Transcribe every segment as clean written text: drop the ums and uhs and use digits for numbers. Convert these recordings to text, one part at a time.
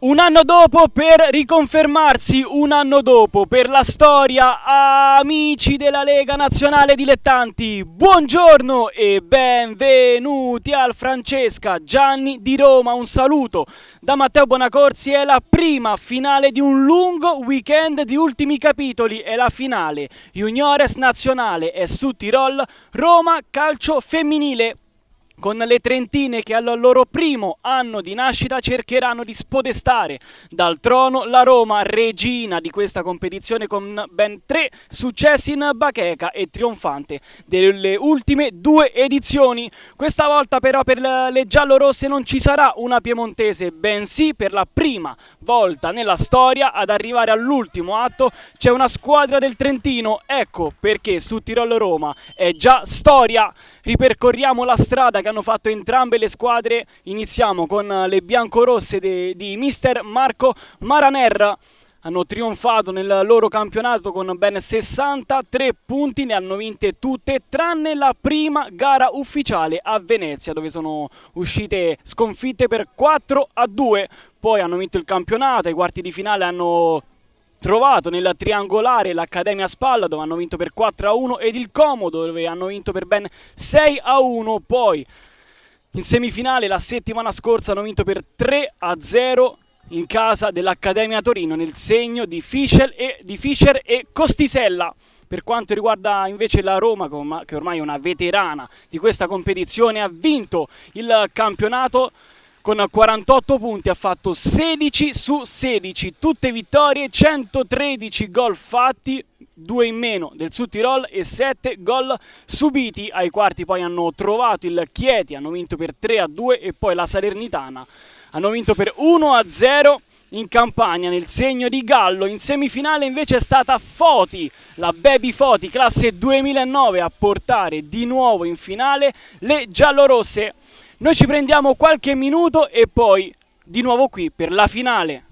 Un anno dopo per riconfermarsi, un anno dopo per la storia, amici della Lega Nazionale Dilettanti, buongiorno e benvenuti al Francesca Gianni di Roma. Un saluto da Matteo Bonacorsi, è la prima finale di un lungo weekend di ultimi capitoli, è la finale Juniores Nazionale e Sud Tirol Roma Calcio Femminile, con le trentine che al loro primo anno di nascita cercheranno di spodestare dal trono la Roma, regina di questa competizione con ben 3 successi in bacheca e trionfante delle ultime 2 edizioni. Questa volta però per le giallorosse non ci sarà una piemontese, bensì per la prima volta nella storia ad arrivare all'ultimo atto c'è una squadra del Trentino. Ecco perché Sud Tirol Roma è già storia. Ripercorriamo la strada che hanno fatto entrambe le squadre. Iniziamo con le biancorosse di mister Marco Maraner. Hanno trionfato nel loro campionato con ben 63 punti, ne hanno vinte tutte tranne la prima gara ufficiale a Venezia, dove sono uscite sconfitte per 4-2. Poi hanno vinto il campionato, ai quarti di finale hanno trovato nel triangolare l'Accademia Spalla, dove hanno vinto per 4-1, ed il Comodo, dove hanno vinto per ben 6-1. Poi in semifinale la settimana scorsa hanno vinto per 3-0 in casa dell'Accademia Torino, nel segno di Fischer e Costisella. Per quanto riguarda invece la Roma, che ormai è una veterana di questa competizione, ha vinto il campionato con 48 punti, ha fatto 16 su 16, tutte vittorie, 113 gol fatti, 2 in meno del Sud Tirol e 7 gol subiti. Ai quarti poi hanno trovato il Chieti, hanno vinto per 3-2, e poi la Salernitana hanno vinto per 1-0 in Campania, nel segno di Gallo. In semifinale invece è stata Foti, la Baby Foti classe 2009, a portare di nuovo in finale le giallorosse. Noi ci prendiamo qualche minuto e poi di nuovo qui per la finale.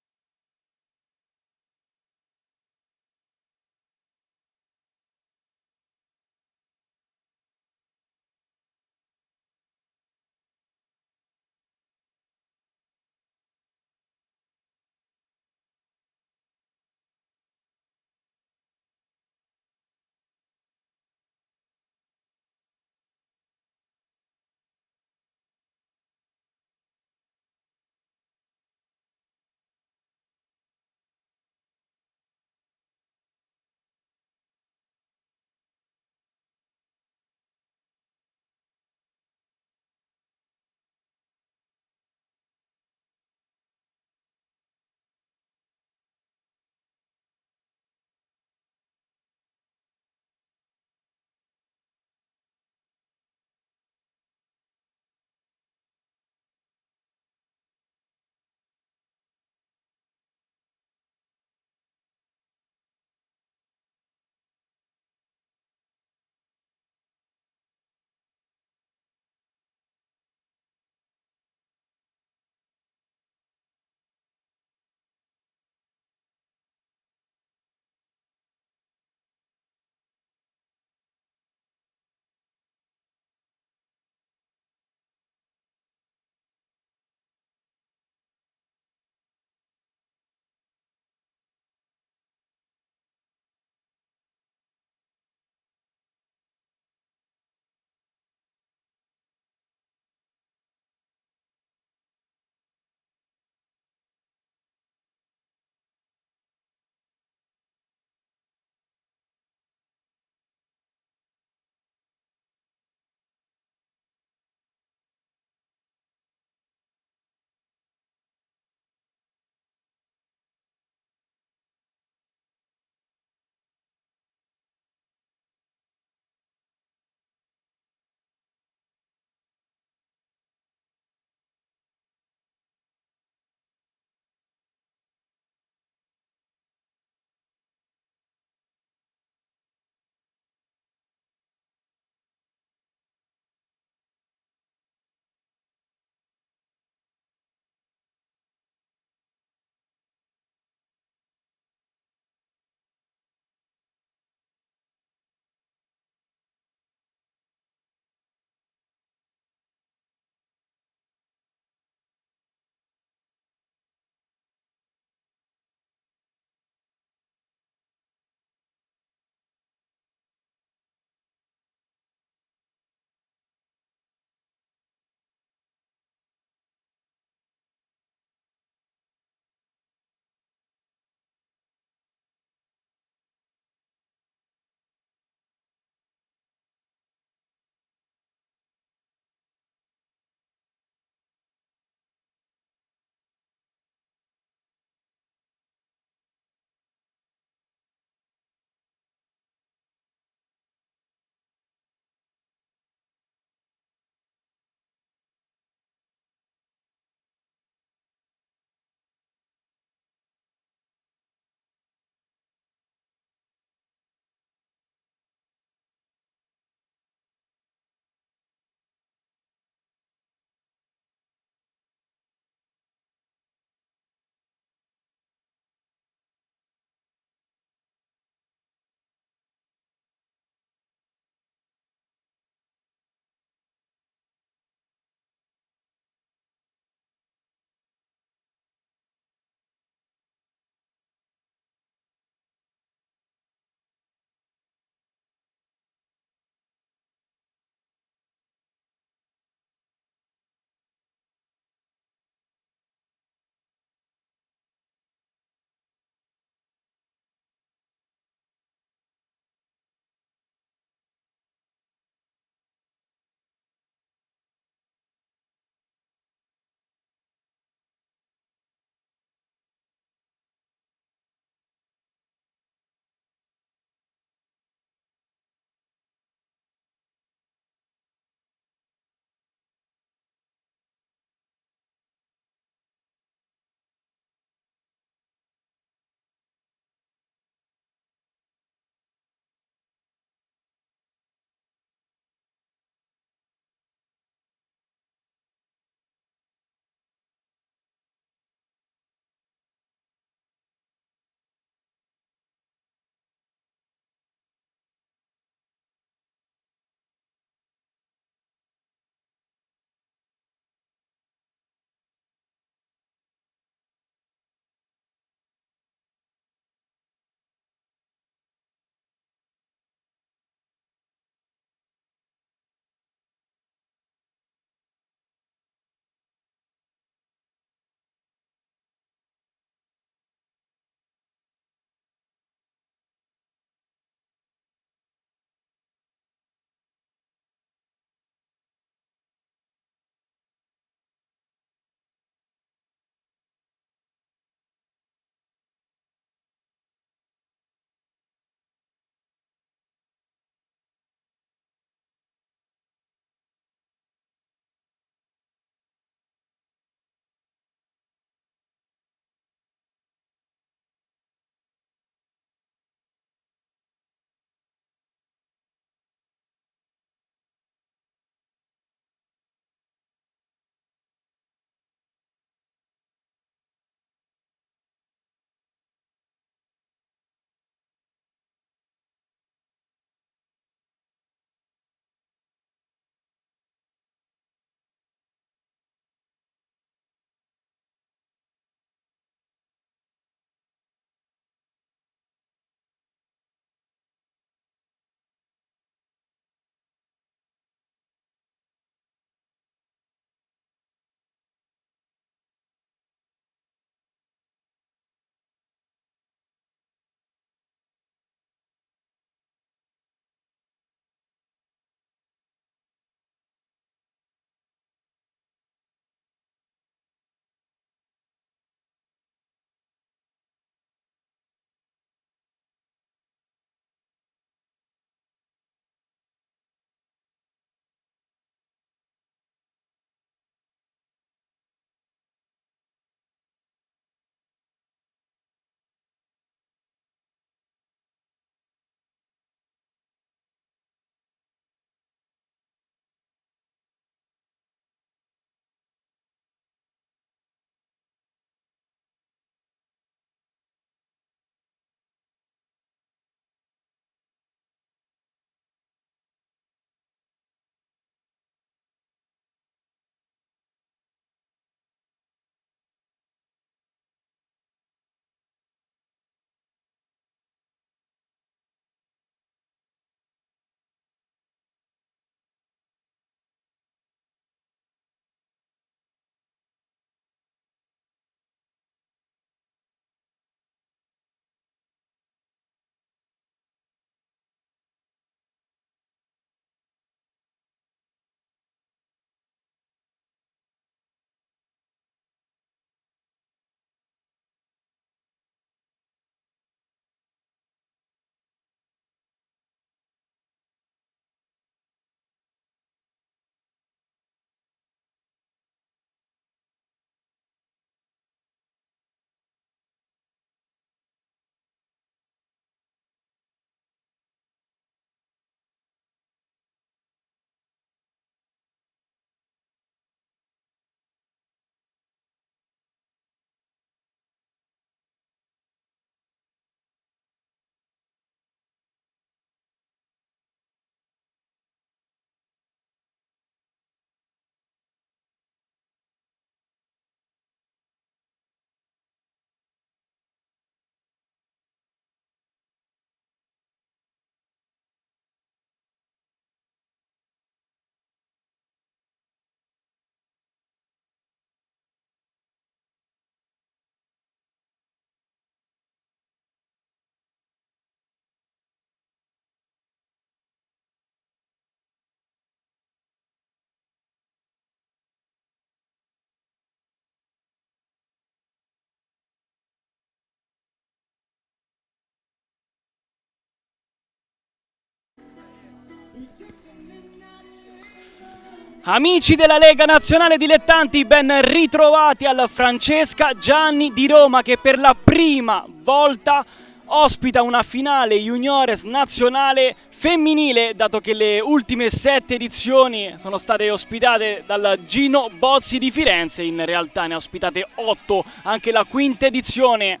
Amici della Lega Nazionale Dilettanti, ben ritrovati al Francesca Gianni di Roma, che per la prima volta ospita una finale juniores nazionale femminile, dato che le ultime 7 edizioni sono state ospitate dal Gino Bozzi di Firenze. In realtà ne ha ospitate 8, anche la quinta edizione.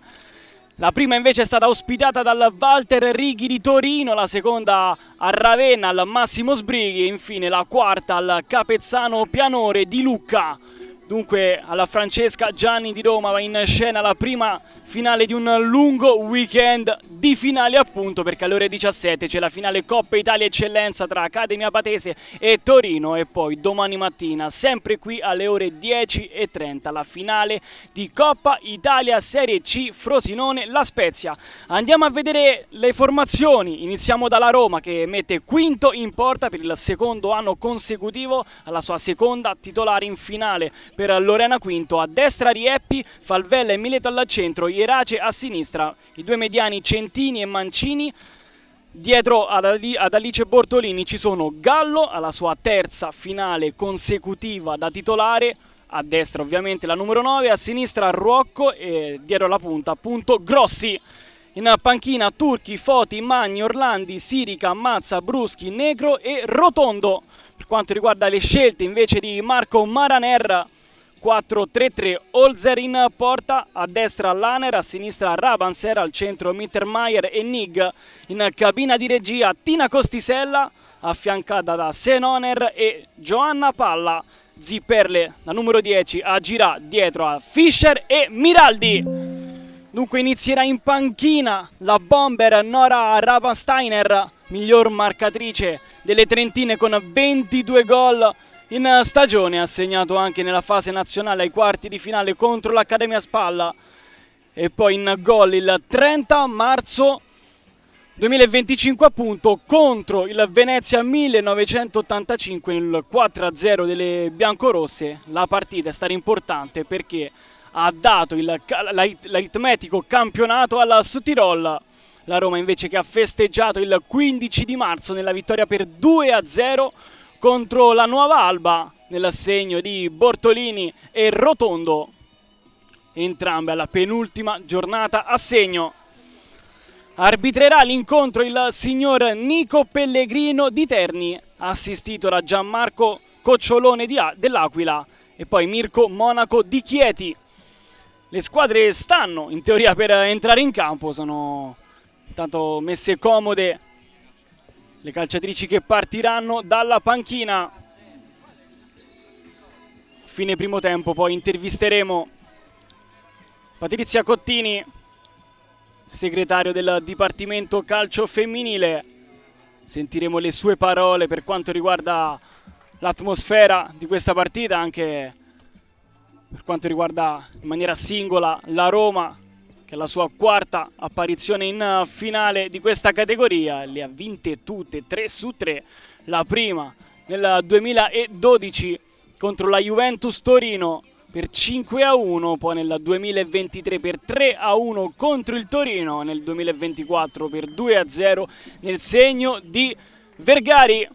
La prima invece è stata ospitata dal Walter Righi di Torino, la seconda a Ravenna al Massimo Sbrighi e infine la quarta al Capezzano Pianore di Lucca. Dunque alla Francesca Gianni di Roma va in scena la prima finale di un lungo weekend di finali, appunto, perché alle ore 17 c'è la finale Coppa Italia Eccellenza tra Accademia Patese e Torino, e poi domani mattina, sempre qui alle ore 10:30, la finale di Coppa Italia Serie C Frosinone La Spezia. Andiamo a vedere le formazioni. Iniziamo dalla Roma, che mette quinto in porta per il secondo anno consecutivo alla sua seconda titolare in finale. Per Lorena Quinto a destra Rieppi, Falvella e Mileto al centro, Ierace a sinistra, i due mediani Centini e Mancini. Dietro ad Alice Bortolini ci sono Gallo alla sua terza finale consecutiva da titolare, a destra ovviamente la numero 9, a sinistra Ruocco e dietro la punta appunto Grossi. In panchina Turchi, Foti, Magni, Orlandi, Sirica, Mazza, Bruschi, Negro e Rotondo. Per quanto riguarda le scelte invece di Marco Maraner, 4-3-3, Holzer in porta, a destra Laner, a sinistra Rabanser, al centro Mittermeier e Nig. In cabina di regia Tina Costisella, affiancata da Senoner e Giovanna Palla. Zipperle, la numero 10, a Girà dietro a Fischer e Miraldi. Dunque inizierà in panchina la bomber Nora Rabensteiner, miglior marcatrice delle trentine con 22 gol in stagione, ha segnato anche nella fase nazionale ai quarti di finale contro l'Accademia Spalla. E poi in gol il 30 marzo 2025 appunto contro il Venezia 1985 nel 4-0 delle biancorosse. La partita è stata importante perché ha dato l'aritmetico campionato alla Südtirol. La Roma invece che ha festeggiato il 15 di marzo nella vittoria per 2-0 contro la Nuova Alba nell'assegno di Bortolini e Rotondo, entrambe alla penultima giornata a segno. Arbitrerà l'incontro il signor Nico Pellegrino di Terni, assistito da Gianmarco Cocciolone dell'Aquila e poi Mirko Monaco di Chieti. Le squadre stanno in teoria per entrare in campo, sono intanto messe comode le calciatrici che partiranno dalla panchina. Fine primo tempo poi intervisteremo Patrizia Cottini, segretario del Dipartimento Calcio Femminile. Sentiremo le sue parole per quanto riguarda l'atmosfera di questa partita, anche per quanto riguarda in maniera singola la Roma, che è la sua quarta apparizione in finale di questa categoria. Le ha vinte tutte 3-3, la prima nel 2012 contro la Juventus Torino per 5-1, poi nel 2023 per 3-1 contro il Torino, nel 2024 per 2-0 nel segno di Vergari.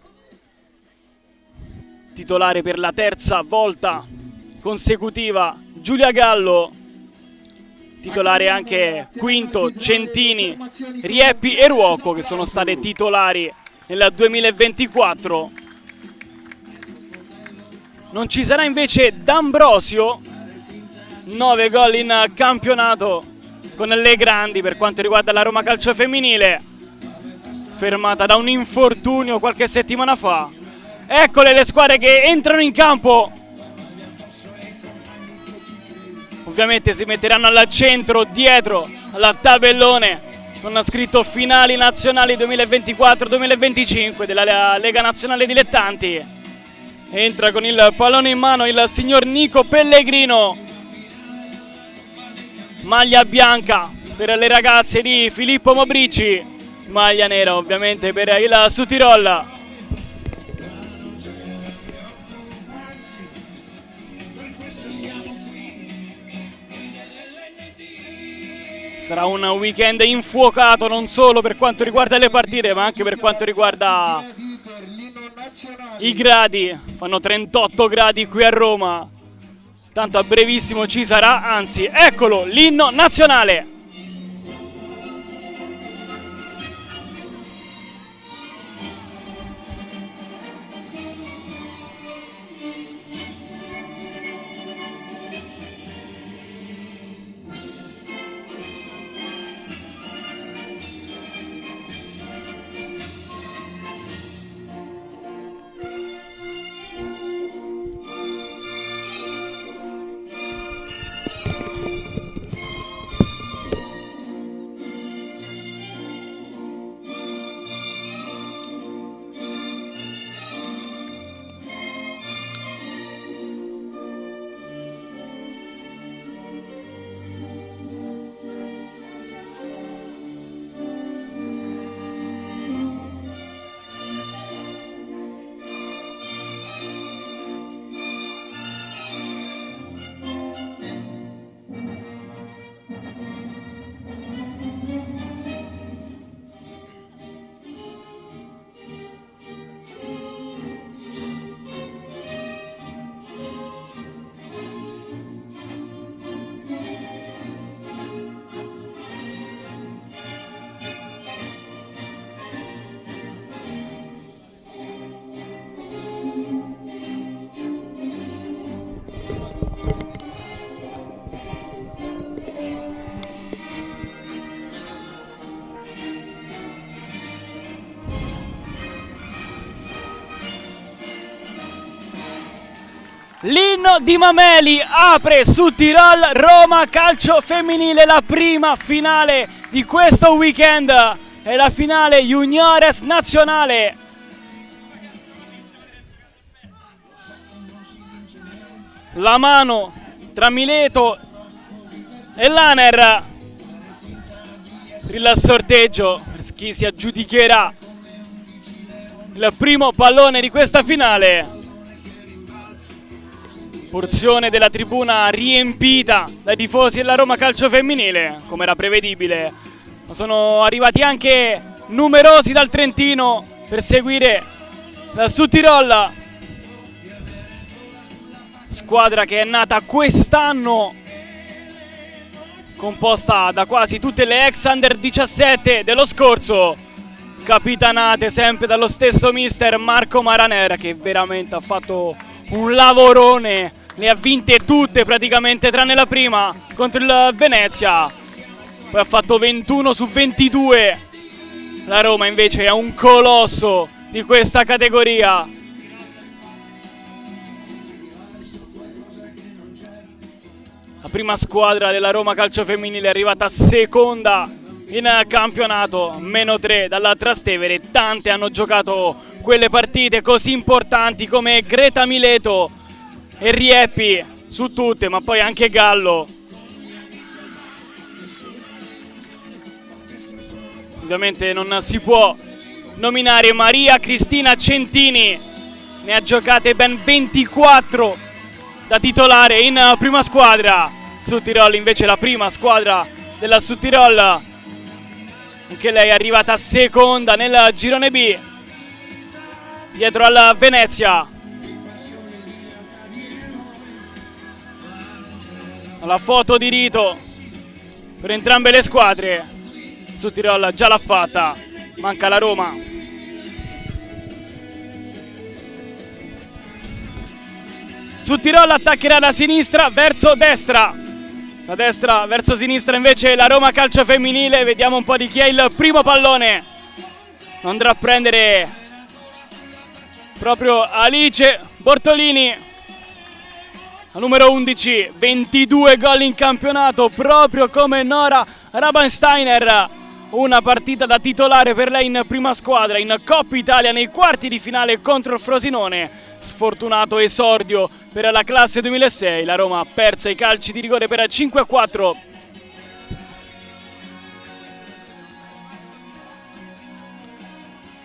Titolare per la terza volta consecutiva Giulia Gallo, titolare anche Quinto, Centini, Rieppi e Ruocco, che sono state titolari nel 2024. Non ci sarà invece D'Ambrosio, 9 gol in campionato con le grandi per quanto riguarda la Roma Calcio Femminile, fermata da un infortunio qualche settimana fa. Eccole le squadre che entrano in campo. Ovviamente si metteranno al centro, dietro al tabellone, con scritto finali nazionali 2024-2025 della Lega Nazionale Dilettanti. Entra con il pallone in mano il signor Nico Pellegrino. Maglia bianca per le ragazze di Filippo Mobrici, maglia nera ovviamente per il Südtirol. Sarà un weekend infuocato non solo per quanto riguarda le partite, ma anche per quanto riguarda I gradi fanno 38 gradi qui a Roma. Tanto a brevissimo ci sarà, anzi, eccolo, l'inno nazionale. L'inno di Mameli apre su Tirol Roma calcio femminile, la prima finale di questo weekend è la finale juniores nazionale. La mano tra Mileto e Laner per il sorteggio, per chi si aggiudicherà il primo pallone di questa finale. Porzione della tribuna riempita dai tifosi della Roma calcio femminile, come era prevedibile. Ma sono arrivati anche numerosi dal Trentino per seguire la Südtirol, squadra che è nata quest'anno, composta da quasi tutte le ex under 17 dello scorso, capitanate sempre dallo stesso mister Marco Maraner, che veramente ha fatto un lavorone, le ha vinte tutte praticamente tranne la prima contro il Venezia, poi ha fatto 21 su 22. La Roma invece è un colosso di questa categoria. La prima squadra della Roma calcio femminile è arrivata seconda in campionato, -3 dalla Trastevere. Tante hanno giocato quelle partite così importanti come Greta Mileto e Rieppi su tutte, ma poi anche Gallo. Ovviamente non si può nominare Maria Cristina Centini, ne ha giocate ben 24 da titolare in prima squadra. Südtirol invece la prima squadra della Südtirol, anche lei è arrivata seconda nel girone B, dietro al Venezia. La foto di rito per entrambe le squadre. Südtirol già l'ha fatta, manca la Roma. Südtirol attaccherà da sinistra verso destra, da destra verso sinistra invece la Roma calcio femminile. Vediamo un po' di chi è il primo pallone. Lo andrà a prendere proprio Alice Bortolini, la numero 11, 22 gol in campionato, proprio come Nora Rabensteiner. Una partita da titolare per lei in prima squadra in Coppa Italia nei quarti di finale contro il Frosinone. Sfortunato esordio per la classe 2006, la Roma ha perso i calci di rigore per 5-4.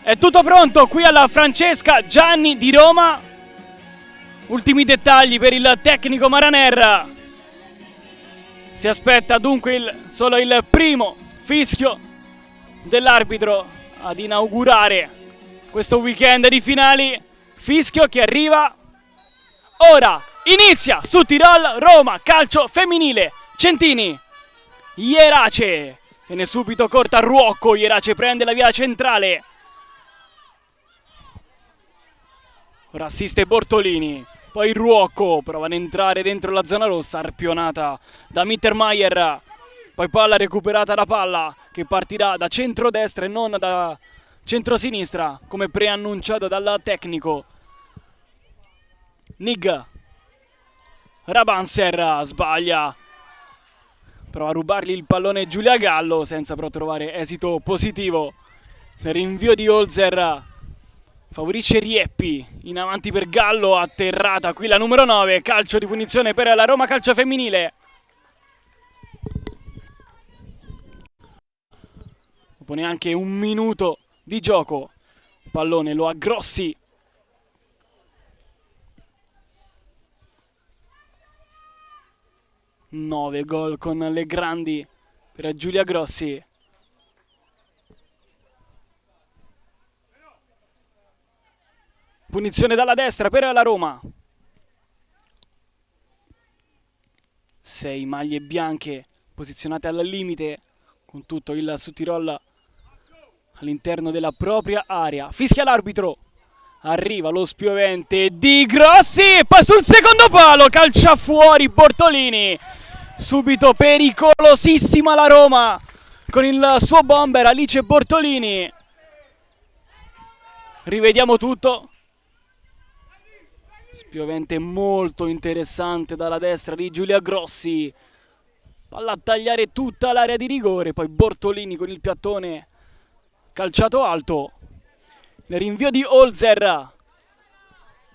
È tutto pronto qui alla Francesca Gianni di Roma. Ultimi dettagli per il tecnico Maraner. Si aspetta dunque solo il primo fischio dell'arbitro ad inaugurare questo weekend di finali Fischio che arriva. Ora inizia su Tirol Roma calcio femminile. Centini, Ierace, viene subito corta Ruocco. Ierace prende la via centrale. Ora assiste Bortolini. Poi Ruocco prova ad entrare dentro la zona rossa, arpionata da Mittermeier. Poi palla recuperata da Palla, che partirà da centrodestra e non da centrosinistra, come preannunciato dal tecnico. Nig. Rabanser sbaglia. Prova a rubargli il pallone Giulia Gallo, senza però trovare esito positivo. Il rinvio di Holzer favorisce Rieppi, in avanti per Gallo, atterrata qui la numero 9, calcio di punizione per la Roma calcio femminile. Dopo neanche un minuto di gioco, il pallone lo ha Grossi. Nove gol con le grandi per Giulia Grossi. Punizione dalla destra per la Roma. 6 maglie bianche posizionate al limite, con tutto il Südtirol all'interno della propria area. Fischia l'arbitro. Arriva lo spiovente di Grossi e poi sul secondo palo calcia fuori Bortolini. Subito pericolosissima la Roma con il suo bomber Alice Bortolini. Rivediamo tutto. Spiovente molto interessante dalla destra di Giulia Grossi. Palla a tagliare tutta l'area di rigore. Poi Bortolini con il piattone calciato alto. Il rinvio di Holzer.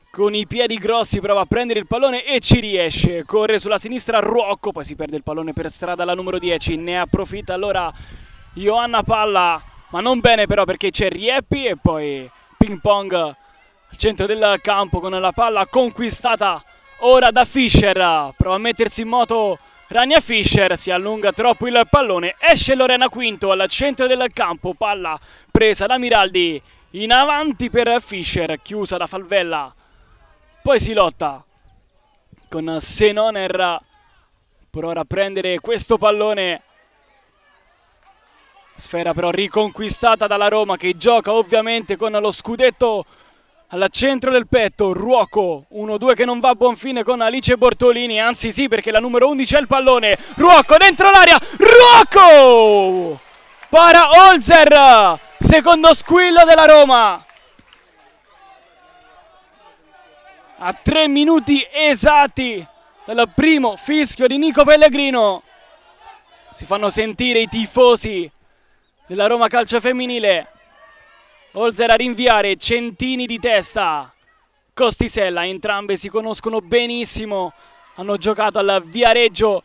Con i piedi grossi prova a prendere il pallone e ci riesce. Corre sulla sinistra Ruocco. Poi si perde il pallone per strada la numero 10. Ne approfitta allora Johanna Palla. Ma non bene però, perché c'è Rieppi e poi ping pong al centro del campo con la palla conquistata ora da Fischer. Prova a mettersi in moto Rania Fischer, si allunga troppo il pallone, esce Lorena Quinto al centro del campo, palla presa da Miraldi, in avanti per Fischer, chiusa da Falvella. Poi si lotta con Senoner per ora prendere questo pallone. Sfera però riconquistata dalla Roma, che gioca ovviamente con lo scudetto al centro del petto. Ruocco, 1-2 che non va a buon fine con Alice Bortolini, anzi sì, perché la numero 11 è il pallone. Ruocco dentro l'area, Ruocco! Para Holzer, secondo squillo della Roma. A 3 minuti esatti dal primo fischio di Nico Pellegrino si fanno sentire i tifosi della Roma calcio femminile. Holzer a rinviare, Centini di testa, Costisella, entrambe si conoscono benissimo, hanno giocato al Viareggio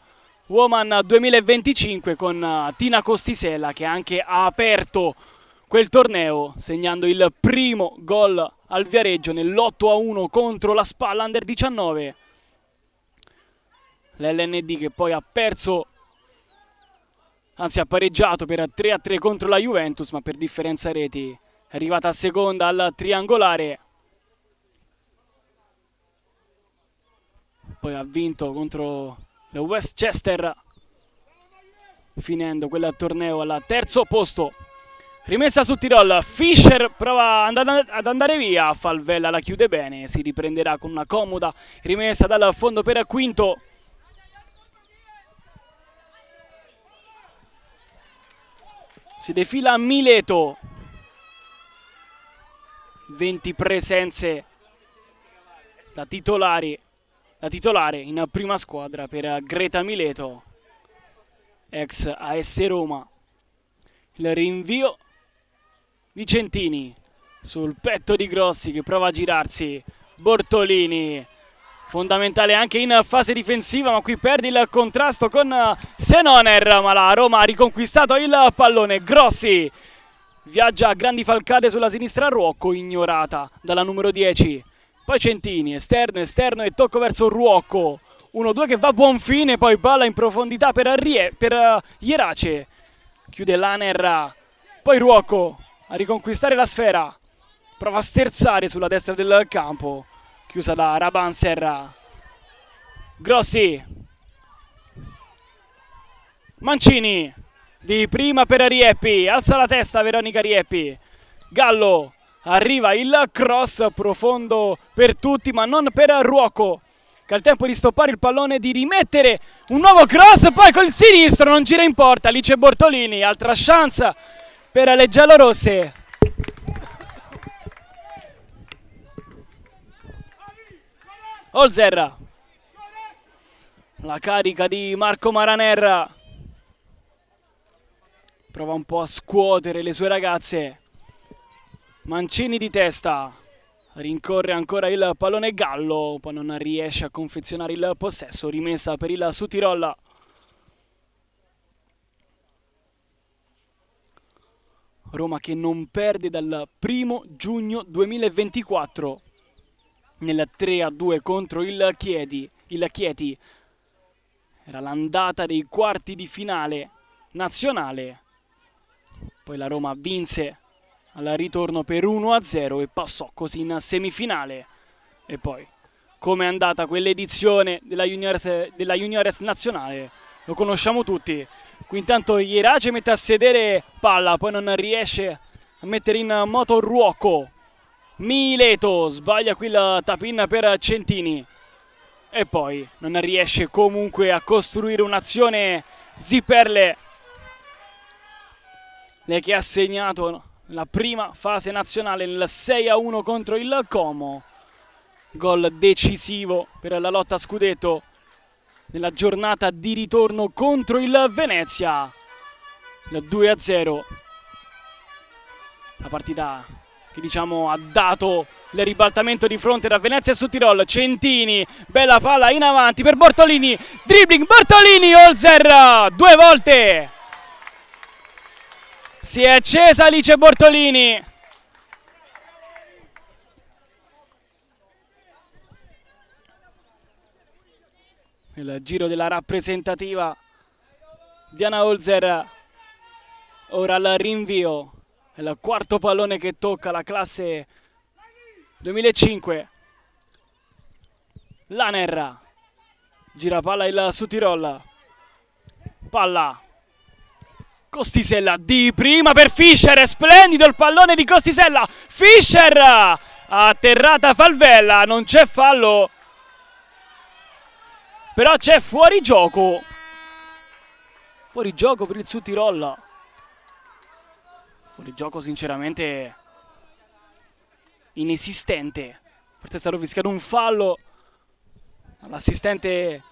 Woman 2025 con Tina Costisella, che anche ha aperto quel torneo segnando il primo gol al Viareggio nell'8-1 contro la Spalla Under 19. L'LND che poi ha perso, anzi ha pareggiato per 3-3 contro la Juventus, ma per differenza reti è arrivata a seconda al triangolare. Poi ha vinto contro la Westchester, finendo quel torneo al terzo posto. Rimessa su Tirol, Fischer prova ad andare via, Falvella la chiude bene, si riprenderà con una comoda rimessa dal fondo per Quinto. Si defila Mileto, 20 presenze da titolare in prima squadra per Greta Mileto, ex AS Roma. Il rinvio di Centini sul petto di Grossi che prova a girarsi. Bortolini, fondamentale anche in fase difensiva, ma qui perde il contrasto con Senoner, ma la Roma ha riconquistato il pallone. Grossi viaggia a grandi falcate sulla sinistra, Ruocco ignorata dalla numero 10. Poi Centini, esterno e tocco verso Ruocco. 1-2 che va a buon fine, poi palla in profondità per Ierace. Chiude Laner, poi Ruocco a riconquistare la sfera. prova a sterzare sulla destra del campo, chiusa da Rabanser. Grossi, Mancini, di prima per Rieppi, alza la testa Veronica Rieppi. Gallo, arriva il cross profondo per tutti ma non per Ruocco, che ha il tempo di stoppare il pallone, di rimettere un nuovo cross, poi col sinistro non gira in porta. Lì c'è Bortolini, altra chance per le giallorosse. Holzer, la carica di Marco Maraner, prova un po' a scuotere le sue ragazze. Mancini di testa, rincorre ancora il pallone Gallo, poi non riesce a confezionare il possesso. Rimessa per il Südtirol. Roma che non perde dal 1 giugno 2024 nel 3-2 contro il Chieti. Era l'andata dei quarti di finale nazionale. Poi la Roma vinse al ritorno per 1-0 e passò così in semifinale. E poi, come è andata quell'edizione della Juniores nazionale, lo conosciamo tutti. Qui intanto Ierace mette a sedere palla, poi non riesce a mettere in moto Ruocco. Mileto sbaglia qui il tap-in per Centini. E poi non riesce comunque a costruire un'azione Zipperle, lei che ha segnato la prima fase nazionale nel 6-1 contro il Como. Gol decisivo per la lotta a scudetto nella giornata di ritorno contro il Venezia. Il 2-0. La partita che diciamo ha dato il ribaltamento di fronte da Venezia e Südtirol. Centini, bella palla in avanti per Bortolini, dribbling Bortolini, Holzer, 2 volte. Si è accesa Alice Bortolini. Il giro della rappresentativa Diana Holzer. Ora al rinvio. È il quarto pallone che tocca la classe 2005. Laner. Gira palla il Südtirol. Palla. Costisella di prima per Fischer. Splendido il pallone di Costisella. Fischer. Atterrata Falvella. Non c'è fallo. Però c'è fuorigioco. Fuorigioco per il Südtirol. Fuorigioco sinceramente inesistente. Forse è stato fischiato un fallo. L'assistente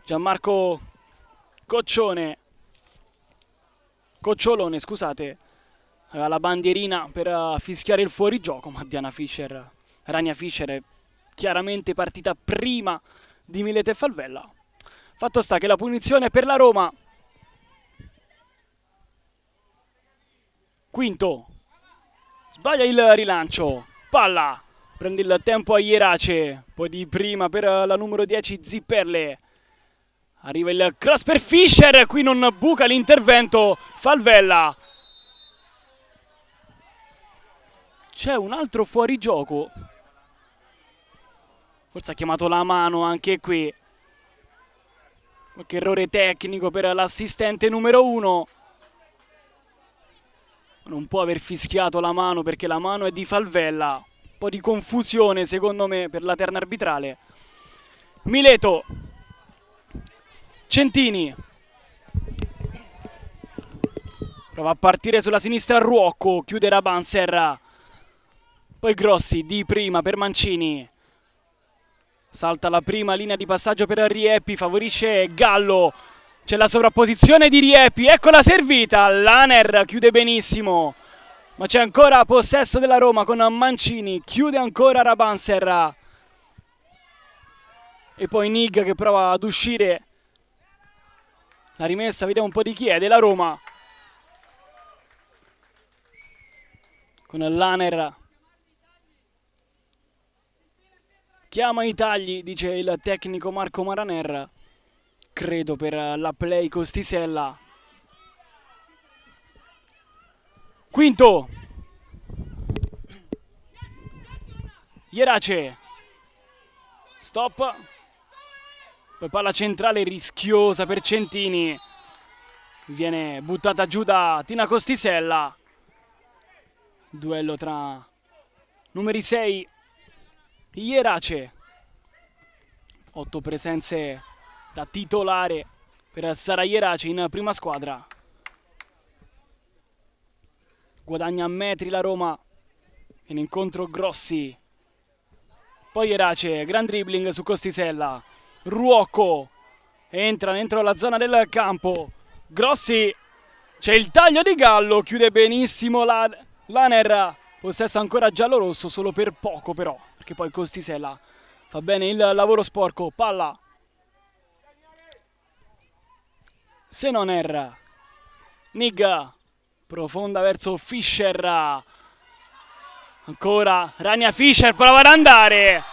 Gianmarco Cocciolone, scusate, aveva la bandierina per fischiare il fuorigioco, ma Rania Fischer è chiaramente partita prima di Mileto e Falvella. Fatto sta che la punizione per la Roma. Quinto, sbaglia il rilancio, palla, prende il tempo a Ierace, poi di prima per la numero 10 Zipperle. Arriva il cross per Fischer, qui non buca l'intervento Falvella. C'è un altro fuorigioco. Forse ha chiamato la mano anche qui. Qualche errore tecnico per l'assistente numero 1. Non può aver fischiato la mano perché la mano è di Falvella. Un po' di confusione secondo me per la terna arbitrale. Mileto. Centini. Prova a partire sulla sinistra Ruocco. Chiude Rabanser. Poi Grossi di prima per Mancini. Salta la prima linea di passaggio per Rieppi. Favorisce Gallo. C'è la sovrapposizione di Rieppi, eccola servita, Laner chiude benissimo, ma c'è ancora possesso della Roma con Mancini, chiude ancora Rabanser. E poi Nig che prova ad uscire, la rimessa, vediamo un po' di chi è, della Roma. Con Laner. Chiama i tagli, dice il tecnico Marco Maraner. Credo per la play Costisella. Quinto. Ierace. Stop. Poi palla centrale rischiosa per Centini. Viene buttata giù da Tina Costisella. Duello tra numeri 6. Ierace. 8 presenze da titolare per Sara Ierace in prima squadra. Guadagna metri la Roma. In incontro Grossi. Poi Ierace, gran dribbling su Costisella. Ruocco. Entra dentro la zona del campo. Grossi. C'è il taglio di Gallo. Chiude benissimo Laner. Possessa ancora giallo-rosso, solo per poco però. Perché poi Costisella fa bene il lavoro sporco. Palla. Se non erra. Nig. Profonda verso Fischer. Ancora Rania Fischer, prova ad andare.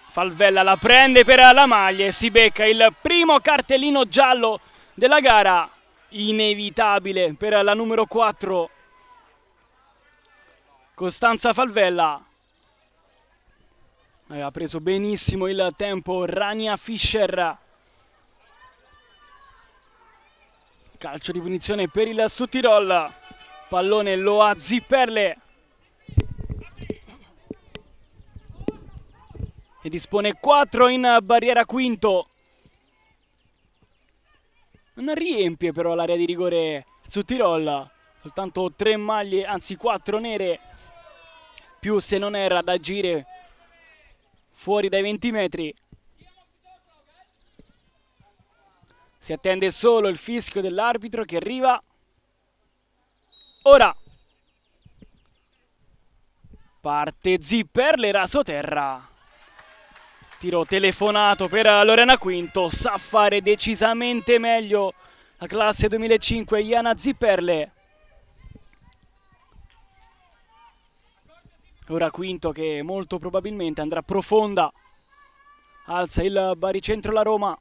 Falvella la prende per la maglia e si becca il primo cartellino giallo della gara. Inevitabile per la numero 4. Costanza Falvella. Aveva preso benissimo il tempo Rania Fischer. Calcio di punizione per il Südtirol. Pallone lo ha Zipperle. E dispone 4 in barriera Quinto. Non riempie però l'area di rigore Südtirol. Soltanto 3 maglie, anzi 4 nere. Più se non erra da agire fuori dai 20 metri. Si attende solo il fischio dell'arbitro che arriva. Ora. Parte Zipperle, rasoterra. Tiro telefonato per Lorena Quinto. Sa fare decisamente meglio la classe 2005 Iana Zipperle. Ora Quinto che molto probabilmente andrà profonda. Alza il baricentro la Roma.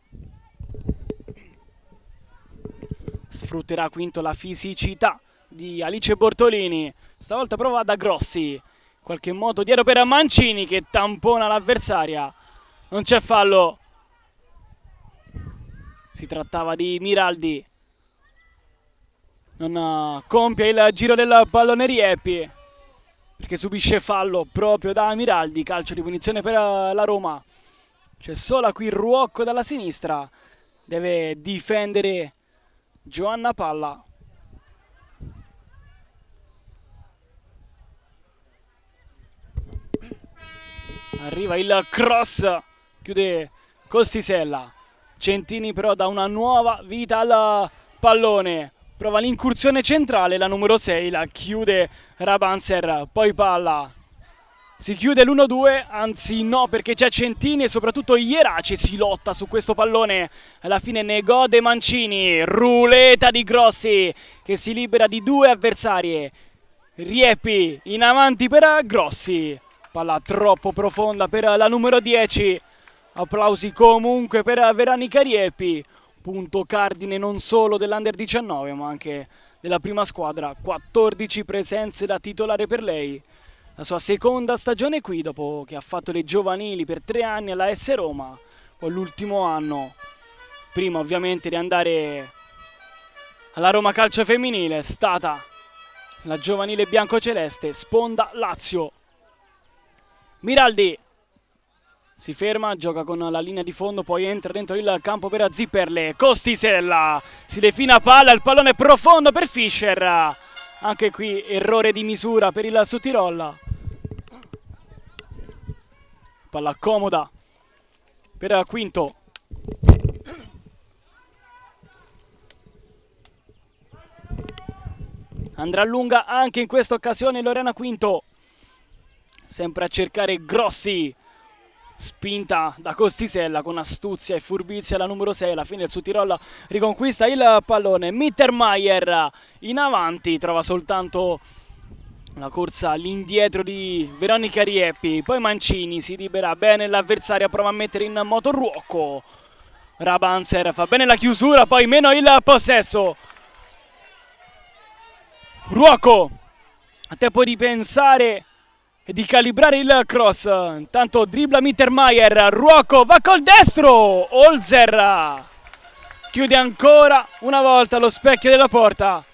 Sfrutterà Quinto la fisicità di Alice Bortolini. Stavolta prova da Grossi. In qualche modo dietro per Mancini che tampona l'avversaria. Non c'è fallo. Si trattava di Miraldi. Non compie il giro del pallone Rieppi, perché subisce fallo proprio da Miraldi. Calcio di punizione per la Roma. C'è sola qui Ruocco dalla sinistra. Deve difendere Giovanna Palla. Arriva il cross. Chiude Costisella. Centini però dà una nuova vita al pallone. Prova l'incursione centrale, la numero 6, la chiude Rabanser. Poi Palla. Si chiude l'1-2, anzi no, perché c'è Centini e soprattutto Ierace si lotta su questo pallone. Alla fine ne gode Mancini. Ruleta di Grossi che si libera di 2 avversarie. Rieppi in avanti per Grossi. Palla troppo profonda per la numero 10. Applausi comunque per Veronica Rieppi. Punto cardine non solo dell'Under 19 ma anche della prima squadra. 14 presenze da titolare per lei. La sua seconda stagione qui dopo che ha fatto le giovanili per 3 anni alla AS Roma. Poi l'ultimo anno, prima ovviamente di andare alla Roma Calcio Femminile, è stata la giovanile biancoceleste Sponda Lazio. Miraldi si ferma, gioca con la linea di fondo, poi entra dentro il campo per Zipperle. Costisella si defina palla, il pallone profondo per Fischer. Anche qui errore di misura per il Südtirol. Palla comoda per Quinto. Andrà lunga anche in questa occasione Lorena Quinto. Sempre a cercare Grossi. Spinta da Costisella con astuzia e furbizia la numero 6. Alla fine il Südtirol riconquista il pallone. Mittermeier in avanti, trova soltanto la corsa all'indietro di Veronica Rieppi. Poi Mancini si libera bene l'avversaria, prova a mettere in moto Ruocco. Rabanser fa bene la chiusura, poi meno il possesso. Ruocco a tempo di pensare e di calibrare il cross. Intanto dribbla Mittermeier, Ruocco va col destro, Holzer chiude ancora una volta lo specchio della porta.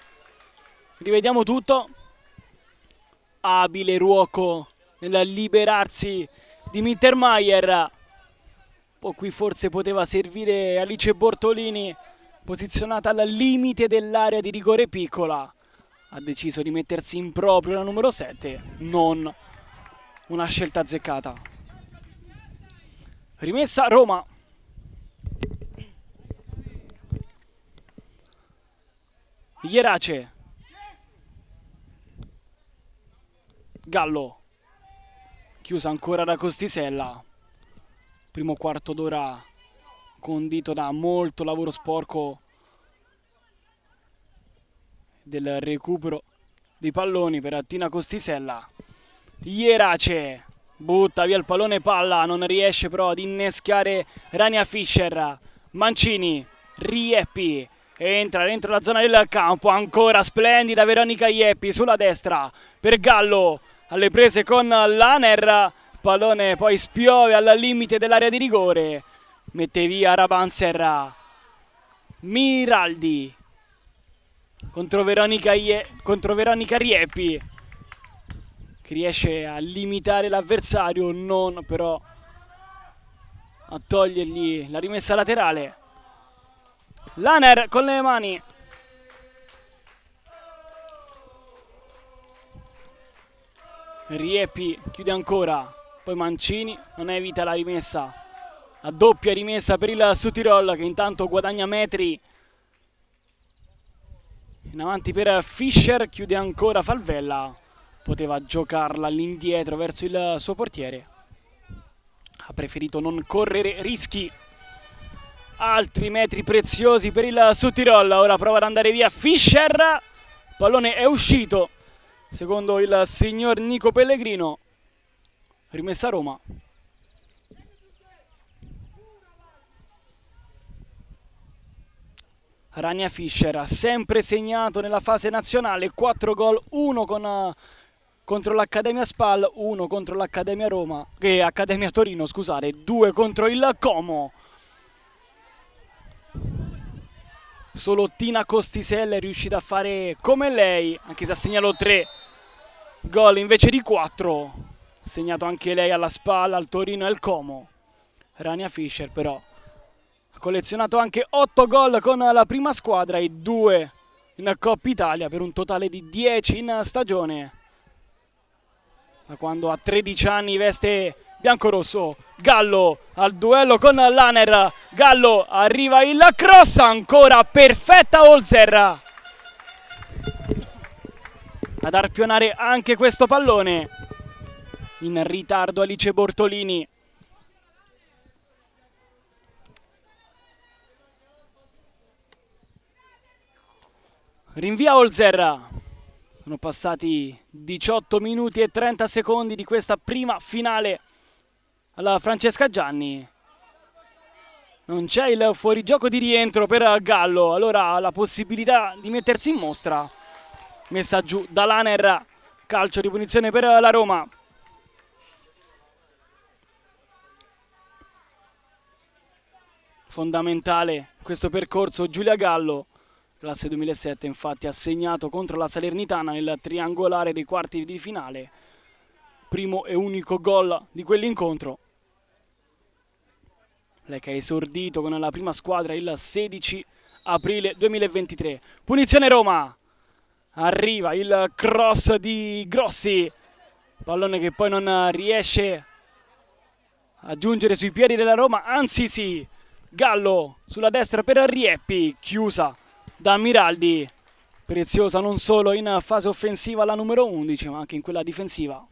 Rivediamo tutto. Abile Ruocco nel liberarsi di Mittermeier. Qui forse poteva servire Alice Bortolini, posizionata al limite dell'area di rigore piccola. Ha deciso di mettersi in proprio la numero 7, non una scelta azzeccata. Rimessa Roma. Ierace. Gallo. Chiusa ancora da Costisella. Primo quarto d'ora condito da molto lavoro sporco del recupero dei palloni per Tina Costisella. Ierace butta via il pallone palla, non riesce però ad innescare Rania Fischer. Mancini, Rieppi, entra dentro la zona del campo, ancora splendida Veronica Ieppi sulla destra per Gallo, alle prese con Laner, pallone poi spiove al limite dell'area di rigore, mette via Rabanser. Miraldi contro Veronica Rieppi, che riesce a limitare l'avversario, non però a togliergli la rimessa laterale. Laner con le mani. Rieppi chiude ancora, poi Mancini non evita la rimessa, la doppia rimessa per il Südtirol, che intanto guadagna metri. In avanti per Fischer, chiude ancora Falvella, poteva giocarla all'indietro verso il suo portiere, ha preferito non correre rischi. Altri metri preziosi per il Südtirol, ora prova ad andare via Fischer, pallone è uscito secondo il signor Nico Pellegrino. Rimessa Roma. Rania Fischer ha sempre segnato nella fase nazionale, 4 gol, 1 contro l'Accademia Spal, 1 contro l'Accademia Roma, Accademia Torino, scusate, 2 contro il Como. Solo Tina Costisella è riuscita a fare come lei, anche se ha segnato 3 gol invece di 4. Ha segnato anche lei alla Spal, al Torino e al Como. Rania Fischer però ha collezionato anche 8 gol con la prima squadra e 2 in Coppa Italia, per un totale di 10 in stagione, da quando a 13 anni veste biancorosso. Gallo al duello con Laner, Gallo, arriva il cross, ancora perfetta Holzer ad arpionare anche questo pallone. In ritardo Alice Bortolini. Rinvia Holzer. Sono passati 18 minuti e 30 secondi di questa prima finale alla Francesca Gianni. Non c'è il fuorigioco di rientro per Gallo, allora ha la possibilità di mettersi in mostra. Messa giù da Laner, calcio di punizione per la Roma. Fondamentale questo percorso Giulia Gallo, classe 2007, infatti ha segnato contro la Salernitana nel triangolare dei quarti di finale, primo e unico gol di quell'incontro. Lei che ha esordito con la prima squadra il 16 aprile 2023. Punizione Roma, arriva il cross di Grossi, pallone che poi non riesce a giungere sui piedi della Roma, anzi sì. Gallo sulla destra per Rieppi, chiusa da Miraldi, preziosa non solo in fase offensiva la numero 11 ma anche in quella difensiva.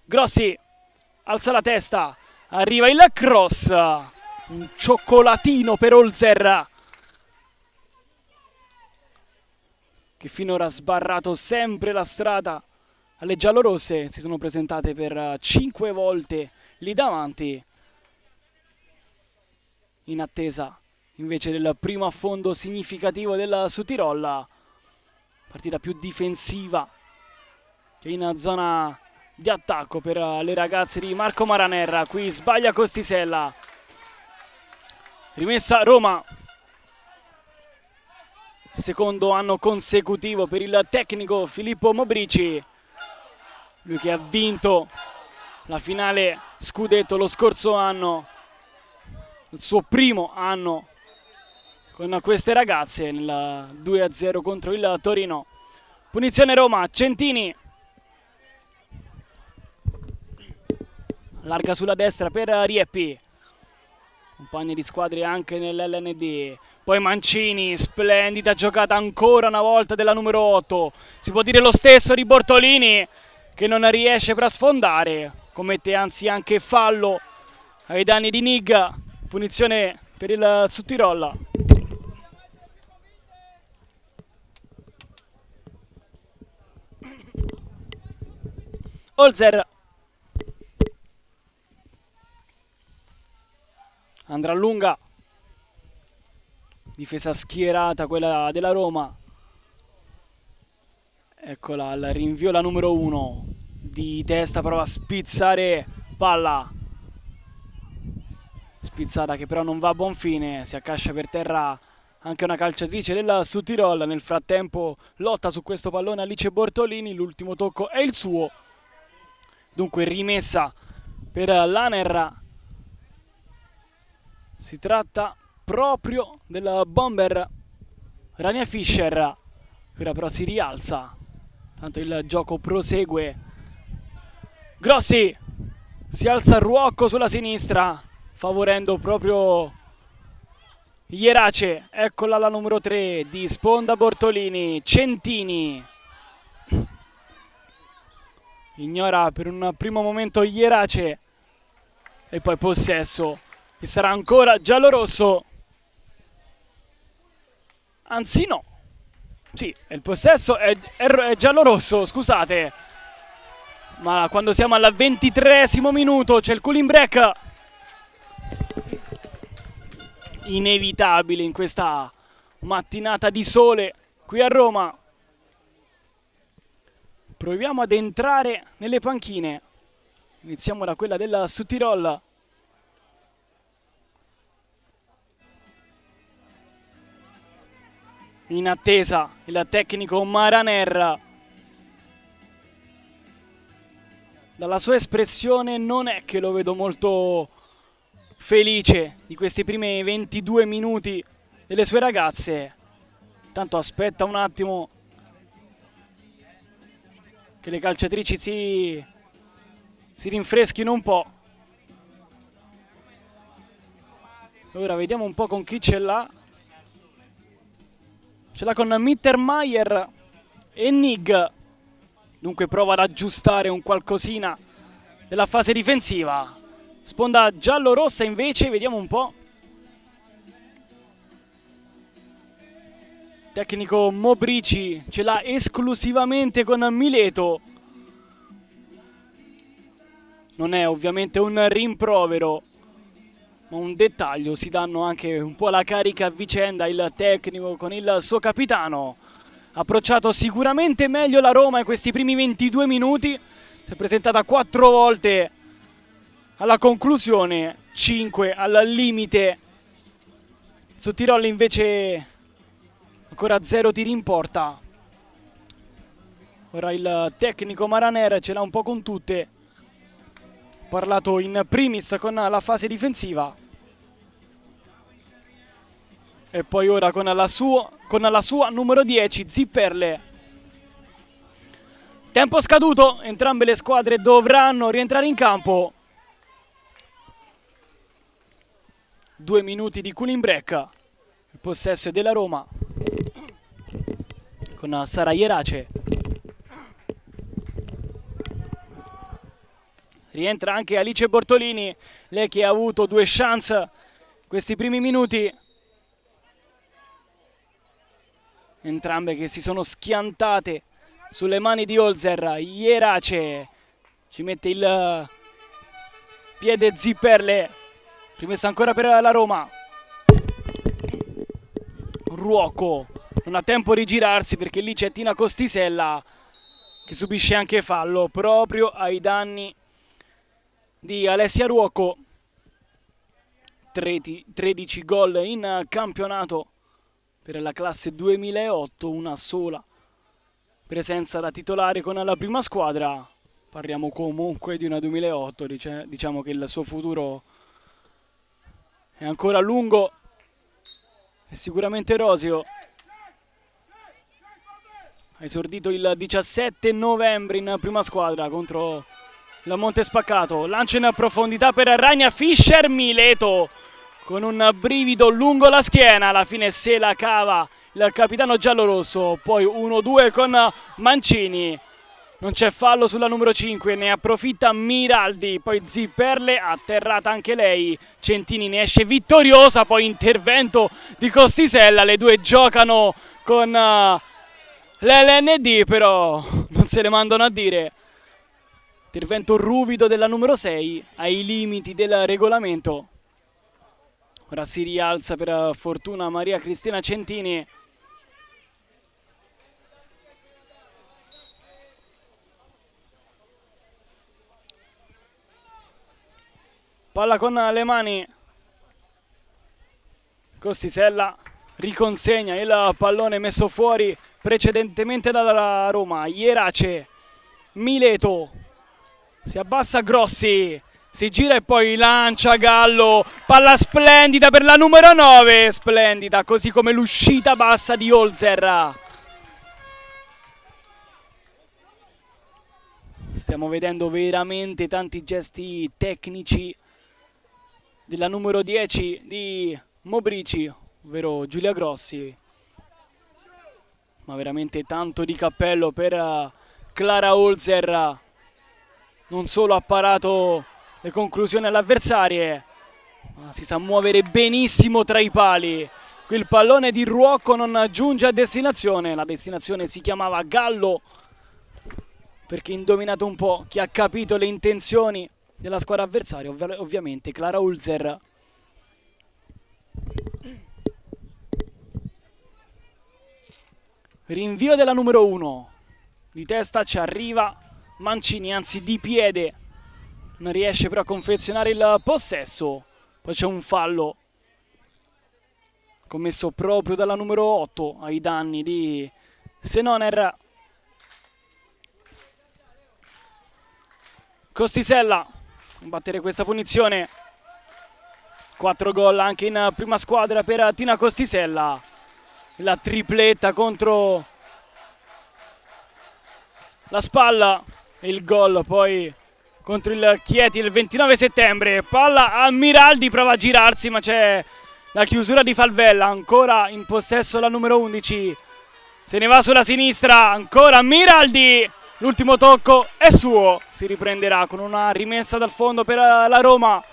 Grossi alza la testa, arriva il cross, un cioccolatino per Holzer, che finora ha sbarrato sempre la strada alle giallorosse. Si sono presentate per 5 volte lì davanti, in attesa invece del primo affondo significativo del Südtirol. Partita più difensiva che in zona di attacco per le ragazze di Marco Maranerra. Qui sbaglia Costisella. Rimessa Roma. Secondo anno consecutivo per il tecnico Filippo Mobrici. Lui che ha vinto la finale scudetto lo scorso anno, il suo primo anno con queste ragazze, nel 2-0 contro il Torino. Punizione Roma, Centini. Larga sulla destra per Rieppi. Compagni di squadre anche nell'LND. Poi Mancini, splendida giocata ancora una volta della numero 8. Si può dire lo stesso di Bortolini, che non riesce per sfondare. Commette anzi anche fallo ai danni di Nig. Punizione per il Sudtirol. Holzer andrà lunga, difesa schierata quella della Roma. Eccola, il rinvio la numero 1 di testa, prova a spizzare palla, spizzata che però non va a buon fine. Si accascia per terra anche una calciatrice del Sudtirol. Nel frattempo lotta su questo pallone Alice Bortolini, l'ultimo tocco è il suo. Dunque rimessa per l'Aner. Si tratta proprio del bomber Rania Fischer. Ora però si rialza, tanto il gioco prosegue. Grossi, si alza Ruocco sulla sinistra, favorendo proprio Ierace. Eccola la numero 3 di sponda Bortolini, Centini. Ignora per un primo momento Ierace e poi possesso che sarà ancora giallorosso. Anzi no, sì, il possesso è giallorosso, scusate, ma quando siamo al 23esimo minuto c'è il cooling break inevitabile in questa mattinata di sole qui a Roma. Proviamo ad entrare nelle panchine. Iniziamo da quella del Sudtirol. In attesa il tecnico Maraner. Dalla sua espressione non è che lo vedo molto felice di questi primi 22 minuti delle sue ragazze. Tanto aspetta un attimo che le calciatrici si rinfreschino un po'. Ora vediamo un po' con chi ce l'ha. Ce l'ha con Mittermeier e Nig. Dunque prova ad aggiustare un qualcosina della fase difensiva. Sponda giallo-rossa invece, vediamo un po'. Tecnico Mobrici ce l'ha esclusivamente con Mileto. Non è ovviamente un rimprovero, ma un dettaglio. Si danno anche un po' la carica a vicenda il tecnico con il suo capitano. Ha approcciato sicuramente meglio la Roma in questi primi 22 minuti. Si è presentata 4 volte alla conclusione, 5 al limite. Sudtirol invece ancora 0 tiri in porta. Ora il tecnico Maraner ce l'ha un po' con tutte. Ha parlato in primis con la fase difensiva. E poi ora con la sua numero 10, Zipperle. Tempo scaduto, entrambe le squadre dovranno rientrare in campo. 2 minuti di cooling break. Il possesso è della Roma con Sara Ierace. Rientra anche Alice Bortolini, lei che ha avuto 2 chance questi primi minuti. Entrambe che si sono schiantate sulle mani di Holzer. Ierace ci mette il piede Zipperle. Rimessa ancora per la Roma. Ruocco non ha tempo di girarsi perché lì c'è Tina Costisella. che subisce anche fallo proprio ai danni di Alessia Ruocco. 13 gol in campionato per la classe 2008, una sola presenza da titolare con la prima squadra. Parliamo comunque di una 2008, diciamo che il suo futuro è ancora lungo e sicuramente roseo. Ha esordito il 17 novembre in prima squadra contro la Monte Spaccato. Lancio in profondità per Rania Fischer. Mileto con un brivido lungo la schiena. Alla fine se la cava il capitano giallorosso. Poi 1-2 con Mancini. Non c'è fallo sulla numero 5, ne approfitta Miraldi. Poi Zipperle, atterrata anche lei. Centini ne esce vittoriosa. Poi intervento di Costisella. Le due giocano con l'LND, però non se le mandano a dire. Intervento ruvido della numero 6 ai limiti del regolamento. Ora si rialza per fortuna Maria Cristina Centini. Palla con le mani. Costisella riconsegna il pallone messo fuori precedentemente dalla Roma. Ierace. Mileto. Si abbassa Grossi. Si gira e poi lancia Gallo. Palla splendida per la numero 9. Splendida, così come l'uscita bassa di Holzer. Stiamo vedendo veramente tanti gesti tecnici della numero 10 di Mobrici, ovvero Giulia Grossi. Ma veramente tanto di cappello per Clara Holzer. Non solo ha parato le conclusioni all'avversarie, ma si sa muovere benissimo tra i pali. Qui il pallone di Ruocco non giunge a destinazione. La destinazione si chiamava Gallo, perché indovinato un po' chi ha capito le intenzioni della squadra avversaria, ovviamente Clara Holzer. Rinvio della numero 1. Di testa ci arriva Mancini, anzi di piede. Non riesce però a confezionare il possesso. Poi c'è un fallo commesso proprio dalla numero 8 ai danni di Senoner. Costisella combattere questa punizione. 4 gol anche in prima squadra per Tina Costisella. La tripletta contro la Spalla. E il gol poi contro il Chieti il 29 settembre. Palla a Miraldi, prova a girarsi ma c'è la chiusura di Falvella. Ancora in possesso la numero 11. Se ne va sulla sinistra. Ancora Miraldi. L'ultimo tocco è suo. Si riprenderà con una rimessa dal fondo per la Roma.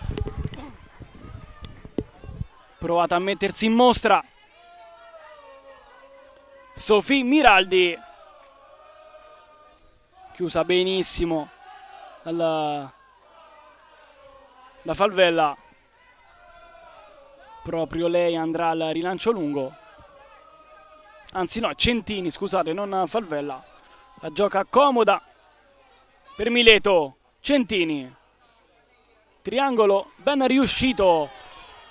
Provata a mettersi in mostra Sofì Miraldi. Chiusa benissimo da Falvella. Proprio lei andrà al rilancio lungo. Anzi no, Centini, scusate, non Falvella. La gioca comoda per Mileto. Centini. Triangolo ben riuscito.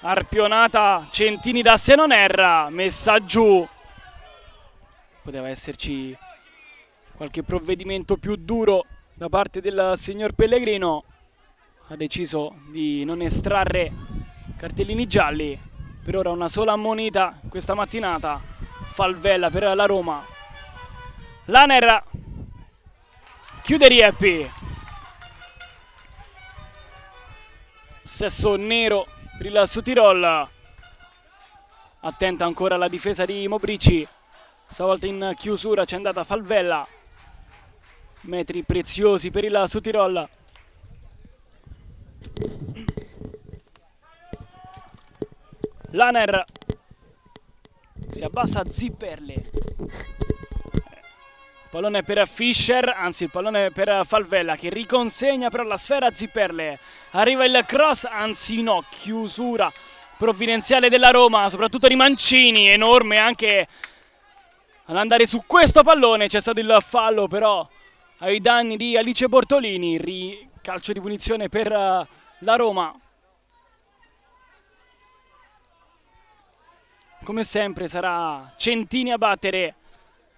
Arpionata Centini da Senoner. Messa giù. Poteva esserci qualche provvedimento più duro da parte del signor Pellegrino. Ha deciso di non estrarre cartellini gialli. Per ora una sola ammonita questa mattinata. Falvella per la Roma. Laner chiude Rieppi. Possesso nero per il Südtirol. Attenta ancora la difesa di Mobrici. Stavolta in chiusura c'è andata Falvella. Metri preziosi per il Südtirol. Laner. Si abbassa Zipperle. Pallone per Fischer, anzi il pallone per Falvella che riconsegna però la sfera a Zipperle. Arriva il cross, anzi no, chiusura provvidenziale della Roma, soprattutto di Mancini, enorme anche ad andare su questo pallone. C'è stato il fallo però ai danni di Alice Bortolini. Calcio di punizione per la Roma. Come sempre sarà Centini a battere.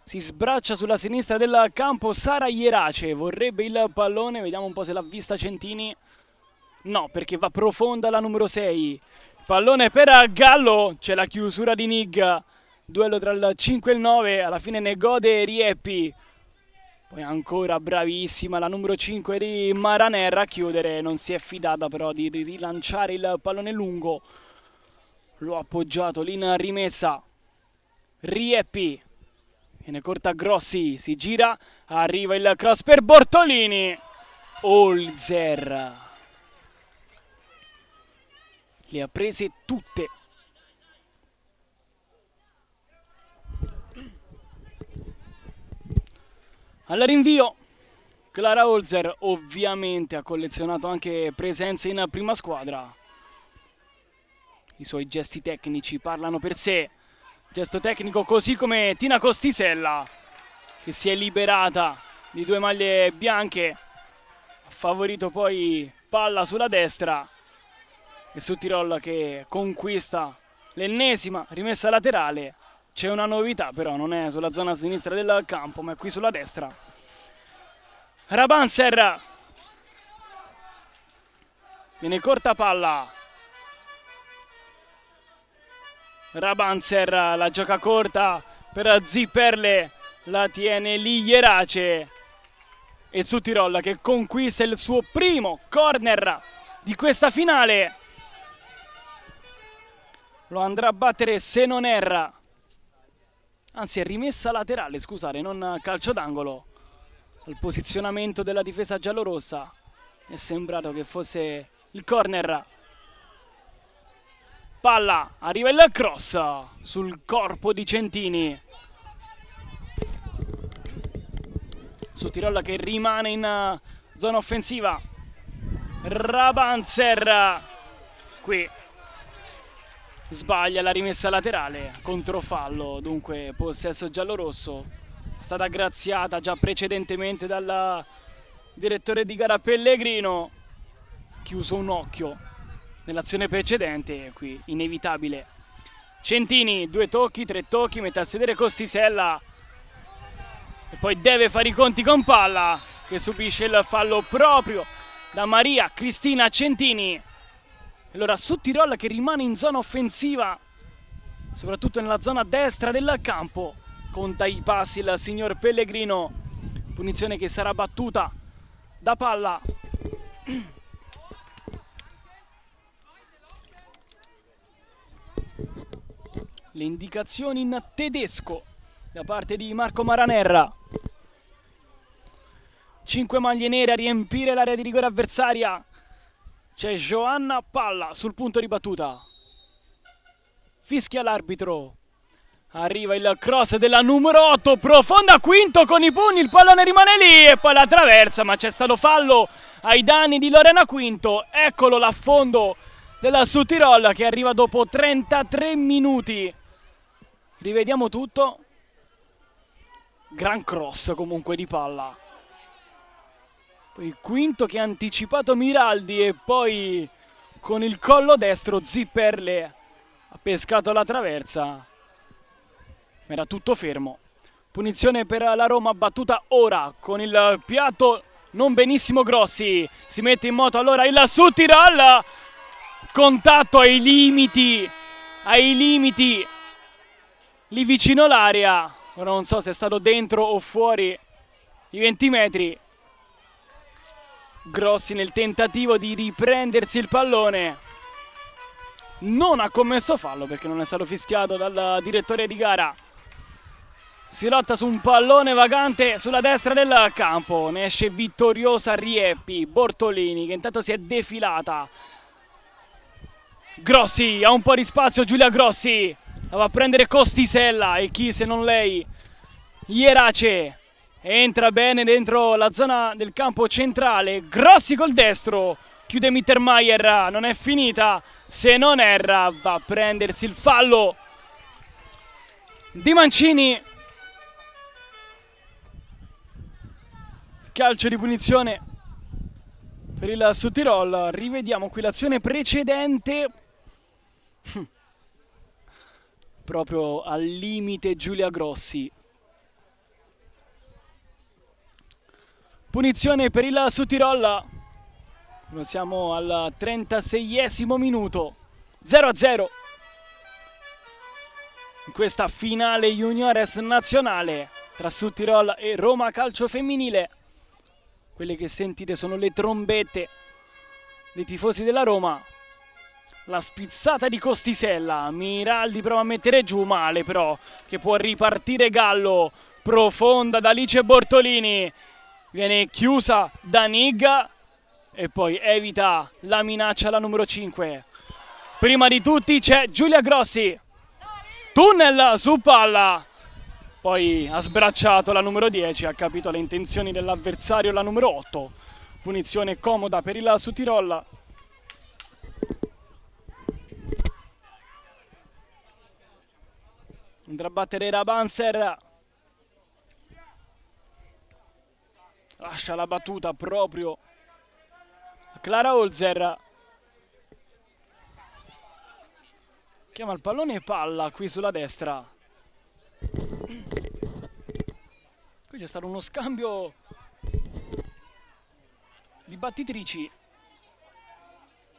Si sbraccia sulla sinistra del campo Sara Ierace, vorrebbe il pallone, vediamo un po' se l'ha vista Centini. No, perché va profonda la numero 6. Pallone per Gallo, c'è la chiusura di Nig. Duello tra il 5 e il 9, alla fine ne gode Rieppi. Poi ancora bravissima la numero 5 di Maraner a chiudere, non si è fidata però di rilanciare il pallone lungo. Lo ha appoggiato lì in rimessa. Rieppi. Viene corta Grossi, si gira, arriva il cross per Bortolini. Holzer. Le ha prese tutte. Al rinvio, Clara Holzer ovviamente ha collezionato anche presenze in prima squadra. I suoi gesti tecnici parlano per sé. Gesto tecnico così come Tina Costisella, che si è liberata di 2 maglie bianche. Ha favorito poi palla sulla destra. E su Tirol che conquista l'ennesima rimessa laterale. C'è una novità però, non è sulla zona sinistra del campo, ma è qui sulla destra. Rabanser. Viene corta palla. Rabanser la gioca corta per Zipperle, la tiene lì Ierace. E Zutirol che conquista il suo primo corner di questa finale. Lo andrà a battere se non erra. Anzi è rimessa laterale, scusate, non calcio d'angolo. Al posizionamento della difesa giallorossa è sembrato che fosse il corner. Palla, arriva il cross sul corpo di Centini. Zutirol che rimane in zona offensiva. Rabanser qui sbaglia la rimessa laterale, controfallo, dunque possesso giallorosso. È stata graziata già precedentemente dal direttore di gara Pellegrino. Chiuso un occhio nell'azione precedente, qui inevitabile. Centini, 2 tocchi, 3 tocchi, mette a sedere Costisella e poi deve fare i conti con palla, che subisce il fallo proprio da Maria Cristina Centini. Allora Zutirol che rimane in zona offensiva, soprattutto nella zona destra del campo. Conta i passi il signor Pellegrino. Punizione che sarà battuta da palla. Le indicazioni in tedesco da parte di Marco Maraner. 5 maglie nere a riempire l'area di rigore avversaria. C'è Joanna Palla sul punto di battuta. Fischia l'arbitro. Arriva il cross della numero 8, profonda Quinto con i pugni, il pallone rimane lì e poi la traversa, ma c'è stato fallo ai danni di Lorena Quinto. Eccolo l'affondo della Zutirol che arriva dopo 33 minuti. Rivediamo tutto. Gran cross comunque di palla. Poi Quinto che ha anticipato Miraldi e poi con il collo destro Zipperle ha pescato la traversa. Era tutto fermo. Punizione per la Roma battuta ora con il piatto non benissimo Grossi. Si mette in moto allora il Zutirol. Contatto ai limiti. Ai limiti. Lì vicino l'area. Ora non so se è stato dentro o fuori i 20 metri. Grossi nel tentativo di riprendersi il pallone. Non ha commesso fallo perché non è stato fischiato dal direttore di gara. Si lotta su un pallone vagante sulla destra del campo. Ne esce vittoriosa Rieppi. Bortolini che intanto si è defilata. Grossi, ha un po' di spazio Giulia Grossi. La va a prendere Costisella. E chi se non lei? Ierace. Entra bene dentro la zona del campo centrale. Grossi col destro. Chiude Mittermeier. Non è finita. Se non erra va a prendersi il fallo di Mancini. Calcio di punizione per il Südtirol. Rivediamo qui l'azione precedente. Proprio al limite Giulia Grossi. Punizione per il Südtirol. Noi siamo al 36esimo minuto. 0-0. In questa finale juniores nazionale tra Südtirol e Roma Calcio Femminile. Quelle che sentite sono le trombette dei tifosi della Roma. La spizzata di Costisella. Miraldi prova a mettere giù, male però, che può ripartire Gallo. Profonda da Alice Bortolini. Viene chiusa da Nig e poi evita la minaccia alla numero 5. Prima di tutti c'è Giulia Grossi. Tunnel su palla. Poi ha sbracciato la numero 10, ha capito le intenzioni dell'avversario, la numero 8. Punizione comoda per il Südtirol. Andrà a battere Rabanser. Lascia la battuta proprio a Clara Holzer. Chiama il pallone e palla qui sulla destra. Qui c'è stato uno scambio di battitrici.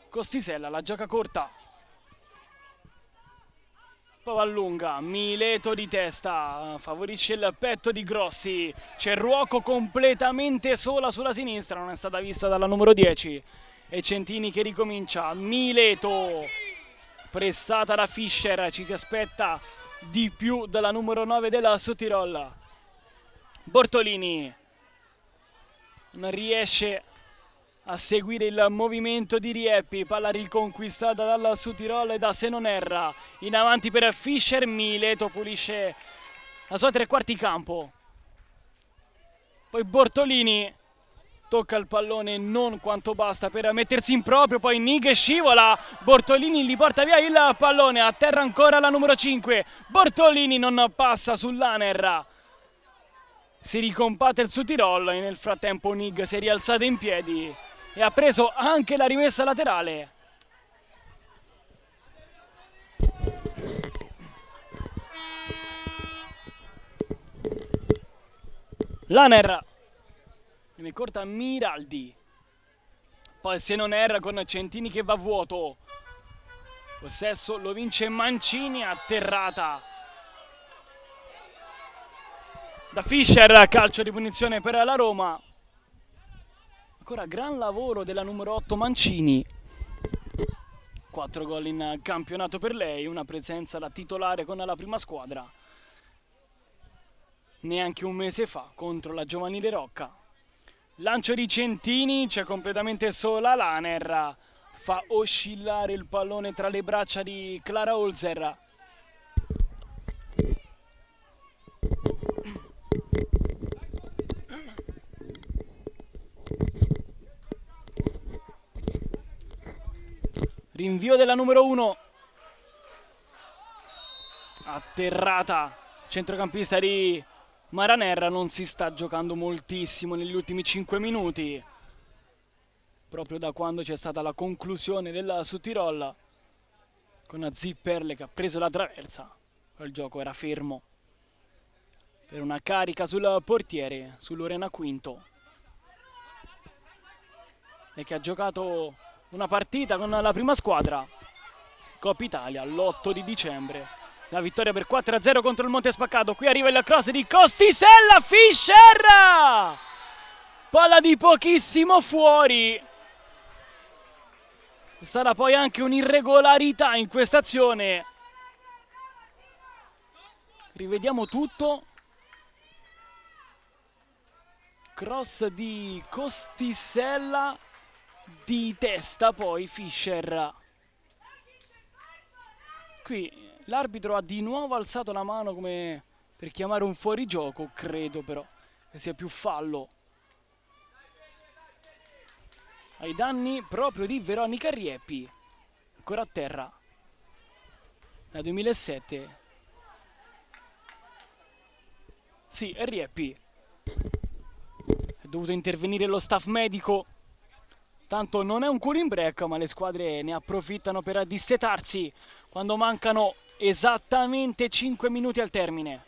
Costisella la gioca corta. Poi va lunga, Mileto di testa, favorisce il petto di Grossi. C'è Ruoco completamente sola sulla sinistra, non è stata vista dalla numero 10. E Centini che ricomincia, Mileto, prestata da Fischer, ci si aspetta di più dalla numero 9 della Südtirol. Bortolini non riesce a seguire il movimento di Rieppi, palla riconquistata dalla Südtirol e da Senonerra. In avanti per Fischer, Mileto pulisce la sua tre quarti campo. Poi Bortolini tocca il pallone non quanto basta per mettersi in proprio, poi Nig scivola, Bortolini gli porta via il pallone, a terra ancora la numero 5. Bortolini non passa sull'Aner. Si ricompatta il Südtirol e nel frattempo Nig si è rialzata in piedi e ha preso anche la rimessa laterale. L'Aner viene corta Miraldi, poi Senoner con Centini che va vuoto. Possesso lo vince Mancini, atterrata da Fischer, calcio di punizione per la Roma. Ancora gran lavoro della numero 8 Mancini. 4 gol in campionato per lei, una presenza da titolare con la prima squadra. Neanche un mese fa contro la giovanile Rocca. Lancio di Centini, c'è completamente sola l'Aner. Fa oscillare il pallone tra le braccia di Clara Holzer. Rinvio della numero 1. Atterrata. Centrocampista di Maraner non si sta giocando moltissimo negli ultimi 5 minuti. Proprio da quando c'è stata la conclusione della Südtirol. Con Zipperle che ha preso la traversa. Il gioco era fermo. Per una carica sul portiere, su Lorena Quinto. E che ha giocato una partita con la prima squadra, Coppa Italia, l'8 di dicembre. La vittoria per 4-0 contro il Monte Spaccato. Qui arriva il cross di Costisella, Fischer! Palla di pochissimo fuori. C'è stata poi anche un'irregolarità in questa azione. Rivediamo tutto. Cross di Costisella. Di testa poi Fischer. Qui l'arbitro ha di nuovo alzato la mano come per chiamare un fuorigioco, credo però che sia più fallo ai danni proprio di Veronica Rieppi, ancora a terra, nel 2007. Sì, è Rieppi. dovuto intervenire lo staff medico. Tanto non è un cooling break, ma le squadre ne approfittano per dissetarsi quando mancano esattamente 5 minuti al termine.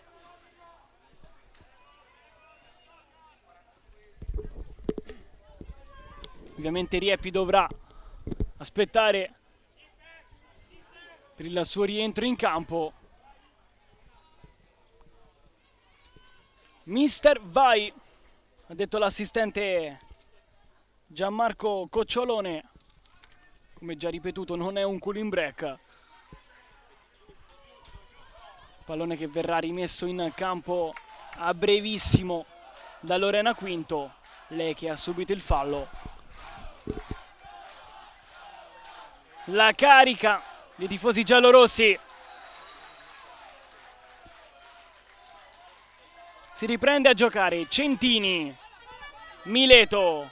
Ovviamente Riepi dovrà aspettare per il suo rientro in campo. Mister vai, ha detto l'assistente Gianmarco Cocciolone. Come già ripetuto, non è un cooling break. Pallone che verrà rimesso in campo a brevissimo da Lorena Quinto, lei che ha subito il fallo. La carica dei tifosi giallorossi. Si riprende a giocare Centini. Mileto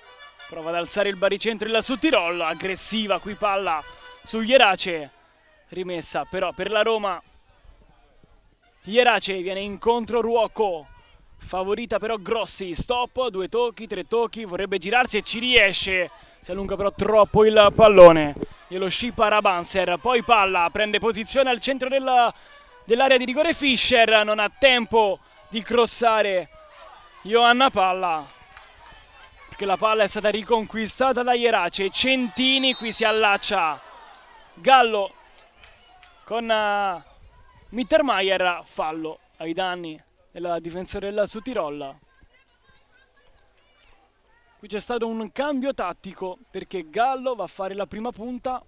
prova ad alzare il baricentro in Südtirol, aggressiva qui palla su Jerace, rimessa però per la Roma. Jerace viene incontro Ruocco, favorita però Grossi, stop, 2 tocchi, 3 tocchi, vorrebbe girarsi e ci riesce, si allunga però troppo il pallone, glielo scipa Rabanser, poi palla, prende posizione al centro dell'area di rigore Fischer, non ha tempo di crossare Johanna Palla, perché la palla è stata riconquistata da Jerace. Centini qui si allaccia, Gallo con Mittermeier, fallo ai danni del difensore del Südtirol. Qui c'è stato un cambio tattico perché Gallo va a fare la prima punta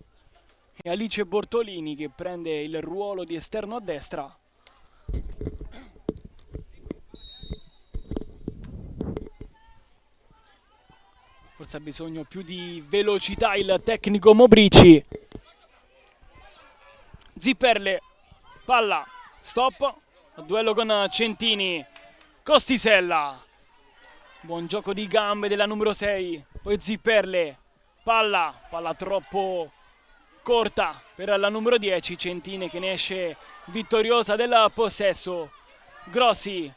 e Alice Bortolini che prende il ruolo di esterno a destra. Forse ha bisogno più di velocità il tecnico Mobrici. Zipperle, palla, stop, duello con Centini, Costisella, buon gioco di gambe della numero 6, poi Zipperle, palla troppo corta per la numero 10, Centini che ne esce vittoriosa del possesso. Grossi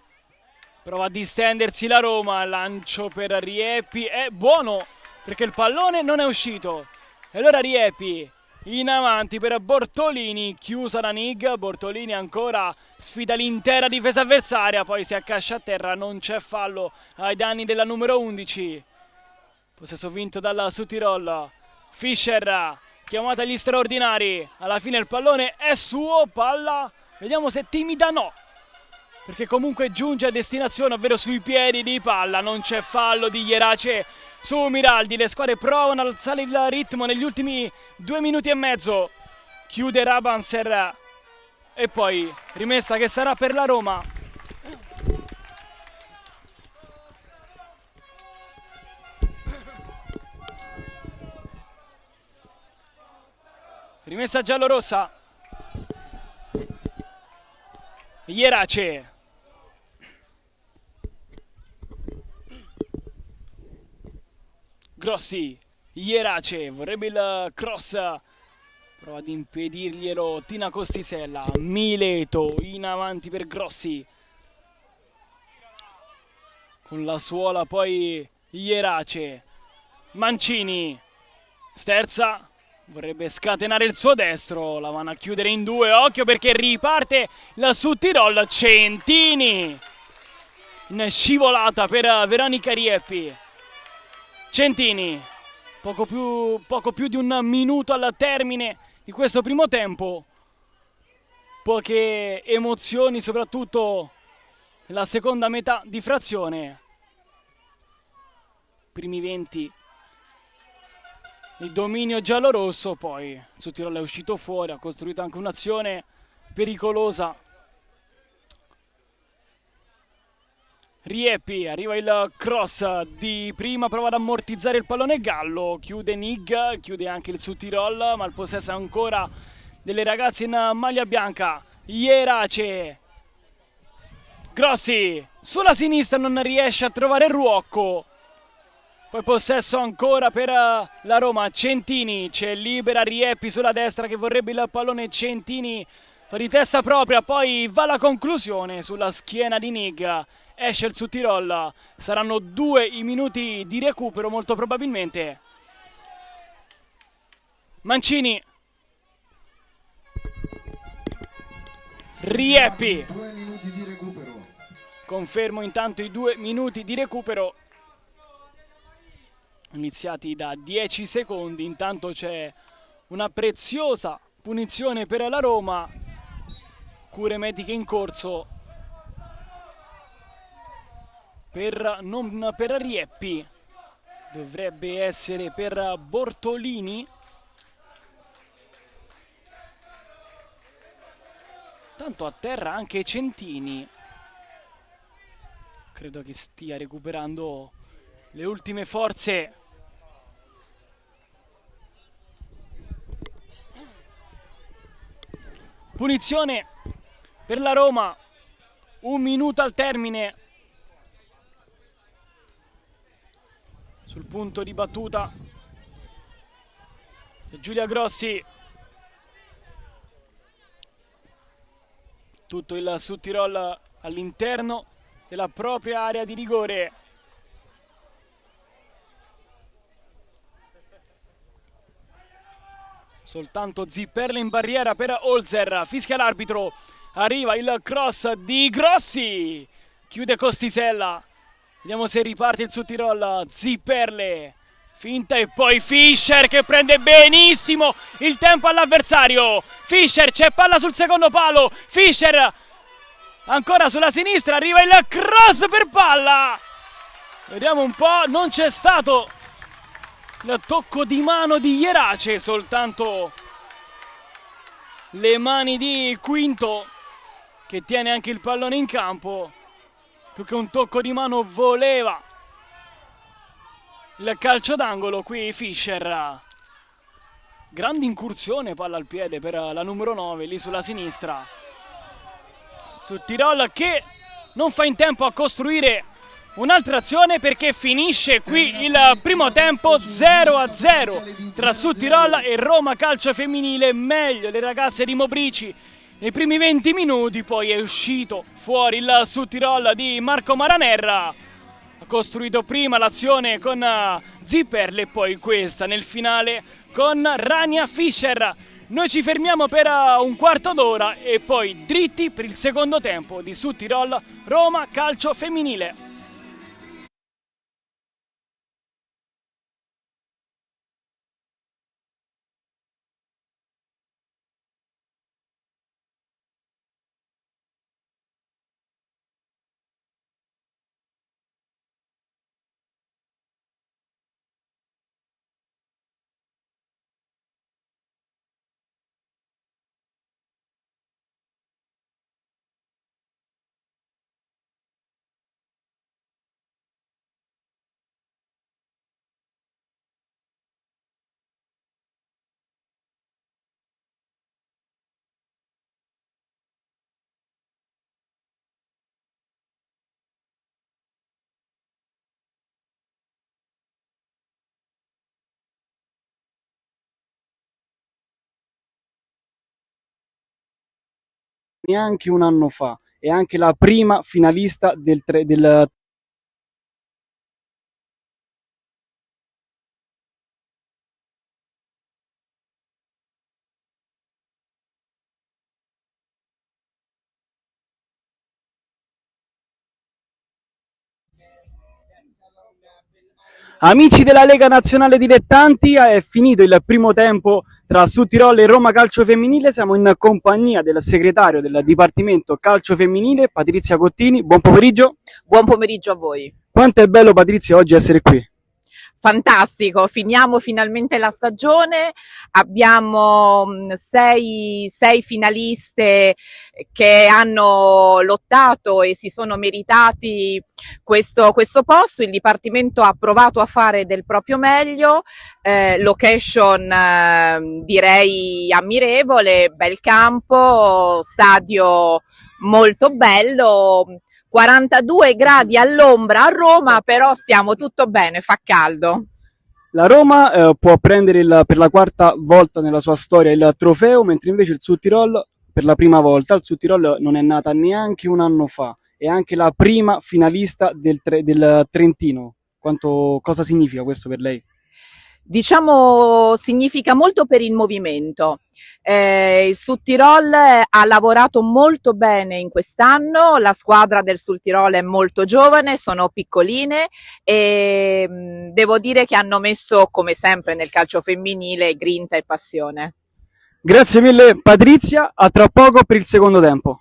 prova a distendersi la Roma, lancio per Riepi, è buono perché il pallone non è uscito. E allora Riepi in avanti per Bortolini, chiusa la Nig, Bortolini ancora sfida l'intera difesa avversaria, poi si accascia a terra, non c'è fallo ai danni della numero 11. Possesso vinto dalla Südtirol, Fischer chiamata agli straordinari, alla fine il pallone è suo, palla, vediamo se timida, no, perché comunque giunge a destinazione, ovvero sui piedi di palla, non c'è fallo di Jerace su Miraldi, le squadre provano ad alzare il ritmo negli ultimi 2 minuti e mezzo, chiude Rabanser e poi rimessa che sarà per la Roma. Rimessa giallorossa, Jerace, Grossi, Jerace, vorrebbe il cross, prova ad impedirglielo Tina Costisella, Mileto in avanti per Grossi, con la suola poi Jerace, Mancini, sterza, vorrebbe scatenare il suo destro, la vanno a chiudere in 2, occhio perché riparte la Südtirol, Centini, in scivolata per Veronica Riepi. Centini, poco più di un minuto al termine di questo primo tempo, poche emozioni soprattutto nella seconda metà di frazione. Primi 20 il dominio giallorosso, poi Südtirol è uscito fuori, ha costruito anche un'azione pericolosa. Riepi, arriva il cross di prima, prova ad ammortizzare il pallone Gallo, chiude Nig, chiude anche il Südtirol, ma il possesso è ancora delle ragazze in maglia bianca. Jerace, Grossi, sulla sinistra non riesce a trovare Ruocco, poi possesso ancora per la Roma, Centini, c'è libera Riepi sulla destra che vorrebbe il pallone, Centini fa di testa propria, poi va la conclusione sulla schiena di Nig. Esce il Südtirol, saranno 2 i minuti di recupero molto probabilmente. Mancini, Rieppi. 2 minuti di recupero. Confermo intanto i 2 minuti di recupero iniziati da 10 secondi. Intanto c'è una preziosa punizione per la Roma, cure mediche in corso non per Rieppi, dovrebbe essere per Bortolini. Tanto a terra anche Centini, credo che stia recuperando le ultime forze. Punizione per la Roma, 1 minuto al termine. Sul punto di battuta Giulia Grossi. Tutto il Südtirol all'interno della propria area di rigore. Soltanto Zipperle in barriera per Holzer. Fischia l'arbitro. Arriva il cross di Grossi. Chiude Costisella. Vediamo se riparte il Südtirol. Zipperle. Finta e poi Fischer che prende benissimo il tempo all'avversario. Fischer, c'è palla sul secondo palo. Fischer ancora sulla sinistra. Arriva il cross per palla. Vediamo un po'. Non c'è stato il tocco di mano di Jerace, soltanto le mani di Quinto che tiene anche il pallone in campo. Più che un tocco di mano voleva il calcio d'angolo. Qui Fischer, grande incursione, palla al piede per la numero 9 lì sulla sinistra. Südtirol che non fa in tempo a costruire un'altra azione perché finisce qui il primo tempo 0-0 tra Südtirol e Roma Calcio Femminile. Meglio le ragazze di Mobrici nei primi 20 minuti, poi è uscito fuori il Südtirol di Marco Maranerra. Ha costruito prima l'azione con Zipperle e poi questa nel finale con Rania Fischer. Noi ci fermiamo per un quarto d'ora e poi dritti per il secondo tempo di Südtirol Roma Calcio Femminile. Neanche un anno fa, è anche la prima finalista del Amici della Lega Nazionale Dilettanti, è finito il primo tempo tra Südtirol e Roma Calcio Femminile. Siamo in compagnia del segretario del Dipartimento Calcio Femminile, Patrizia Cottini. Buon pomeriggio. Buon pomeriggio a voi. Quanto è bello, Patrizia, oggi essere qui. Fantastico, finiamo finalmente la stagione, abbiamo sei finaliste che hanno lottato e si sono meritati questo posto. Il Dipartimento ha provato a fare del proprio meglio, location direi ammirevole, bel campo, stadio molto bello. 42 gradi all'ombra a Roma, però stiamo tutto bene, fa caldo. La Roma può prendere per la quarta volta nella sua storia il trofeo, mentre invece il Südtirol per la prima volta. Il Südtirol non è nata neanche un anno fa, è anche la prima finalista del Trentino. Cosa significa questo per lei? Diciamo, significa molto per il movimento. Il Sud Tirol ha lavorato molto bene in quest'anno, la squadra del Sud Tirol è molto giovane, sono piccoline e devo dire che hanno messo, come sempre nel calcio femminile, grinta e passione. Grazie mille Patrizia, a tra poco per il secondo tempo.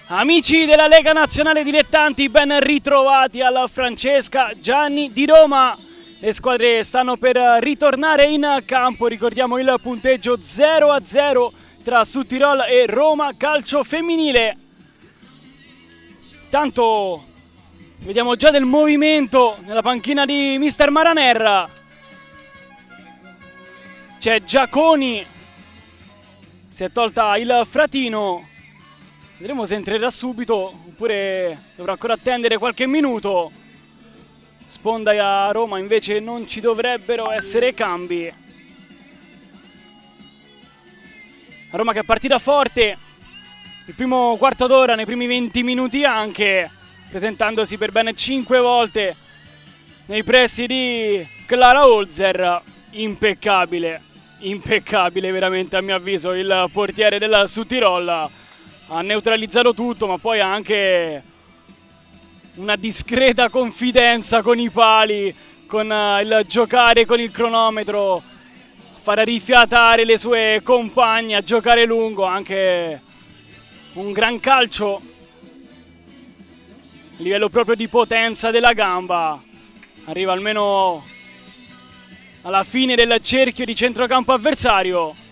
Amici della Lega Nazionale Dilettanti, ben ritrovati alla Francesca Gianni di Roma. Le squadre stanno per ritornare in campo, ricordiamo il punteggio 0-0 tra Südtirol e Roma Calcio Femminile. Tanto vediamo già del movimento nella panchina di Mister Maraner. C'è Giaconi, si è tolta il fratino. Vedremo se entrerà subito oppure dovrà ancora attendere qualche minuto. Sponda a Roma invece non ci dovrebbero essere cambi. Roma che è partita forte il primo quarto d'ora, nei primi 20 minuti anche, presentandosi per ben 5 volte nei pressi di Clara Holzer. Impeccabile veramente a mio avviso il portiere del Südtirol. Ha neutralizzato tutto, ma poi ha anche una discreta confidenza con i pali, con il giocare con il cronometro, fare rifiatare le sue compagne, a giocare lungo, anche un gran calcio a livello proprio di potenza della gamba. Arriva almeno alla fine del cerchio di centrocampo avversario.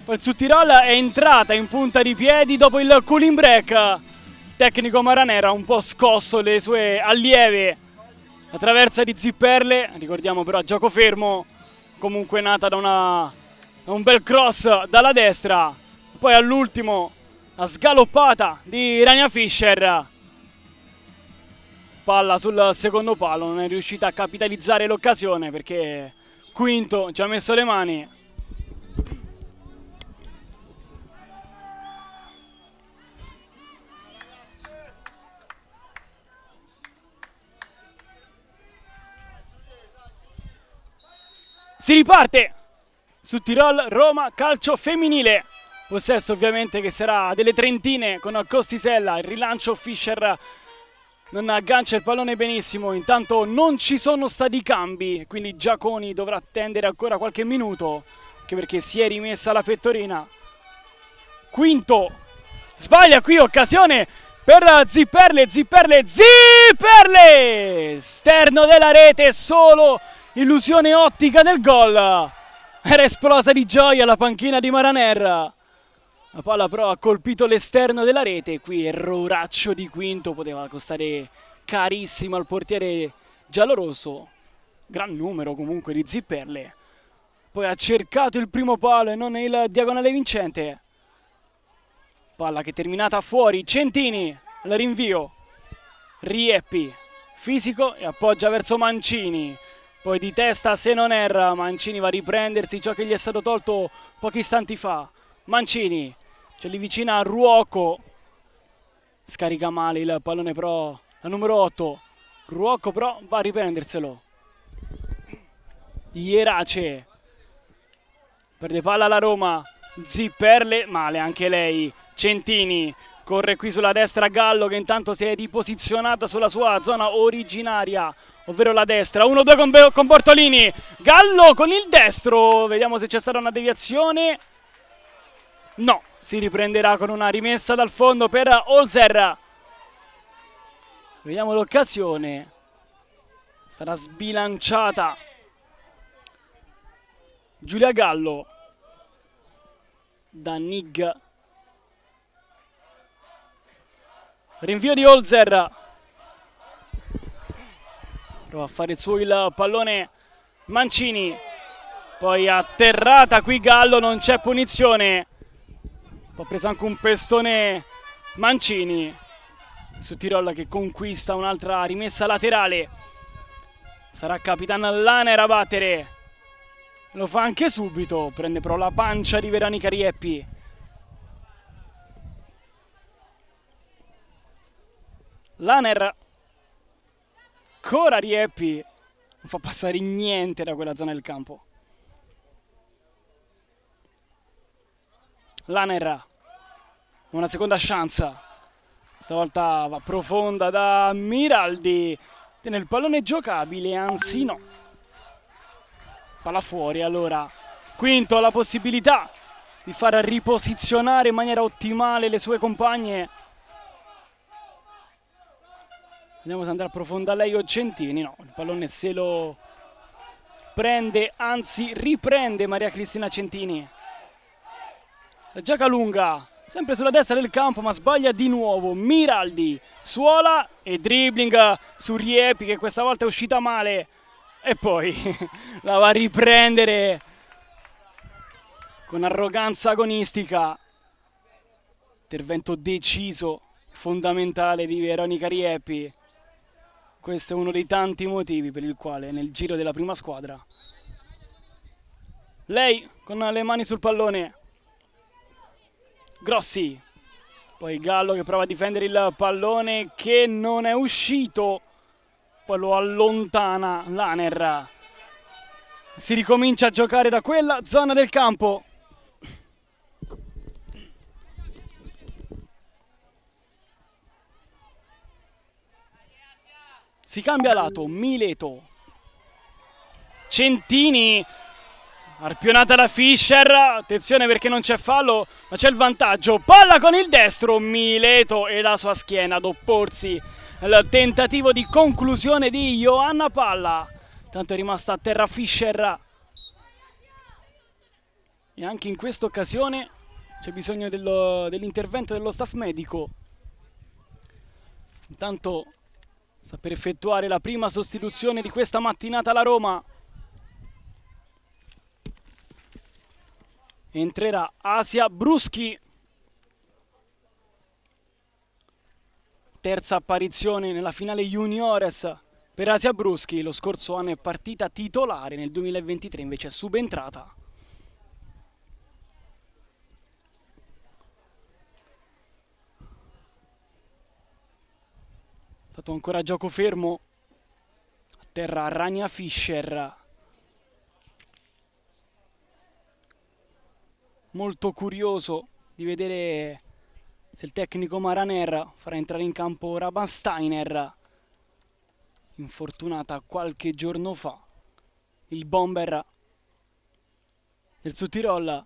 Poi il Südtirol è entrata in punta di piedi dopo il cooling break. Il tecnico Maraner ha un po' scosso le sue allieve. La traversa di Zipperle, ricordiamo però a gioco fermo, comunque nata da un bel cross dalla destra. Poi all'ultimo la scaloppata di Rania Fischer. Palla sul secondo palo, non è riuscita a capitalizzare l'occasione perché Quinto ci ha messo le mani. Si riparte! Südtirol Roma calcio femminile. Possesso ovviamente che sarà delle trentine con Costisella. Il rilancio, Fischer non aggancia il pallone benissimo. Intanto non ci sono stati cambi, quindi Giaconi dovrà attendere ancora qualche minuto, anche perché si è rimessa la pettorina. Quinto sbaglia qui, occasione per Zipperle. Esterno della rete, solo illusione ottica del gol. Era esplosa di gioia la panchina di Maraner. La palla però ha colpito l'esterno della rete. Qui erroraccio di Quinto, poteva costare carissimo al portiere giallorosso. Gran numero comunque di Zipperle. Poi ha cercato il primo palo e non il diagonale vincente. Palla che è terminata fuori. Centini al rinvio. Rieppi, fisico, e appoggia verso Mancini. Poi di testa, se non erra, Mancini va a riprendersi ciò che gli è stato tolto pochi istanti fa. Mancini, ce li vicina a Ruocco. Scarica male il pallone però la numero 8. Ruocco però va a riprenderselo. Ierace. Perde palla la Roma. Zipperle, male anche lei. Centini. Corre qui sulla destra Gallo che intanto si è riposizionata sulla sua zona originaria, ovvero la destra. 1-2 con Bortolini. Gallo con il destro. Vediamo se c'è stata una deviazione. No, si riprenderà con una rimessa dal fondo per Holzer. Vediamo l'occasione. Sarà sbilanciata Giulia Gallo da Nig. Rinvio di Holzer. Prova a fare il suo il pallone Mancini. Poi atterrata qui Gallo, non c'è punizione. Ha preso anche un pestone Mancini. Südtirol che conquista un'altra rimessa laterale. Sarà Capitan Laner a battere. Lo fa anche subito. Prende però la pancia di Veronica Rieppi. Laner. Ancora Rieppi. Non fa passare niente da quella zona del campo. Laner. Una seconda chance. Stavolta va profonda da Miraldi. Tiene il pallone giocabile, anzi no. Palla fuori allora. Quinto la possibilità di di far riposizionare in maniera ottimale le sue compagne. Vediamo se andrà a profonda lei o Centini. No, il pallone se lo prende, anzi riprende Maria Cristina Centini. La giacca lunga, sempre sulla destra del campo, ma sbaglia di nuovo. Miraldi suola e dribbling su Riepi, che questa volta è uscita male. E poi la va a riprendere con arroganza agonistica. Intervento deciso, fondamentale di Veronica Riepi. Questo è uno dei tanti motivi per il quale nel giro della prima squadra lei con le mani sul pallone. Grossi, poi Gallo che prova a difendere il pallone che non è uscito, poi lo allontana Laner. Si ricomincia a giocare da quella zona del campo. Si cambia lato, Mileto. Centini, arpionata da Fischer, attenzione perché non c'è fallo, ma c'è il vantaggio. Palla con il destro, Mileto e la sua schiena ad opporsi al tentativo di conclusione di Johanna Palla. Tanto è rimasta a terra Fischer. E anche in questa occasione c'è bisogno dell'intervento dello staff medico. Intanto sta per effettuare la prima sostituzione di questa mattinata la Roma. Entrerà Asia Bruschi. Terza apparizione nella finale juniores per Asia Bruschi. Lo scorso anno è partita titolare, nel 2023 invece è subentrata. È stato ancora gioco fermo. A terra Rania Fischer. Molto curioso di vedere se il tecnico Maraner farà entrare in campo Raban Steiner, infortunata qualche giorno fa. Il bomber del Südtirol.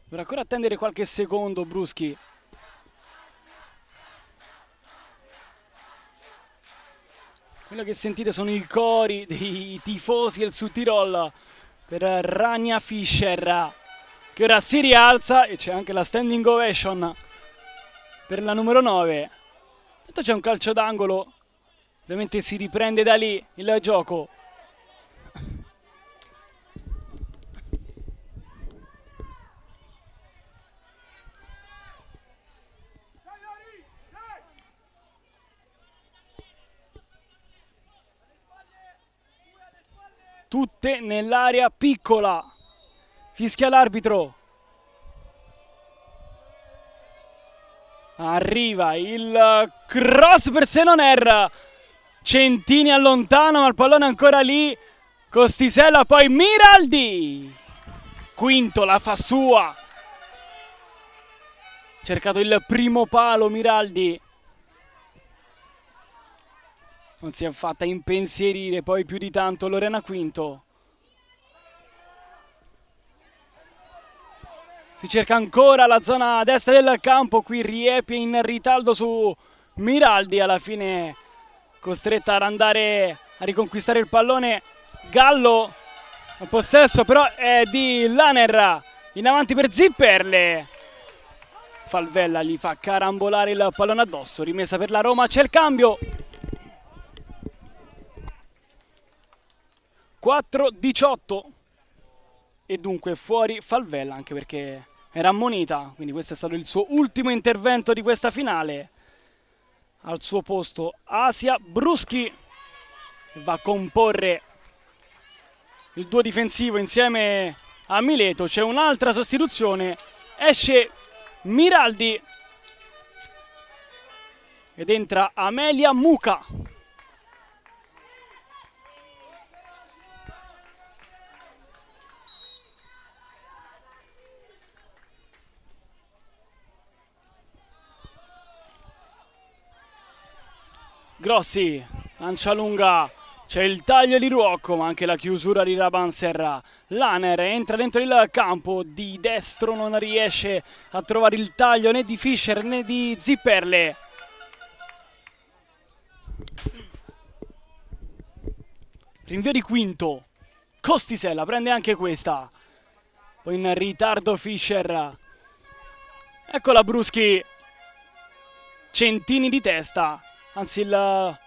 Dovrà ancora attendere qualche secondo Bruschi. Quello che sentite sono i cori dei tifosi del Südtirol per Rania Fischer, che ora si rialza e c'è anche la standing ovation per la numero 9. Intanto c'è un calcio d'angolo, ovviamente si riprende da lì il gioco. Tutte nell'area piccola. Fischia l'arbitro. Arriva il cross per Senoner. Centini allontana, ma il pallone è ancora lì. Costisella, poi Miraldi. Quinto la fa sua. Cercato il primo palo Miraldi. Non si è fatta impensierire poi più di tanto Lorena Quinto. Si cerca ancora la zona destra del campo. Qui Riepi in ritaldo su Miraldi. Alla fine costretta ad andare a riconquistare il pallone. Gallo al possesso però è di Laner. In avanti per Zipperle. Falvella gli fa carambolare il pallone addosso. Rimessa per la Roma. C'è il cambio. 4-18 e dunque fuori Falvella, anche perché era ammonita, quindi questo è stato il suo ultimo intervento di questa finale. Al suo posto Asia Bruschi va a comporre il duo difensivo insieme a Mileto. C'è un'altra sostituzione, esce Miraldi ed entra Amelia Muca. Grossi, lancia lunga C'è il taglio di Ruocco, ma anche la chiusura di Rabanserra. Laner entra dentro il campo, di destro non riesce a trovare il taglio né di Fischer né di Zipperle. Rinvio di Quinto. Costisella prende anche questa. Poi in ritardo Fischer. Eccola Bruschi. Centini di testa. Anzi il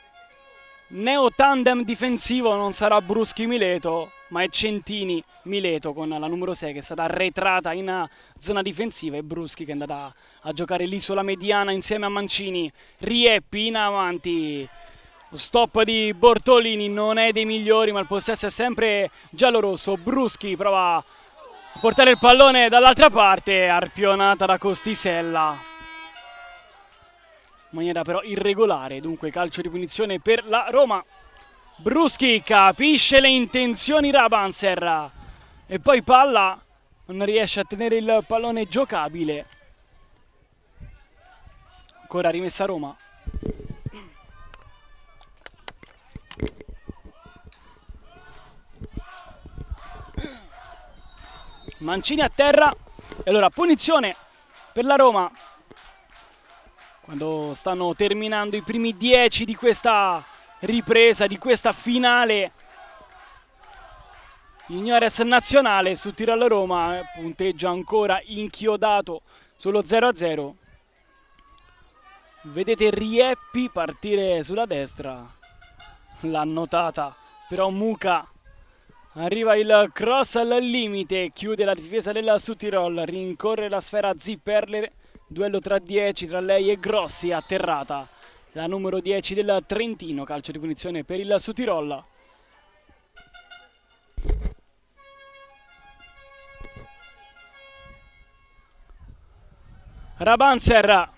neo tandem difensivo non sarà Bruschi-Mileto, ma è Centini-Mileto con la numero 6 che è stata arretrata in zona difensiva e Bruschi che è andata a giocare l'isola mediana insieme a Mancini. Rieppi in avanti. Lo stop di Bortolini non è dei migliori, ma il possesso è sempre giallorosso. Bruschi prova a portare il pallone dall'altra parte, arpionata da Costisella. In maniera però irregolare, dunque calcio di punizione per la Roma. Bruschi capisce le intenzioni Rabanser e poi palla, non riesce a tenere il pallone giocabile. Ancora rimessa Roma. Mancini a terra e allora punizione per la Roma quando stanno terminando i primi 10 di questa ripresa, di questa finale Juniores nazionale. Su tiro alla Roma, punteggio ancora inchiodato sullo 0-0. Vedete Rieppi partire sulla destra, l'ha notata però Muca. Arriva il cross al limite, chiude la difesa del Südtirol, rincorre la sfera Zipperle, duello tra 10 tra lei e Grossi, atterrata la numero 10 del Trentino, calcio di punizione per il Südtirol. Rabanser.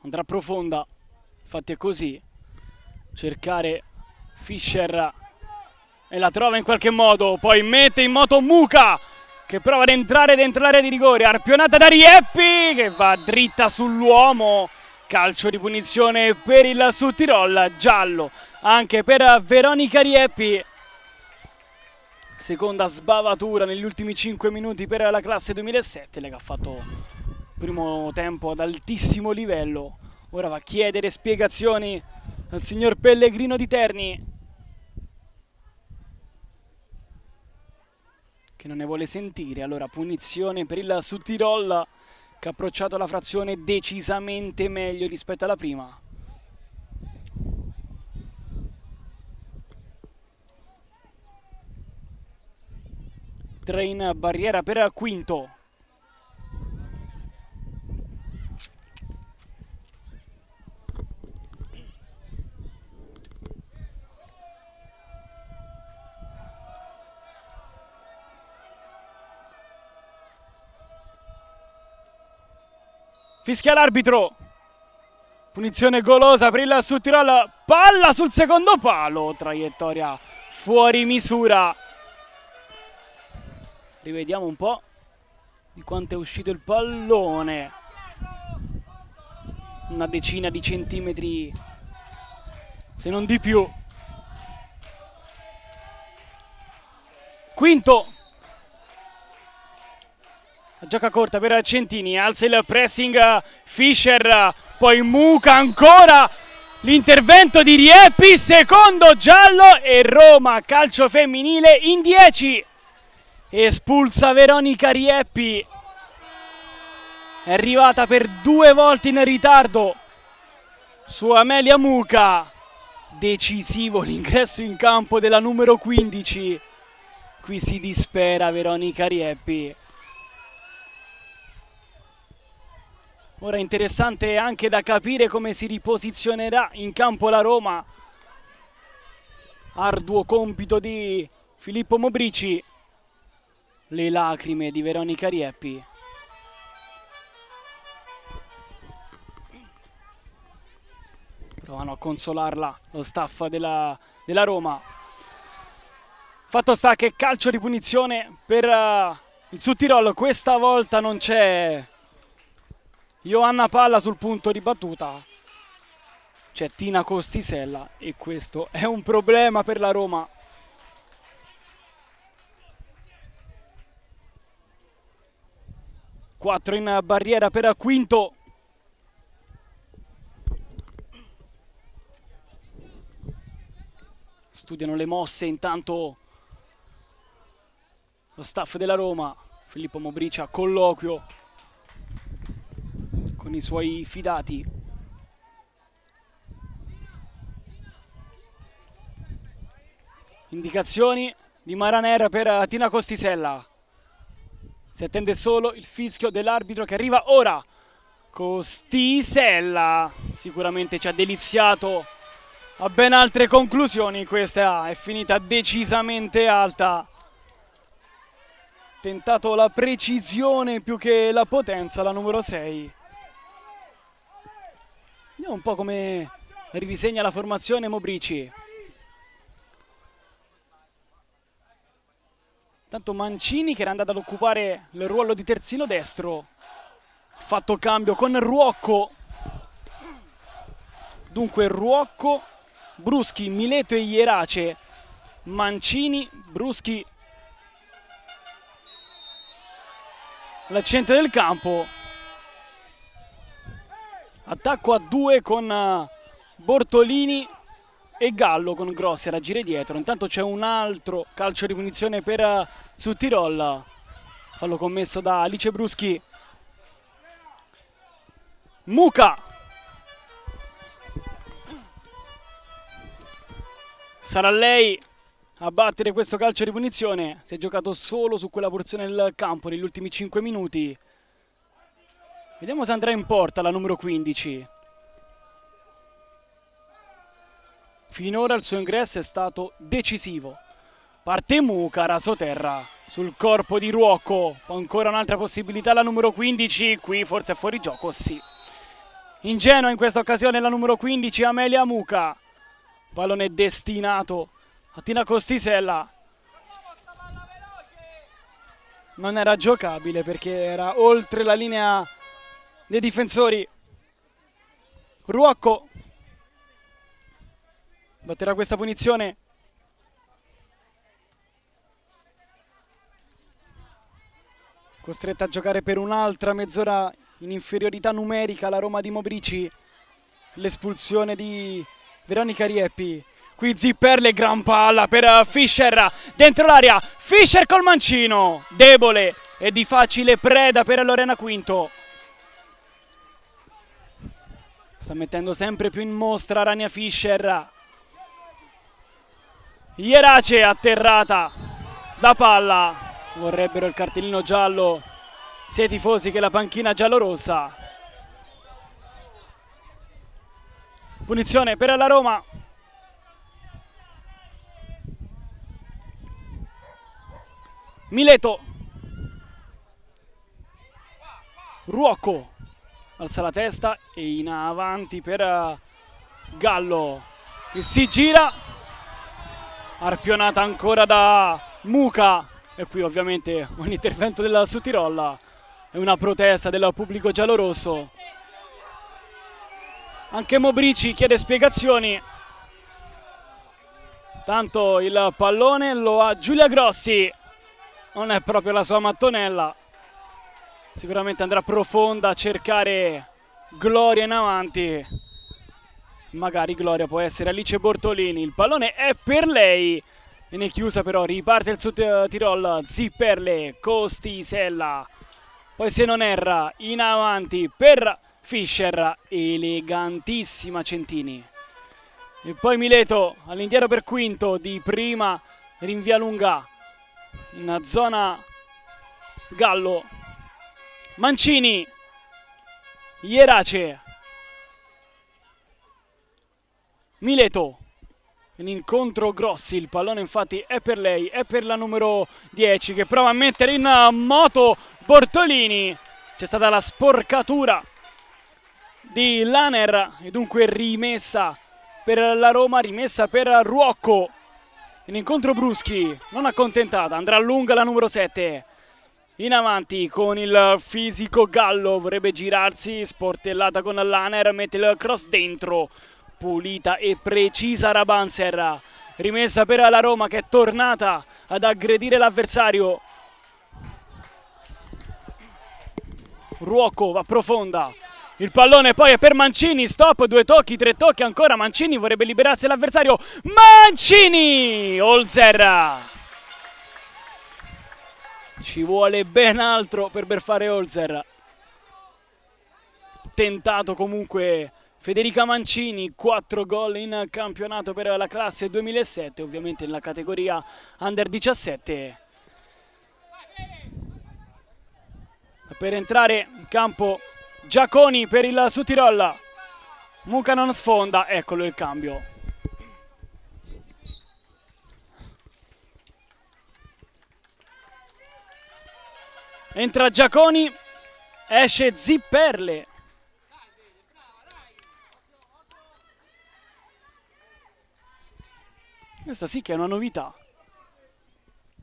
Andrà profonda, infatti è così, cercare Fischer e la trova in qualche modo, poi mette in moto Muca che prova ad entrare dentro l'area di rigore, arpionata da Rieppi che va dritta sull'uomo, calcio di punizione per il Südtirol, giallo anche per Veronica Rieppi, seconda sbavatura negli ultimi 5 minuti per la classe 2007, lei che ha fatto primo tempo ad altissimo livello. Ora va a chiedere spiegazioni al signor Pellegrino di Terni, che non ne vuole sentire. Allora punizione per il Südtirol che ha approcciato la frazione decisamente meglio rispetto alla prima. Train barriera per Quinto. Fischia l'arbitro. Punizione golosa per il Südtirol. Palla sul secondo palo. Traiettoria fuori misura. Rivediamo un po' di quanto è uscito il pallone. Una decina di centimetri, se non di più. Quinto. Gioca corta per Centini, alza il pressing Fischer, poi Muca ancora, l'intervento di Rieppi, secondo giallo e Roma calcio femminile in 10. Espulsa Veronica Rieppi, è arrivata per 2 volte in ritardo su Amelia Muca. Decisivo l'ingresso in campo della numero 15, qui si dispera Veronica Rieppi. Ora è interessante anche da capire come si riposizionerà in campo la Roma. Arduo compito di Filippo Mobrici. Le lacrime di Veronica Rieppi. Provano a consolarla lo staff della Roma. Fatto sta che calcio di punizione per il Südtirol. Questa volta non c'è Joanna Palla sul punto di battuta. C'è Tina Costisella e questo è un problema per la Roma. Quattro in barriera per Quinto. Studiano le mosse intanto lo staff della Roma. Filippo Mobrici a colloquio con i suoi fidati. Indicazioni di Maranera per Tina Costisella. Si attende solo il fischio dell'arbitro che arriva ora. Costisella sicuramente ci ha deliziato a ben altre conclusioni. Questa è finita decisamente alta. Tentato la precisione più che la potenza la numero 6. Vediamo un po' come ridisegna la formazione Mobrici. Tanto Mancini che era andato ad occupare il ruolo di terzino destro. Fatto cambio con Ruocco. Dunque Ruocco, Bruschi, Mileto e Ierace. Mancini, Bruschi al centro del campo. Attacco a 2 con Bortolini e Gallo con Grossi a raggire dietro. Intanto c'è un altro calcio di punizione per Südtirol. Fallo commesso da Alice Bruschi. Muka. Sarà lei a battere questo calcio di punizione. Si è giocato solo su quella porzione del campo negli ultimi 5 minuti. Vediamo se andrà in porta la numero 15. Finora il suo ingresso è stato decisivo. Parte Muka, rasoterra sul corpo di Ruocco. Ancora un'altra possibilità la numero 15. Qui forse è fuori gioco, sì. Ingenua in questa occasione la numero 15, Amelia Muka. Pallone destinato a Tina Costisella. Non era giocabile perché era oltre la linea dei difensori. Ruocco batterà questa punizione. Costretta a giocare per un'altra mezz'ora in inferiorità numerica la Roma di Mobrici. L'espulsione di Veronica Rieppi. Qui Zipperle, gran palla per Fischer. Dentro l'area, Fischer col mancino. Debole e di facile preda per Lorena Quinto. Sta mettendo sempre più in mostra Rania Fischer. Ierace atterrata da palla. Vorrebbero il cartellino giallo sia i tifosi che la panchina giallorossa. Punizione per la Roma. Mileto. Ruocco alza la testa e in avanti per Gallo. E si gira. Arpionata ancora da Muka. E qui ovviamente un intervento della Südtirol e una protesta del pubblico giallorosso. Anche Mobrici chiede spiegazioni. Tanto il pallone lo ha Giulia Grossi. Non è proprio la sua mattonella. Sicuramente andrà profonda a cercare Gloria in avanti. Magari Gloria può essere Alice Bortolini. Il pallone è per lei. Viene chiusa però, riparte il Südtirol. Zipperle, Costisella. Poi se non erra, in avanti per Fischer. Elegantissima Centini. E poi Mileto all'indietro per Quinto. Di prima rinvia lunga. In zona Gallo. Mancini. Ierace. Mileto. In incontro Grossi, il pallone infatti è per lei, è per la numero 10 che prova a mettere in moto Bortolini. C'è stata la sporcatura di Laner e dunque rimessa per la Roma, rimessa per Ruocco. In incontro Bruschi, non accontentata, andrà lunga la numero 7. In avanti con il fisico Gallo, vorrebbe girarsi, sportellata con Laner, mette il cross dentro, pulita e precisa Rabanser, rimessa per la Roma che è tornata ad aggredire l'avversario. Ruocco va profonda, il pallone poi è per Mancini, stop, 2 tocchi, 3 tocchi ancora, Mancini vorrebbe liberarsi dall'avversario, Mancini, Holzer. Ci vuole ben altro per fare Holzer. Tentato comunque Federica Mancini, 4 gol in campionato per la classe 2007, ovviamente nella categoria Under 17. Per entrare in campo Giaconi per il Südtirol. Muca non sfonda, eccolo il cambio. Entra Giaconi, esce Zipperle. Questa sì che è una novità.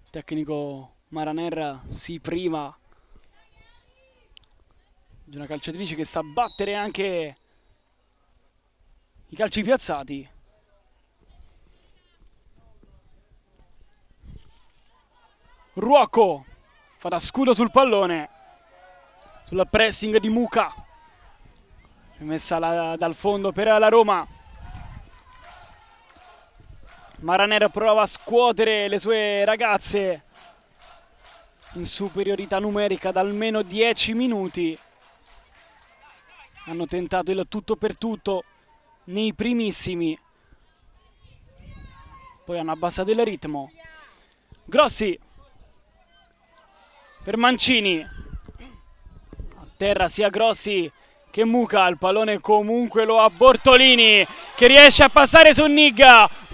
Il tecnico Maraner si prima di una calciatrice che sa battere anche i calci piazzati. Ruocco fa da scudo sul pallone, sul pressing di Muca, rimessa dal fondo per la Roma. Maraner prova a scuotere le sue ragazze in superiorità numerica da almeno 10 minuti. Hanno tentato il tutto per tutto nei primissimi, poi hanno abbassato il ritmo. Grossi per Mancini, a terra sia Grossi che Muca, il pallone comunque lo ha Bortolini che riesce a passare su Nig.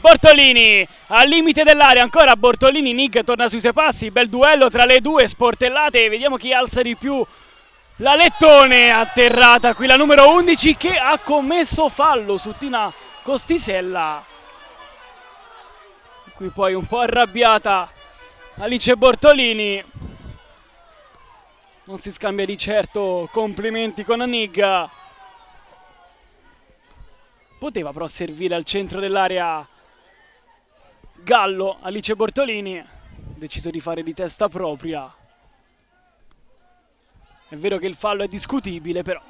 Bortolini al limite dell'area, ancora Bortolini, Nig torna sui suoi passi, bel duello tra le due sportellate, vediamo chi alza di più. La Lettone atterrata qui, la numero 11 che ha commesso fallo su Tina Costisella. Qui poi un po' arrabbiata Alice Bortolini. Non si scambia di certo complimenti con Nig. Poteva però servire al centro dell'area Gallo, Alice Bortolini. Deciso di fare di testa propria. È vero che il fallo è discutibile, però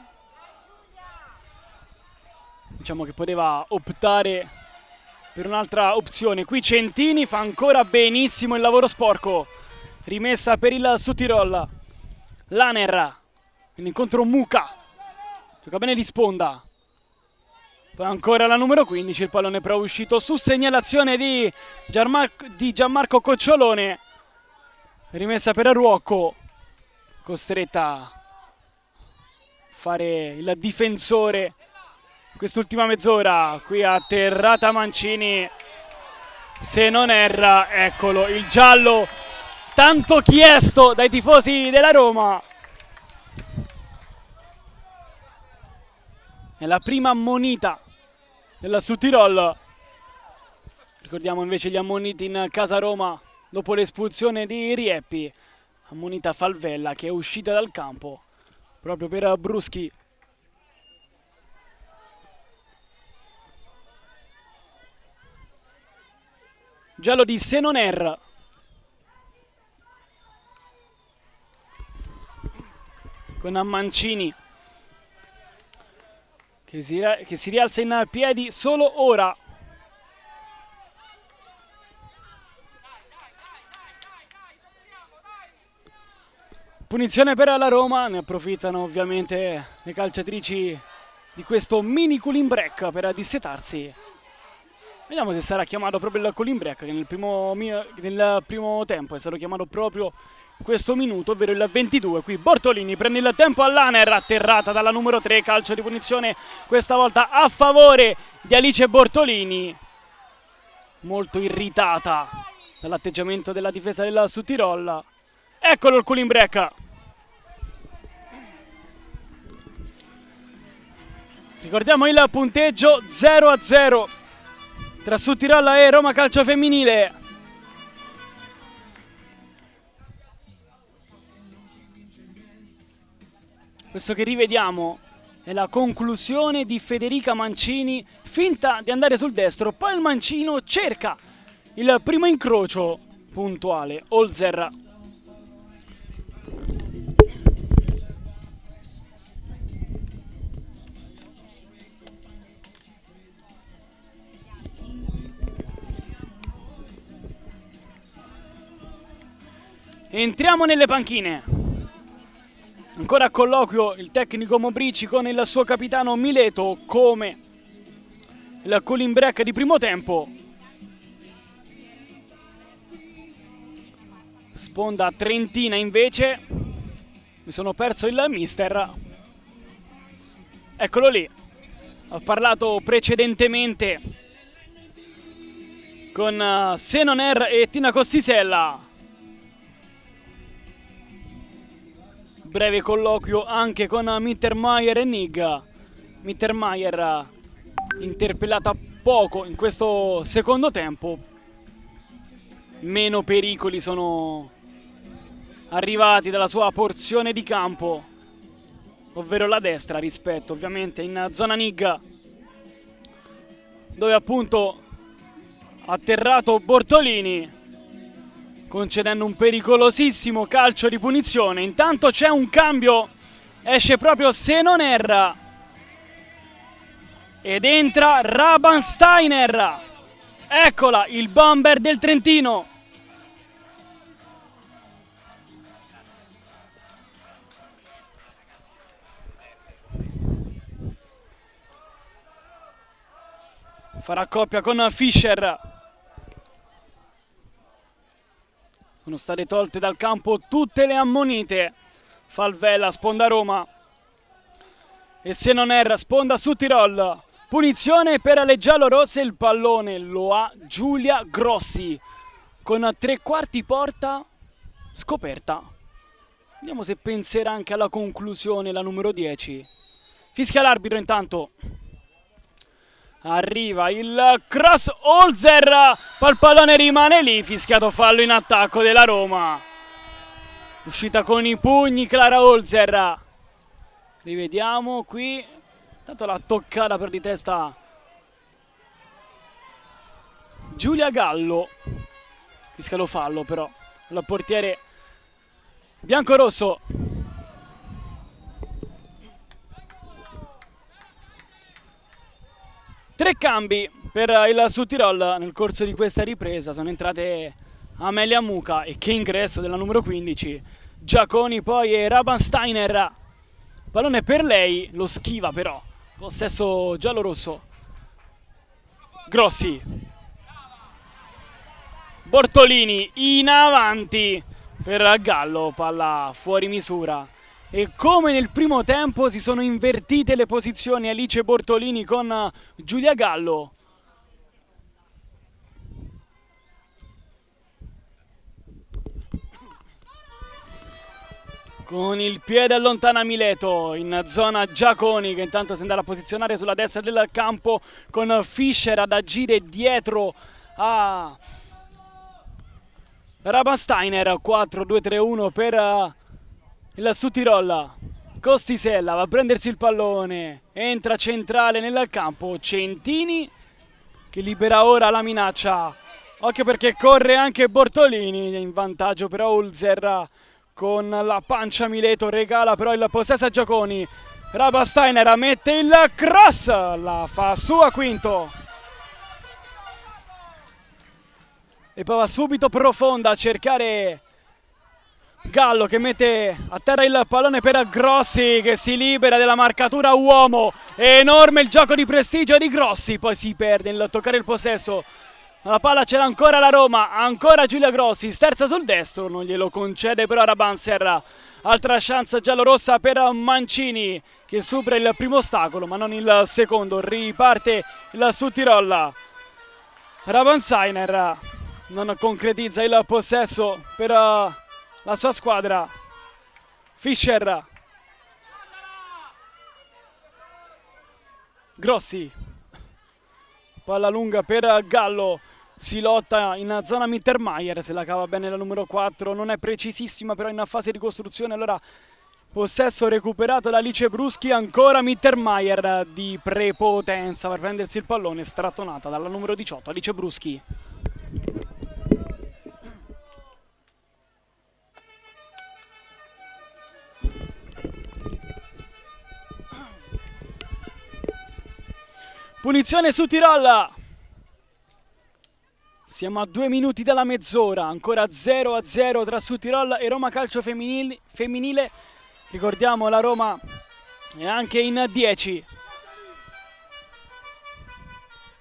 diciamo che poteva optare per un'altra opzione. Qui Centini fa ancora benissimo il lavoro sporco. Rimessa per il Südtirol. Laner, l'incontro Muca, gioca bene di sponda. Poi ancora la numero 15, il pallone però è uscito su segnalazione di Gianmarco Cocciolone. Rimessa per Ruocco, costretta a fare il difensore in quest'ultima mezz'ora. Qui atterrata Mancini, se non erra, eccolo il giallo tanto chiesto dai tifosi della Roma. È la prima ammonita della Südtirol. Ricordiamo invece gli ammoniti in casa Roma dopo l'espulsione di Rieppi. Ammonita Falvella che è uscita dal campo proprio per Bruschi. Giallo di se non erra. Con Mancini che si rialza in piedi solo ora. Punizione per la Roma, ne approfittano ovviamente le calciatrici di questo mini cooling break per dissetarsi. Vediamo se sarà chiamato proprio il cooling break, che nel primo tempo è stato chiamato proprio questo minuto, ovvero il 22. Qui Bortolini prende il tempo all'Aner, atterrata dalla numero 3, calcio di punizione questa volta a favore di Alice Bortolini, molto irritata dall'atteggiamento della difesa della Südtirol. Eccolo il cooling break. Ricordiamo il punteggio 0-0 tra Südtirol e Roma Calcio Femminile. Questo che rivediamo è la conclusione di Federica Mancini, finta di andare sul destro, poi il mancino cerca il primo incrocio puntuale, Holzer. Entriamo nelle panchine. Ancora a colloquio il tecnico Mobrici con il suo capitano Mileto come il cooling break di primo tempo. Sponda trentina invece. Mi sono perso il mister. Eccolo lì. Ho parlato precedentemente con Senoner e Tina Costisella. Breve colloquio anche con Mittermeier e Nig. Mittermeier interpellata poco in questo secondo tempo. Meno pericoli sono arrivati dalla sua porzione di campo, ovvero la destra, rispetto ovviamente in zona Nig, dove appunto ha atterrato Bortolini, concedendo un pericolosissimo calcio di punizione. Intanto c'è un cambio, esce proprio Senoner ed entra Rabansteiner. Eccola, il bomber del Trentino. Farà coppia con Fischer. Sono state tolte dal campo tutte le ammonite. Falvella, sponda Roma. E Senoner, sponda su Tirol. Punizione per le giallorosse, il pallone lo ha Giulia Grossi con tre quarti porta scoperta. Vediamo se penserà anche alla conclusione la numero 10. Fischia l'arbitro intanto. Arriva il cross, Holzer, poi il pallone rimane lì, fischiato fallo in attacco della Roma. Uscita con i pugni Clara Holzer. Rivediamo qui. Tanto l'ha toccata per di testa Giulia Gallo. Fischiato fallo però. Il portiere biancorosso. Tre cambi per il Südtirol nel corso di questa ripresa. Sono entrate Amelia Muca e che ingresso della numero 15. Giaconi poi e Rabansteiner. Pallone per lei, lo schiva però. Possesso giallo-rosso. Grossi. Bortolini in avanti per Gallo, palla fuori misura. E come nel primo tempo si sono invertite le posizioni Alice Bortolini con Giulia Gallo. Con il piede allontana Mileto in zona Giaconi, che intanto si andrà a posizionare sulla destra del campo con Fischer ad agire dietro a Rabansteiner. 4-2-3-1 per il Südtirol. Costisella va a prendersi il pallone, entra centrale nel campo Centini che libera ora la minaccia. Occhio perché corre anche Bortolini, in vantaggio però Holzer con la pancia. Mileto regala però il possesso a Giaconi. Rabansteiner mette il cross, la fa sua Quinto e poi va subito profonda a cercare Gallo, che mette a terra il pallone per Grossi, che si libera della marcatura uomo. Enorme il gioco di prestigio di Grossi, poi si perde nel toccare il possesso. La palla c'era ancora la Roma, ancora Giulia Grossi, sterza sul destro, non glielo concede però Rabanser. Altra chance giallorossa per Mancini, che supera il primo ostacolo ma non il secondo. Riparte il Südtirol. Rabansteiner non concretizza il possesso per la sua squadra. Fischer. Grossi. Palla lunga per Gallo. Si lotta in zona Mittermeier, se la cava bene la numero 4, non è precisissima però in fase di costruzione, allora Possesso recuperato da Alice Bruschi, ancora Mittermeier di prepotenza per prendersi il pallone, strattonata dalla numero 18, Alice Bruschi. Punizione su Tirol. Siamo a 2 minuti dalla mezz'ora, ancora 0-0 tra Südtirol e Roma Calcio femminile. Ricordiamo, la Roma è anche in 10.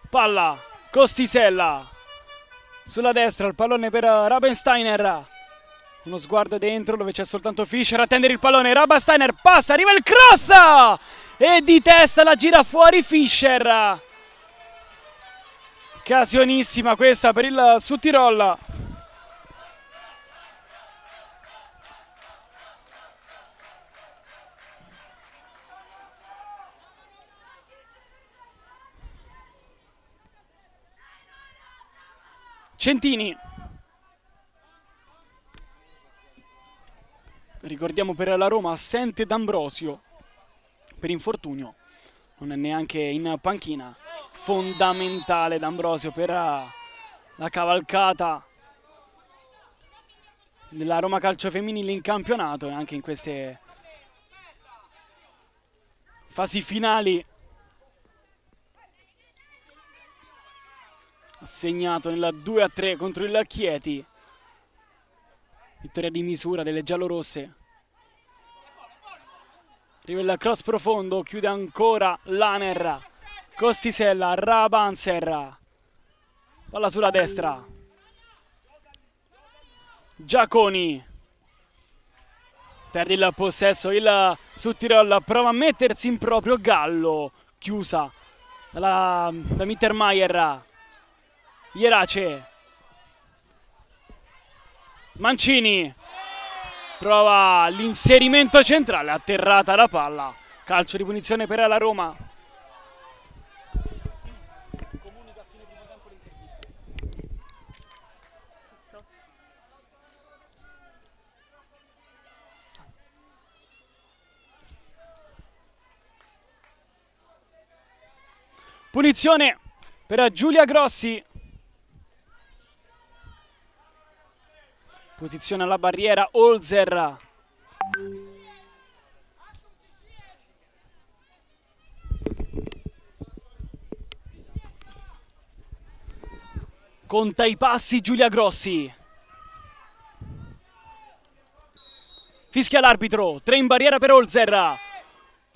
Palla, Costisella. Sulla destra, il pallone per Rabensteiner. Uno sguardo dentro dove c'è soltanto Fischer a tendere il pallone. Rabensteiner passa, arriva il cross! E di testa la gira fuori Fischer. Occasionissima questa per il Südtirol. Centini. Ricordiamo per la Roma assente D'Ambrosio per infortunio. Non è neanche in panchina. Fondamentale D'Ambrosio per la cavalcata della Roma Calcio femminile in campionato e anche in queste fasi finali. Ha segnato nel 2-3 contro il Chieti. Vittoria di misura delle giallorosse. Arriva il cross profondo, chiude ancora Laner. Costisella, Rabanser. Palla sulla destra. Giaconi. Perde il possesso, il Südtirol prova a mettersi in proprio. Gallo, chiusa da Mittermeier. Ierace. Mancini. Prova l'inserimento centrale, atterrata la palla. Calcio di punizione per la Roma. Comunica a fine primo tempo l'intervista. Punizione per Giulia Grossi. Posizione alla barriera Holzer. Conta i passi Giulia Grossi. Fischia l'arbitro. 3 in barriera per Holzer.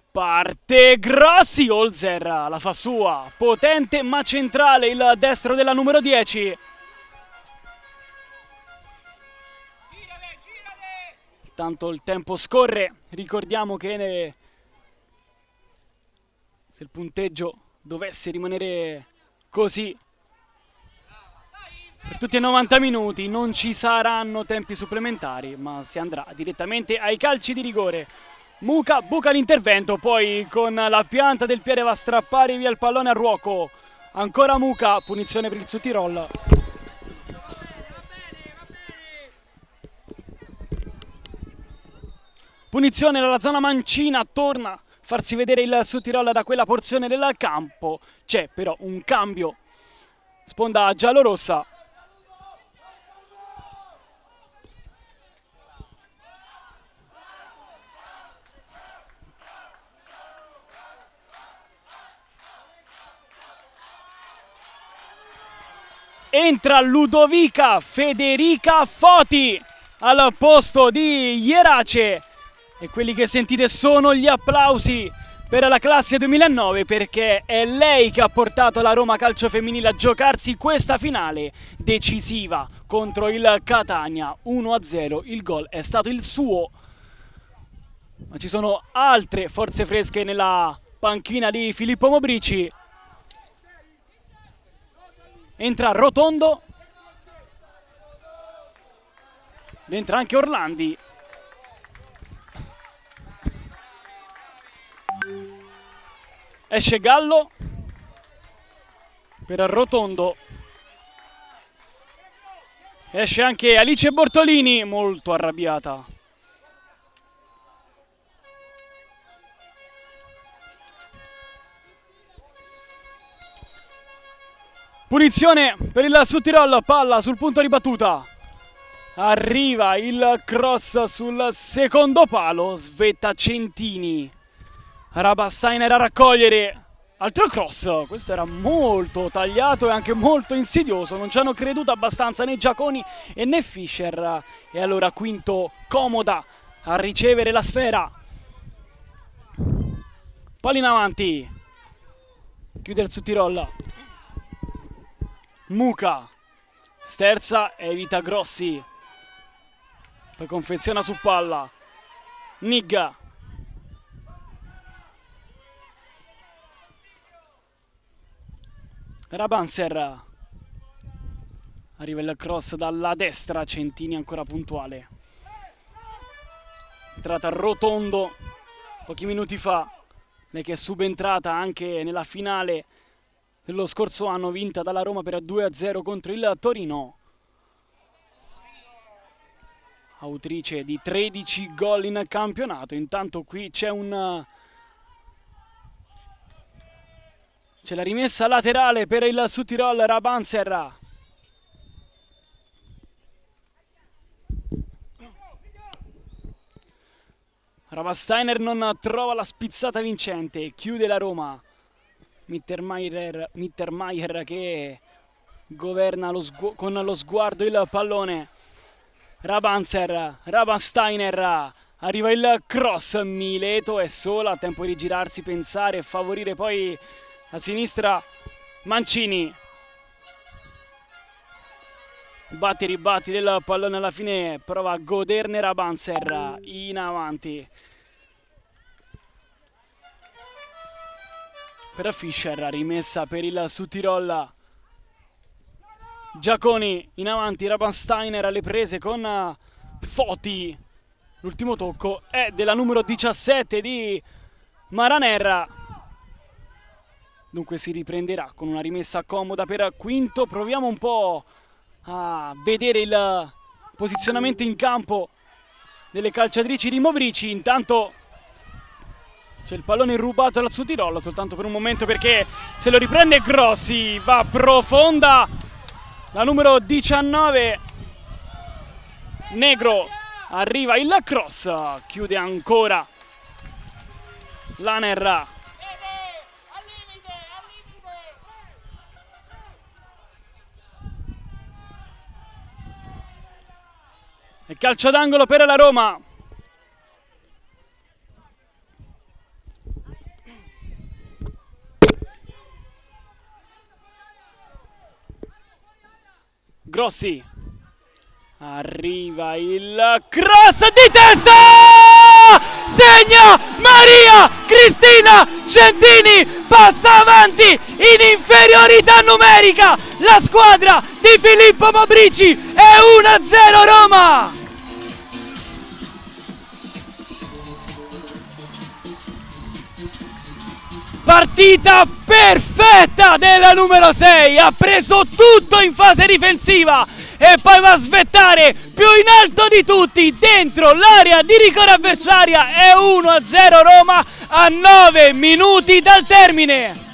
Parte Grossi. Holzer la fa sua. Potente ma centrale il destro della numero 10. Tanto il tempo scorre. Ricordiamo che se il punteggio dovesse rimanere così per tutti i 90 minuti non ci saranno tempi supplementari, ma si andrà direttamente ai calci di rigore. Muca buca l'intervento, poi con la pianta del piede va a strappare via il pallone a Ruoco. Ancora Muca, punizione per il Südtirol. Punizione nella zona mancina, torna a farsi vedere il Südtirol da quella porzione del campo. C'è però un cambio. Sponda giallorossa. Entra Ludovica Federica Foti al posto di Ierace. E quelli che sentite sono gli applausi per la classe 2009, perché è lei che ha portato la Roma Calcio Femminile a giocarsi questa finale decisiva contro il Catania 1-0. Il gol è stato il suo, ma ci sono altre forze fresche nella panchina di Filippo Mobrici. Entra Rotondo, entra anche Orlandi. Esce Gallo per Rotondo. Esce anche Alice Bortolini, molto arrabbiata. Punizione per il Südtirol, palla sul punto di battuta. Arriva il cross sul secondo palo, svetta Centini. Rabasteiner a raccogliere. Altro cross, questo era molto tagliato e anche molto insidioso, non ci hanno creduto abbastanza né Giaconi e né Fischer. E allora Quinto comoda a ricevere la sfera. Pallina avanti, chiude il Südtirol. Muka sterza, evita Grossi, poi confeziona su palla. Nigga, Rabanser, arriva il cross dalla destra, Centini ancora puntuale. Entrata Rotondo pochi minuti fa, lei che è subentrata anche nella finale dello scorso anno vinta dalla Roma per 2-0 contro il Torino. Autrice di 13 gol in campionato. Intanto qui c'è la rimessa laterale per il Südtirol. Rabanser. Rabasteiner non trova la spizzata vincente, chiude la Roma. Mittermeier che governa con lo sguardo il pallone. Rabasteiner, arriva il cross, Mileto è sola, ha tempo di girarsi, pensare e favorire poi a sinistra Mancini. Batti e ribatti del pallone, alla fine prova a goderne Rabanser in avanti. Per Fischer, rimessa per il Südtirol. Giaconi in avanti, Rabasteiner alle prese con Foti. L'ultimo tocco è della numero 17 di Maraner. Dunque si riprenderà con una rimessa comoda per Quinto. Proviamo un po' a vedere il posizionamento in campo delle calciatrici di Mobrici. Intanto c'è il pallone rubato dal Südtirol soltanto per un momento, perché se lo riprende Grossi, va profonda la numero 19 Negro, arriva il cross, chiude ancora Laner. E calcio d'angolo per la Roma. Grossi, arriva il cross di testa, segna Maria Cristina Centini, passa avanti in inferiorità numerica la squadra di Filippo Mobrici, è 1-0 Roma. Partita perfetta della numero 6, ha preso tutto in fase difensiva e poi va a svettare più in alto di tutti dentro l'area di rigore avversaria. È 1-0 Roma a 9 minuti dal termine.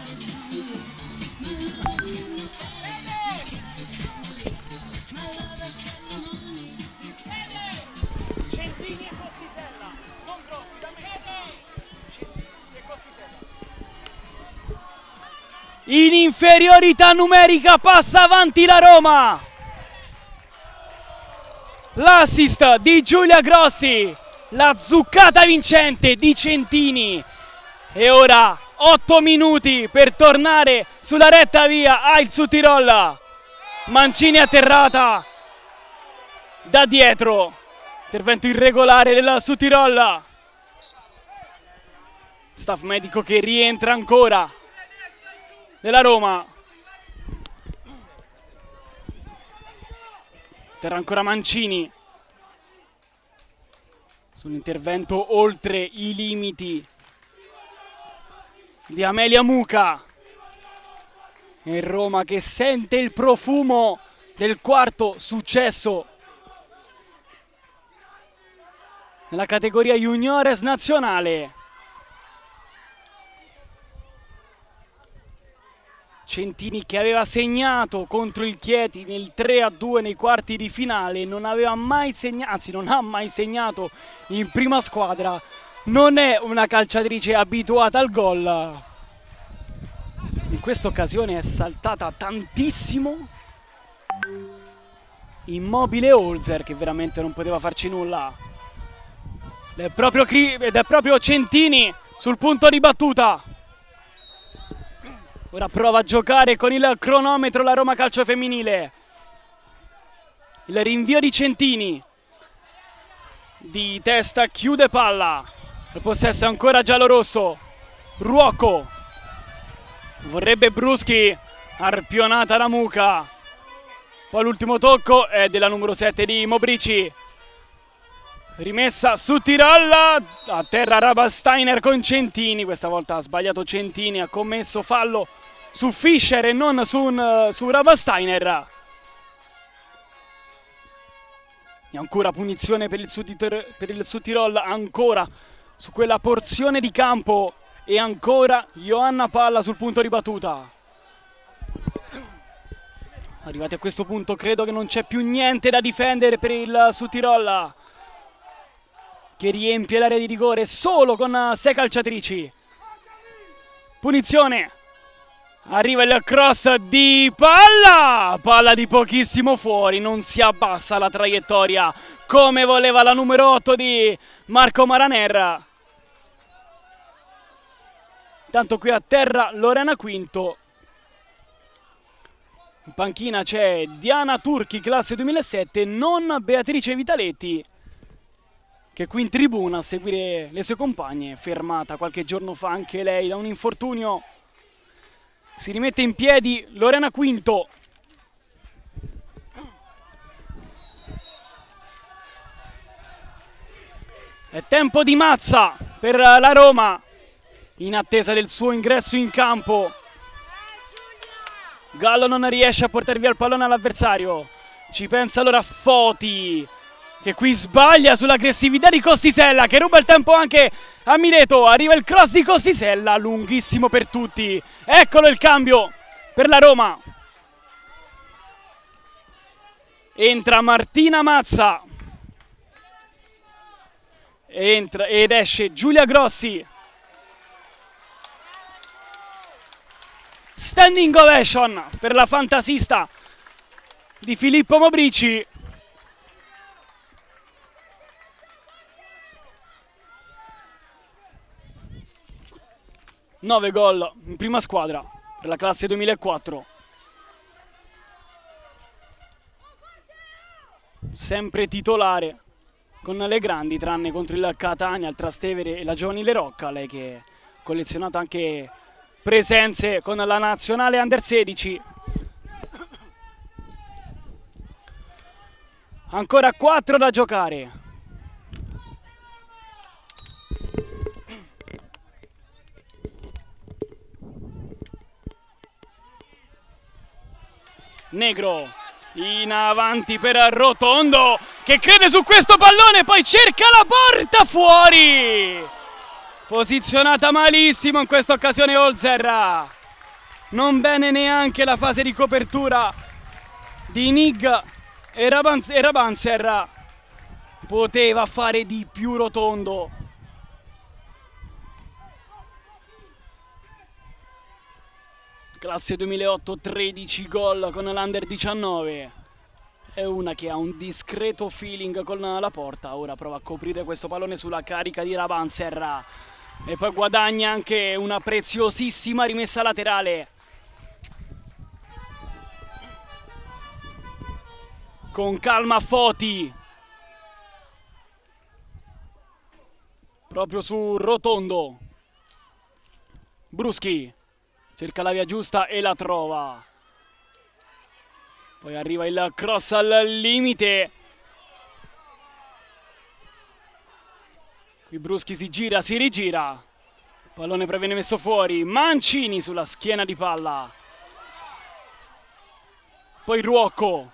In inferiorità numerica passa avanti la Roma. L'assist di Giulia Grossi, la zuccata vincente di Centini. E ora 8 minuti per tornare sulla retta via al Südtirol. Mancini atterrata da dietro, intervento irregolare del Südtirol. Staff medico che rientra ancora della Roma. Terra ancora Mancini sull'intervento oltre i limiti di Amelia Muka. E Roma che sente il profumo del quarto successo nella categoria juniores nazionale. Centini che aveva segnato contro il Chieti nel 3-2 nei quarti di finale, non aveva mai segnato, anzi non ha mai segnato in prima squadra, non è una calciatrice abituata al gol. In questa occasione è saltata tantissimo. Immobile Holzer che veramente non poteva farci nulla. Ed è proprio Centini sul punto di battuta. Ora prova a giocare con il cronometro la Roma Calcio Femminile. Il rinvio di Centini. Di testa chiude palla. Il possesso è ancora giallorosso. Ruocco. Vorrebbe Bruschi. Arpionata la Muca. Poi l'ultimo tocco è della numero 7 di Mobrici. Rimessa su Tirolla. A terra Rabasteiner con Centini. Questa volta ha sbagliato Centini. Ha commesso fallo su Fischer e non su Rabasteiner. E ancora punizione per il Sud Tirol, ancora su quella porzione di campo e ancora Johanna Palla sul punto di battuta. Arrivati a questo punto credo che non c'è più niente da difendere per il Sud Tirol, che riempie l'area di rigore solo con 6 calciatrici. Punizione. Arriva il cross di Palla. Palla di pochissimo fuori. Non si abbassa la traiettoria come voleva la numero 8 di Marco Maraner. Tanto qui a terra Lorena Quinto. In panchina c'è Diana Turchi, classe 2007, non Beatrice Vitaletti, che è qui in tribuna a seguire le sue compagne, fermata qualche giorno fa anche lei da un infortunio. Si rimette in piedi Lorena Quinto. È tempo di Mazza per la Roma, in attesa del suo ingresso in campo. Gallo non riesce a portare via il pallone all'avversario. Ci pensa allora Foti, che qui sbaglia sull'aggressività di Costisella, che ruba il tempo anche a Mileto. Arriva il cross di Costisella, lunghissimo per tutti. Eccolo il cambio per la Roma. Entra Martina Mazza. Entra ed esce Giulia Grossi. Standing ovation per la fantasista di Filippo Mobrici. Nove gol in prima squadra per la classe 2004. Sempre titolare con le grandi, tranne contro il Catania, il Trastevere e la Giovanile Rocca. Lei che ha collezionato anche presenze con la nazionale Under 16. Ancora 4 da giocare. Negro in avanti per Rotondo, che crede su questo pallone, poi cerca la porta, fuori. Posizionata malissimo in questa occasione Holzer. Non bene neanche la fase di copertura di Nig e Rabanzer. Poteva fare di più Rotondo. Classe 2008, 13 gol con l'Under 19. È una che ha un discreto feeling con la porta. Ora prova a coprire questo pallone sulla carica di Rabanzer. E poi guadagna anche una preziosissima rimessa laterale. Con calma Foti. Proprio su Rotondo. Bruschi. Cerca la via giusta e la trova. Poi arriva il cross al limite. Qui Bruschi si gira, si rigira. Il pallone viene messo fuori. Mancini sulla schiena di Palla. Poi Ruocco.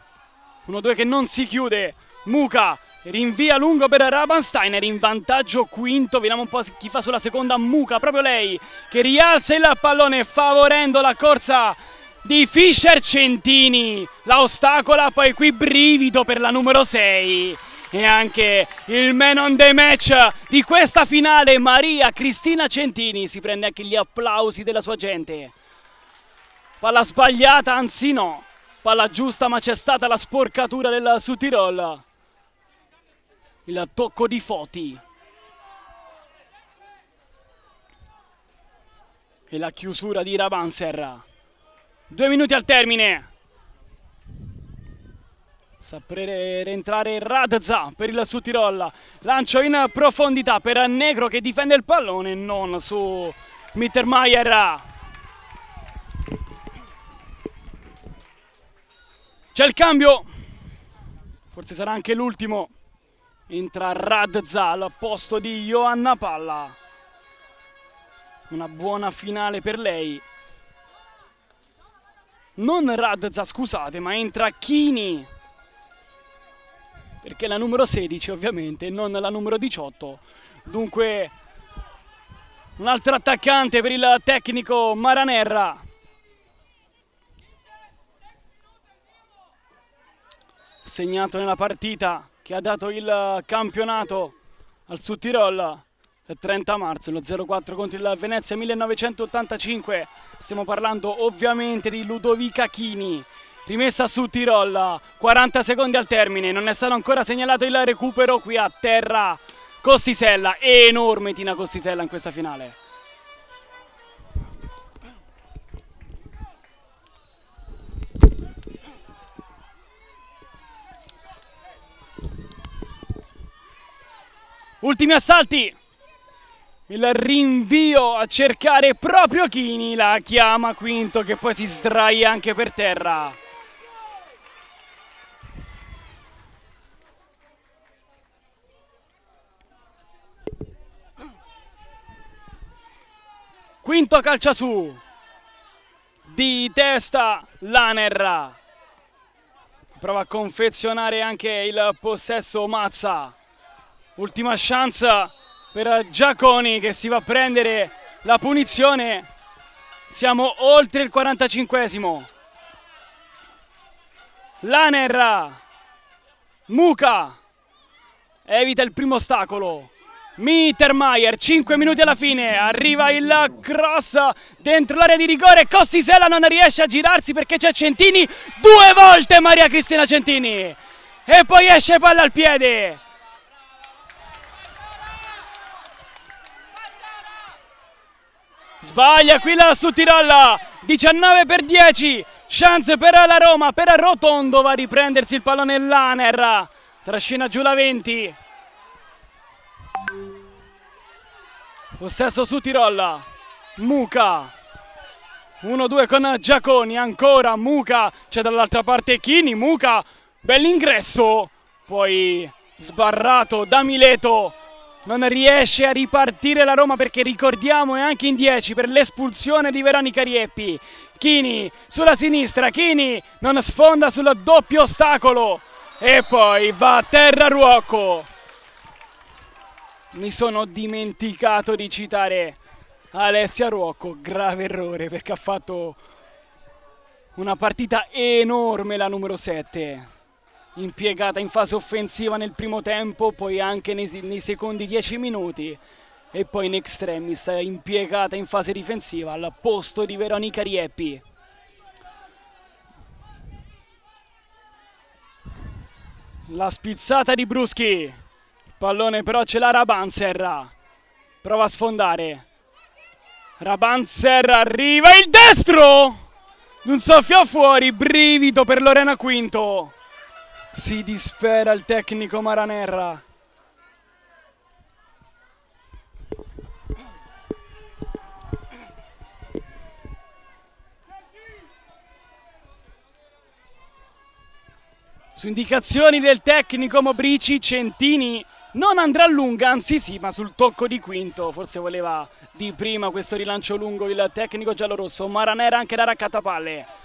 1-2 che non si chiude. Muca rinvia lungo per Rabansteiner, in vantaggio Quinto. Vediamo un po' chi fa sulla seconda. Muca, proprio lei, che rialza il pallone favorendo la corsa di Fischer Centini. La ostacola, poi qui brivido per la numero 6. E anche il man on the match di questa finale, Maria Cristina Centini, si prende anche gli applausi della sua gente. Palla sbagliata, anzi no, palla giusta, ma c'è stata la sporcatura del Südtirol. Il tocco di Foti e la chiusura di Rabanser. 2 minuti al termine. Sapere rientrare Radza per il Südtirol. Lancio in profondità per Negro che difende il pallone, non su Mittermeier. C'è il cambio, forse sarà anche l'ultimo. Entra Radza al posto di Johanna Palla. Una buona finale per lei. Non Radza, scusate, ma entra Chini, perché la numero 16 ovviamente, non la numero 18. Dunque un altro attaccante per il tecnico Maranerra. Segnato nella partita che ha dato il campionato al Südtirol il 30 marzo, lo 0-4 contro il Venezia 1985. Stiamo parlando ovviamente di Ludovica Chini. Rimessa su Tirol, 40 secondi al termine, non è stato ancora segnalato il recupero. Qui a terra Costisella, enorme Tina Costisella in questa finale. Ultimi assalti, il rinvio a cercare proprio Chini, la chiama Quinto che poi si sdraia anche per terra. Quinto calcia su, di testa Laner, prova a confezionare anche il possesso Mazza. Ultima chance per Giaconi che si va a prendere la punizione. Siamo oltre il 45esimo. Laner, Muka evita il primo ostacolo. Mittermeier, 5 minuti alla fine, arriva il cross dentro l'area di rigore. Costisella non riesce a girarsi perché c'è Centini, 2 volte Maria Cristina Centini, e poi esce palla al piede. Sbaglia qui la Südtirol, 19-10, chance per la Roma, per Rotondo, va a riprendersi il pallone Laner, trascina giù la 20. Possesso Südtirol, Muka, 1-2 con Giaconi, ancora Muka, c'è dall'altra parte Chini, Muka, bell'ingresso, poi sbarrato da Mileto. Non riesce a ripartire la Roma perché ricordiamo è anche in 10 per l'espulsione di Veronica Rieppi. Chini sulla sinistra, Chini non sfonda sul doppio ostacolo e poi va a terra Ruocco. Mi sono dimenticato di citare Alessia Ruocco, grave errore perché ha fatto una partita enorme la numero 7. Impiegata in fase offensiva nel primo tempo, poi anche nei secondi 10 minuti e poi in extremis impiegata in fase difensiva al posto di Veronica Rieppi. La spizzata di Bruschi, il pallone però ce l'ha Rabanser, prova a sfondare, Rabanser, arriva il destro, un soffio fuori, brivido per Lorena Quinto. Si dispera il tecnico Maranerra. Su indicazioni del tecnico Mobrici, Centini non andrà lunga, anzi sì, ma sul tocco di Quinto. Forse voleva di prima questo rilancio lungo il tecnico giallorosso. Maranerra anche da raccattapalle.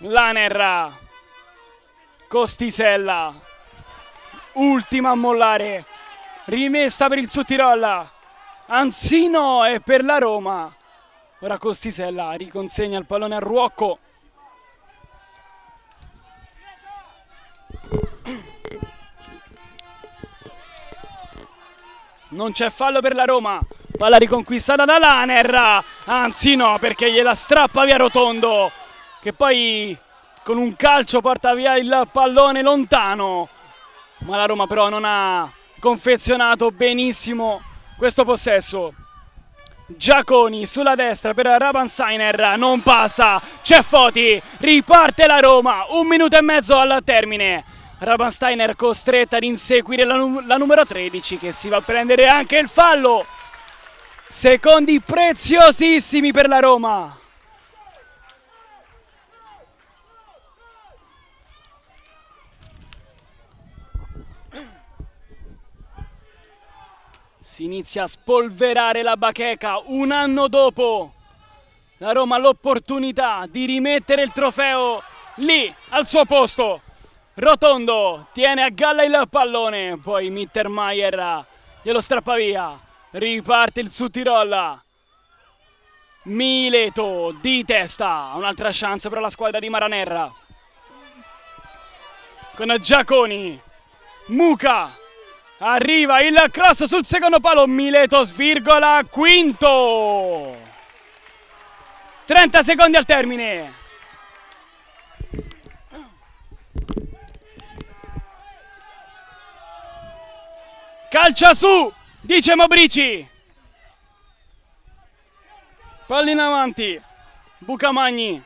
Laner, Costisella, ultima a mollare, rimessa per il Südtirol, Anzino e per la Roma. Ora Costisella riconsegna il pallone a Ruocco. Non c'è fallo per la Roma. Palla riconquistata da Laner. Anzi no, perché gliela strappa via Rotondo, che poi con un calcio porta via il pallone lontano. Ma la Roma però non ha confezionato benissimo questo possesso. Giaconi sulla destra per Rabansainer, non passa, c'è Foti, riparte la Roma, 1 minuto e mezzo al termine. Rabansteiner costretta ad inseguire la numero 13, che si va a prendere anche il fallo. Secondi preziosissimi per la Roma. Si inizia a spolverare la bacheca. Un anno dopo la Roma ha l'opportunità di rimettere il trofeo lì, al suo posto. Rotondo tiene a galla il pallone, poi Mittermeier glielo strappa via. Riparte il Südtirol. Mileto di testa, un'altra chance per la squadra di Maraner. Con Giaconi, Muca, arriva il cross sul secondo palo, Mileto svirgola, quinto. 30 secondi al termine. Calcia su, dice Mobrici. Pallina avanti, Bucamagni.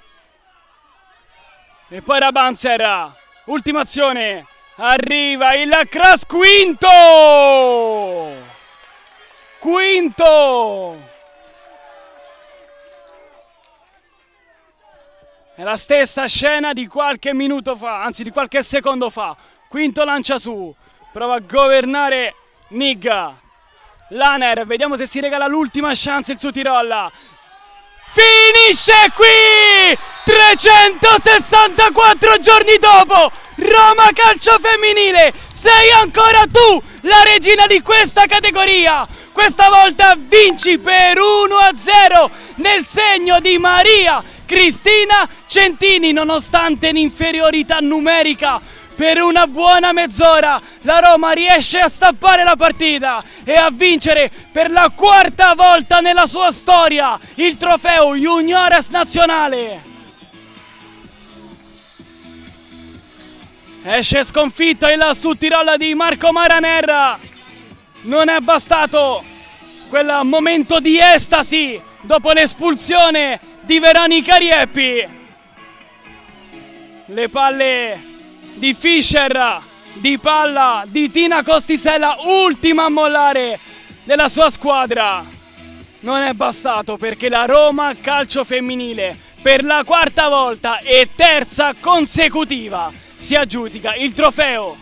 E poi Rabanzer, ultima azione. Arriva il cross, quinto. Quinto. È la stessa scena di qualche minuto fa, anzi di qualche secondo fa. Quinto lancia su, prova a governare Nigga. Laner, vediamo se si regala l'ultima chance il Südtirol. Finisce qui! 364 giorni dopo, Roma Calcio Femminile, sei ancora tu la regina di questa categoria. Questa volta vinci per 1-0 nel segno di Maria Cristina Centini, nonostante l'inferiorità numerica. Per una buona mezz'ora la Roma riesce a stappare la partita e a vincere per la quarta volta nella sua storia il trofeo Juniores nazionale. Esce sconfitto il Südtirol di Marco Maraner. Non è bastato quel momento di estasi dopo l'espulsione di Veronica Rieppi. Le palle di Fischer, di palla di Tina Costisella, ultima a mollare della sua squadra. Non è bastato perché la Roma Calcio Femminile per la quarta volta e terza consecutiva si aggiudica il trofeo.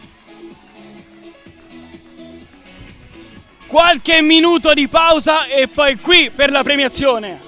Qualche minuto di pausa e poi qui per la premiazione.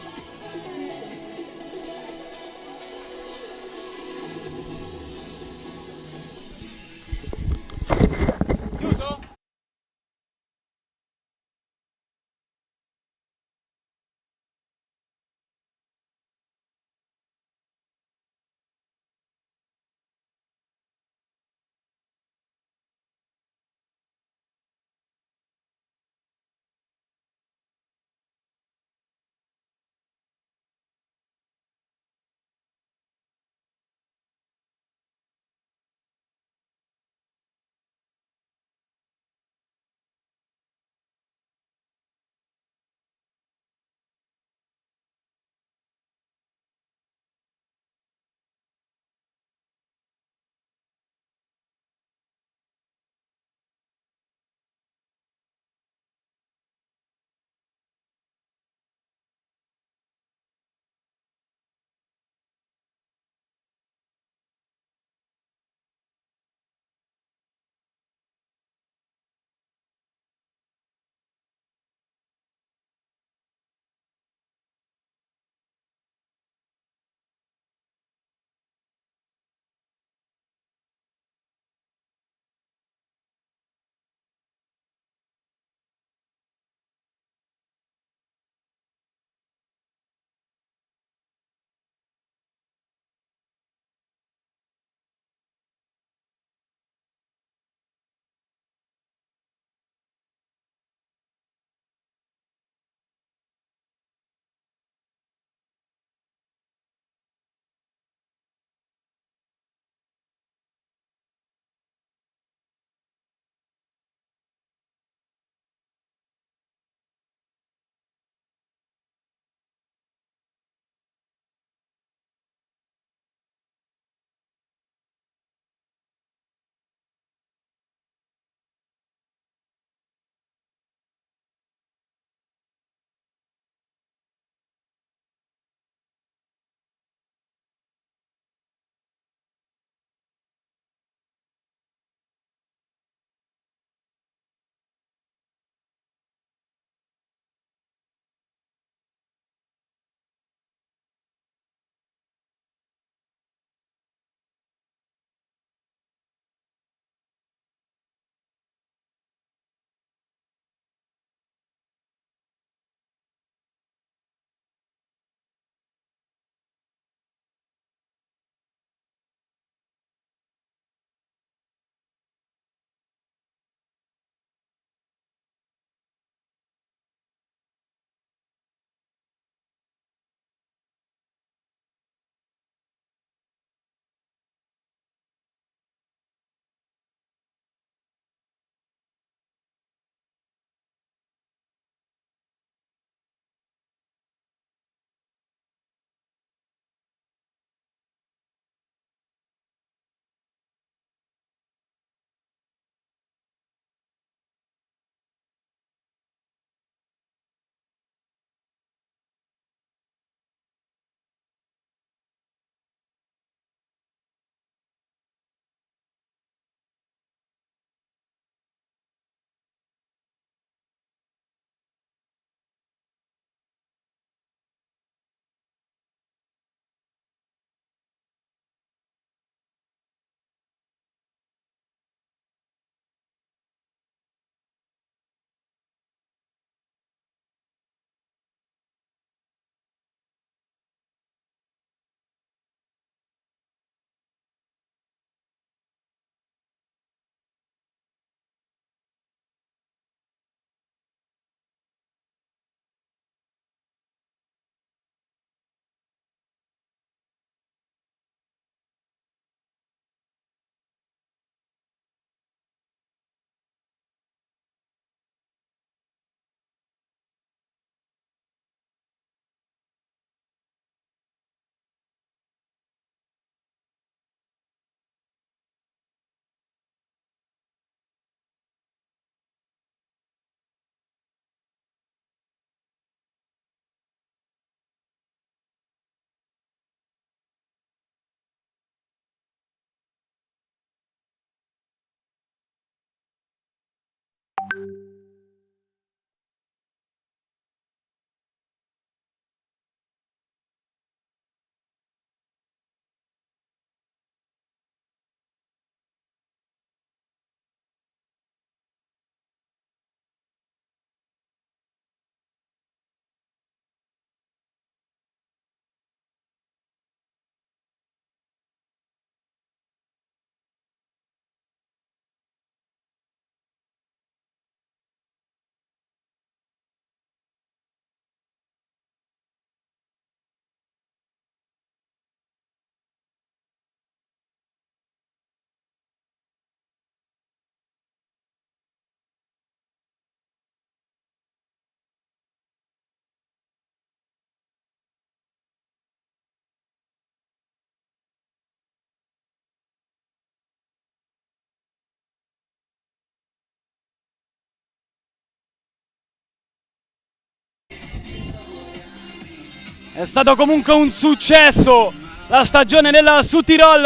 È stato comunque un successo la stagione della Südtirol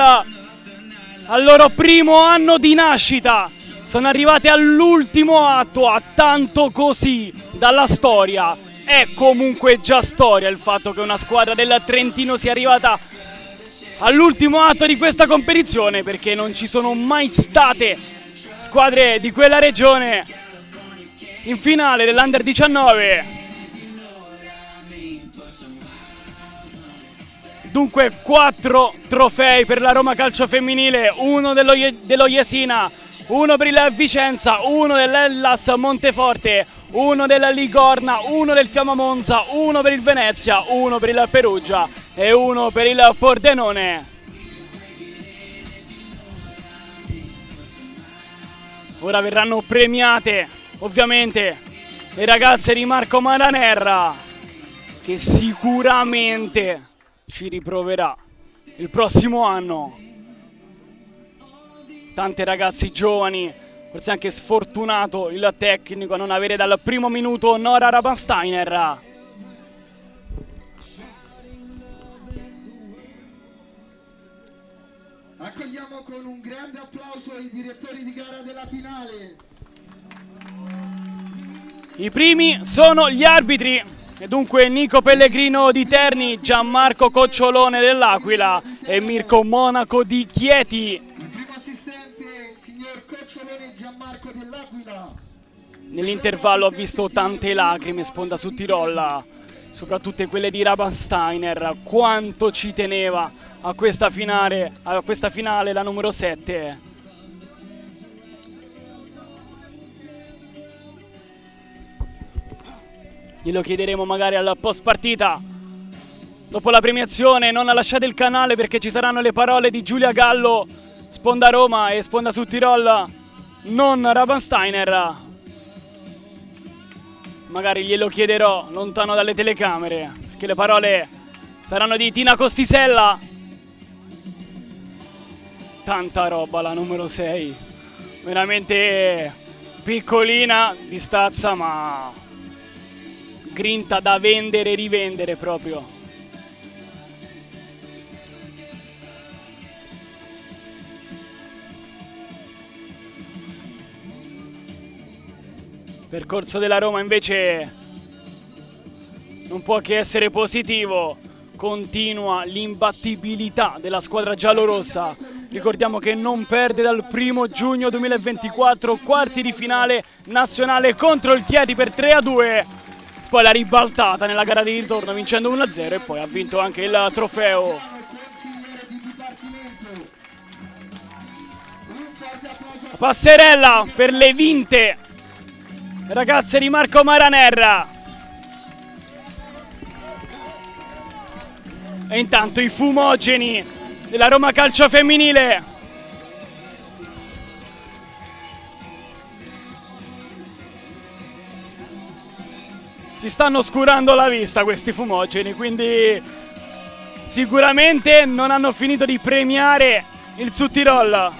al loro primo anno di nascita. Sono arrivati all'ultimo atto, a tanto così dalla storia. È comunque già storia il fatto che una squadra del Trentino sia arrivata all'ultimo atto di questa competizione, perché non ci sono mai state squadre di quella regione in finale dell'Under 19. Dunque 4 trofei per la Roma Calcio Femminile, uno dello Jesina, uno per il Vicenza, uno dell'Hellas Monteforte, uno della Ligorna, uno del Fiamma Monza, uno per il Venezia, uno per il Perugia e uno per il Pordenone. Ora verranno premiate ovviamente le ragazze di Marco Maranerra, che sicuramente ci riproverà il prossimo anno. Tante ragazze giovani, forse anche sfortunato il tecnico a non avere dal primo minuto Nora Rabensteiner. Accogliamo con un grande applauso i direttori di gara della finale. I primi sono gli arbitri, e dunque Nico Pellegrino di Terni, Gianmarco Cocciolone dell'Aquila e Mirko Monaco di Chieti. Il primo assistente, il signor Cocciolone Gianmarco dell'Aquila. Nell'intervallo ho visto tante lacrime sponda su Tirolla, soprattutto quelle di Rabensteiner. Quanto ci teneva a questa finale la numero 7. Glielo chiederemo magari al post partita, dopo la premiazione. Non lasciate il canale perché ci saranno le parole di Giulia Gallo, sponda Roma e sponda Südtirol, non Rabensteiner. Magari glielo chiederò lontano dalle telecamere, perché le parole saranno di Tina Costisella. Tanta roba la numero 6, veramente piccolina di stazza, ma grinta da vendere e rivendere proprio. Percorso della Roma invece non può che essere positivo. Continua l'imbattibilità della squadra giallorossa. Ricordiamo che non perde dal 1 giugno 2024, quarti di finale nazionale contro il Chieti per 3-2. Poi l'ha ribaltata nella gara di ritorno vincendo 1-0 e poi ha vinto anche il trofeo. Passerella per le vinte ragazze di Marco Maranerra. E intanto i fumogeni della Roma Calcio Femminile. Ci stanno oscurando la vista questi fumogeni, quindi sicuramente non hanno finito di premiare il Südtirol.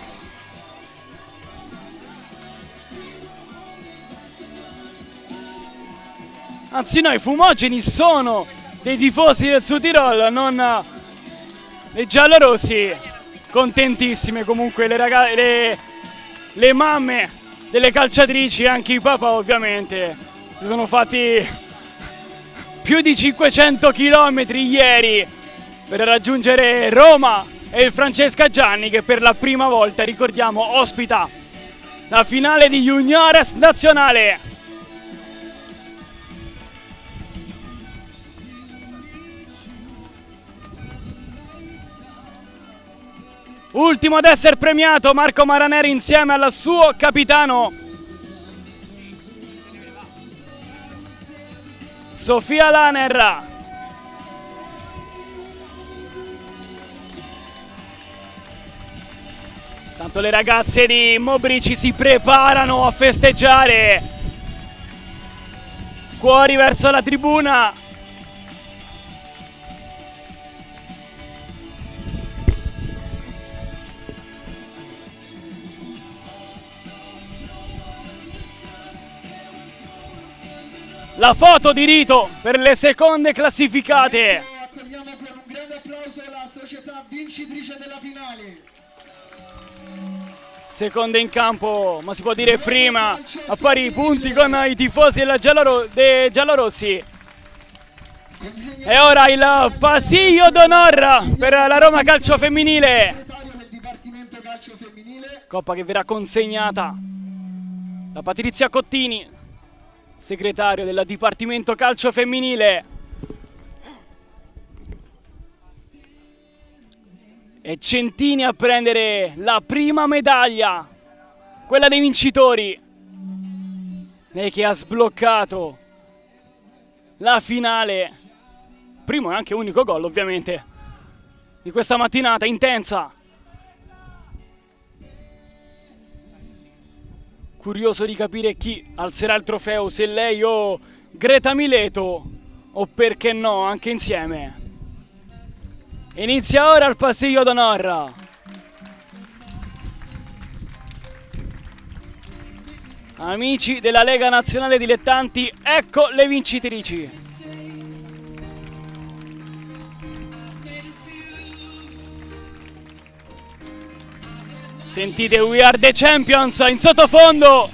Anzi no, i fumogeni sono dei tifosi del Südtirol, non dei giallorossi. Contentissime comunque le mamme delle calciatrici, anche i papà ovviamente. Si sono fatti più di 500 chilometri ieri per raggiungere Roma e il Francesca Gianni, che per la prima volta, ricordiamo, ospita la finale di Juniores Nazionale. Ultimo ad essere premiato Marco Maraneri insieme al suo capitano Sofia Laner. Tanto le ragazze di Mobrici si preparano a festeggiare. Cuori verso la tribuna. La foto di rito per le seconde classificate. vincitrice della finale. Seconda in campo, ma si può dire prima, a pari punti con i tifosi dei giallorossi. E ora il pasillo d'onore per la Roma Calcio Femminile. Del Dipartimento Calcio Femminile. Coppa che verrà consegnata da Patrizia Cottini, segretario del Dipartimento Calcio Femminile. E Centini a prendere la prima medaglia, quella dei vincitori. Lei che ha sbloccato la finale, primo e anche unico gol ovviamente, di questa mattinata intensa. Curioso di capire chi alzerà il trofeo, se lei o Greta Mileto, o perché no anche insieme. Inizia ora il pasillo d'onore. Amici della Lega Nazionale Dilettanti, ecco le vincitrici. Sentite We Are The Champions in sottofondo,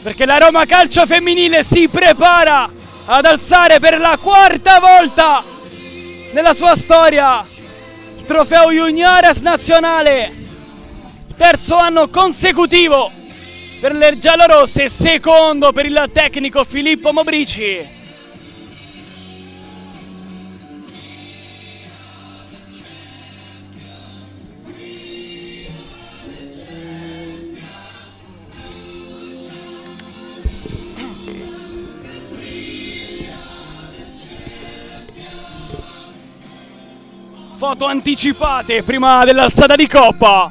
perché la Roma Calcio Femminile si prepara ad alzare per la quarta volta nella sua storia il trofeo Juniores nazionale, terzo anno consecutivo per le giallorosse, secondo per il tecnico Filippo Mobrici. Foto anticipate prima dell'alzata di coppa.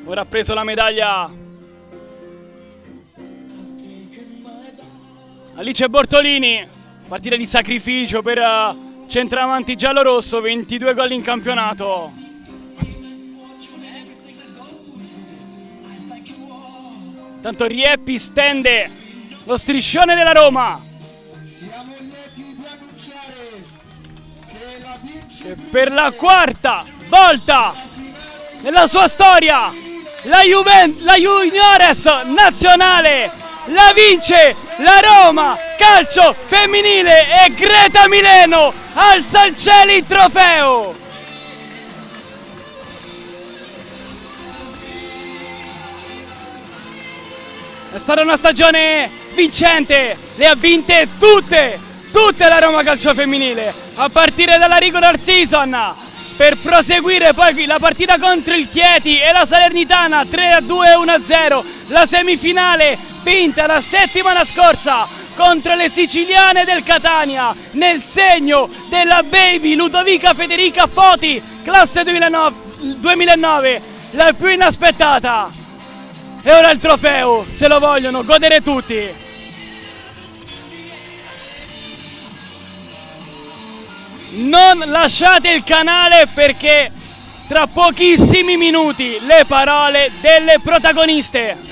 Ora ha preso la medaglia Alice Bortolini. Partita di sacrificio per centravanti giallorosso, 22 gol in campionato. Tanto Rieppi stende lo striscione della Roma. Siamo lieti di annunciare che la E per la quarta volta nella sua storia la Juniores nazionale la vince la Roma Calcio Femminile, e Greta Mileno alza al cielo il trofeo. È stata una stagione vincente, le ha vinte tutte la Roma Calcio Femminile, a partire dalla regular season, per proseguire poi la partita contro il Chieti e la Salernitana 3-2 1-0, la semifinale vinta la settimana scorsa contro le siciliane del Catania, nel segno della baby Ludovica Federica Foti, classe 2009, la più inaspettata. E ora il trofeo, se lo vogliono godere tutti. Non lasciate il canale, perché tra pochissimi minuti le parole delle protagoniste.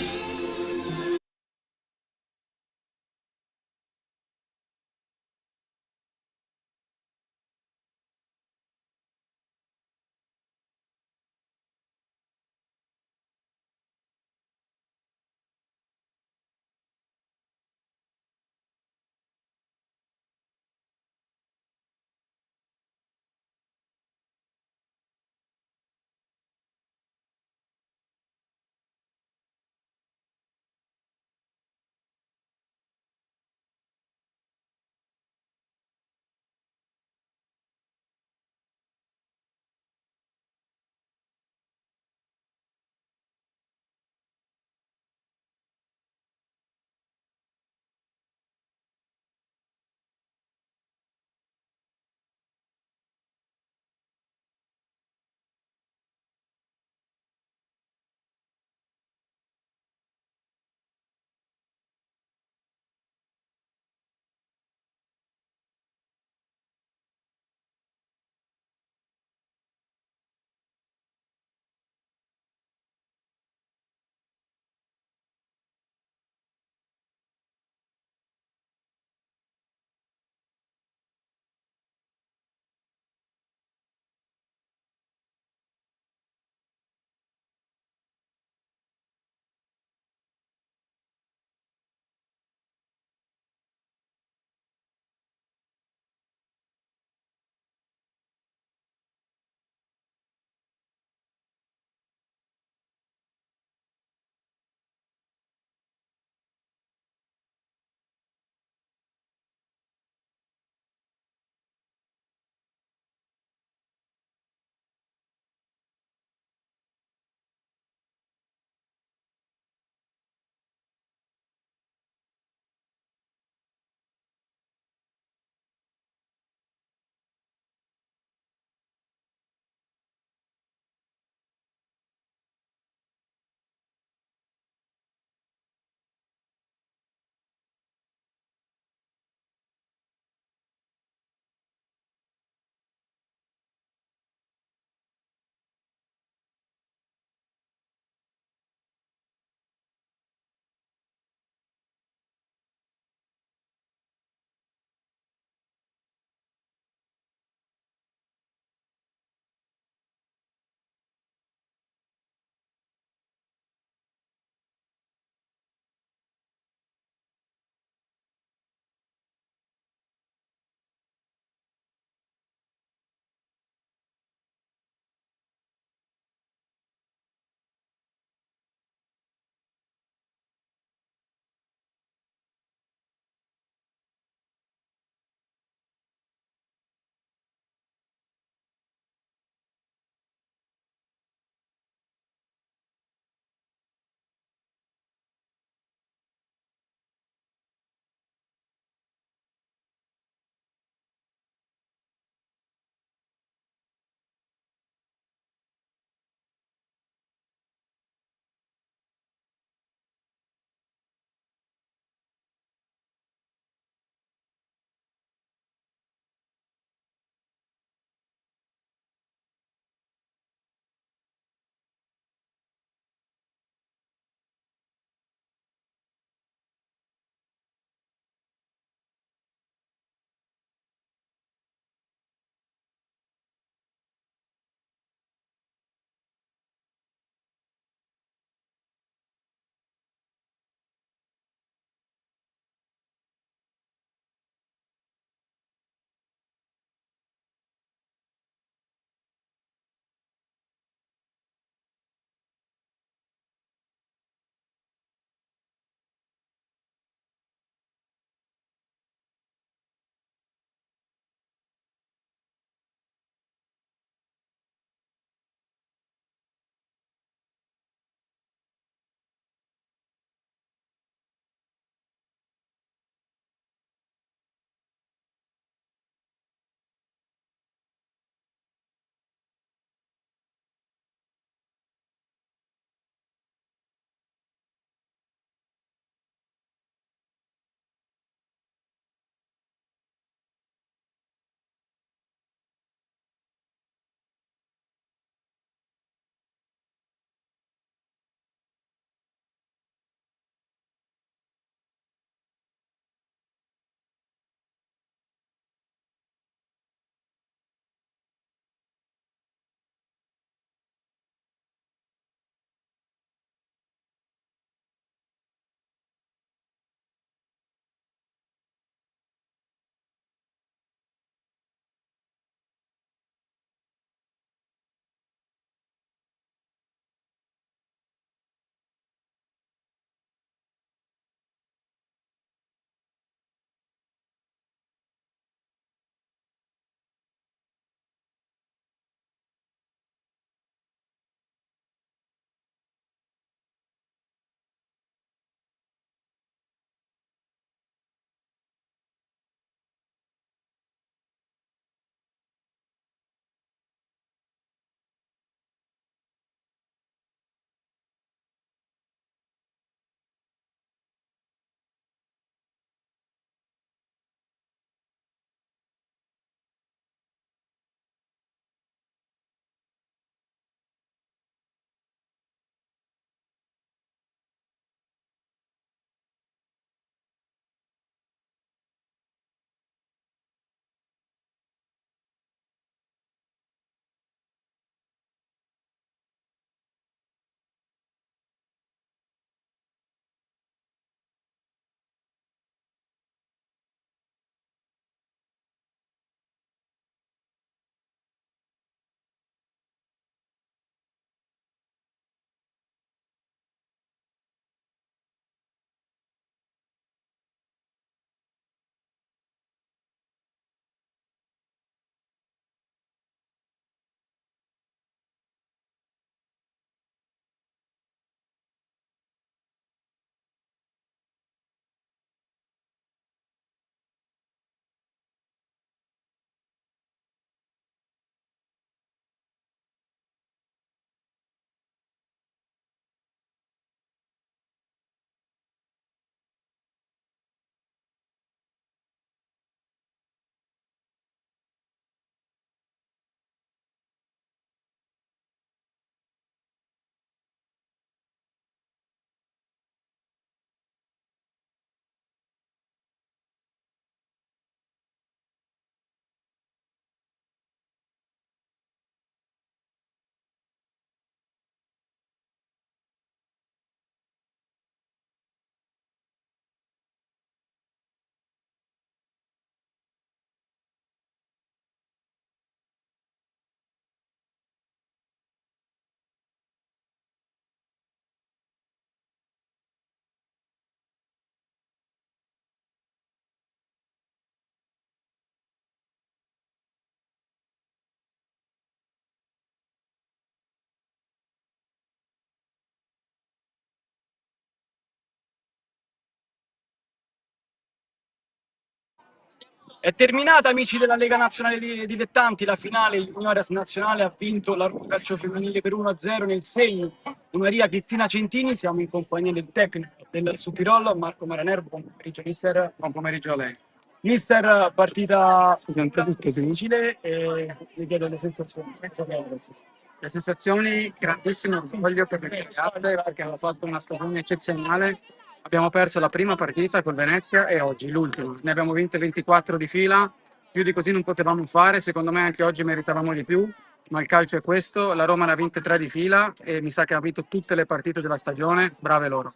È terminata, amici della Lega Nazionale Dilettanti, la finale juniores nazionale ha vinto la Roma Calcio Femminile per 1-0 nel segno di Maria Cristina Centini. Siamo in compagnia del tecnico del Sudtirolo, Marco Maraner. Buon pomeriggio, mister. Buon pomeriggio a lei. Mister, partita difficile e vi chiedo le sensazioni. Le sensazioni, grandissimo orgoglio per le ragazze perché hanno fatto una stagione eccezionale. Abbiamo perso la prima partita col Venezia e oggi l'ultima. Ne abbiamo vinte 24 di fila, più di così non potevamo fare. Secondo me anche oggi meritavamo di più, ma il calcio è questo. La Roma ne ha vinte 3 di fila e mi sa che ha vinto tutte le partite della stagione. Brave loro.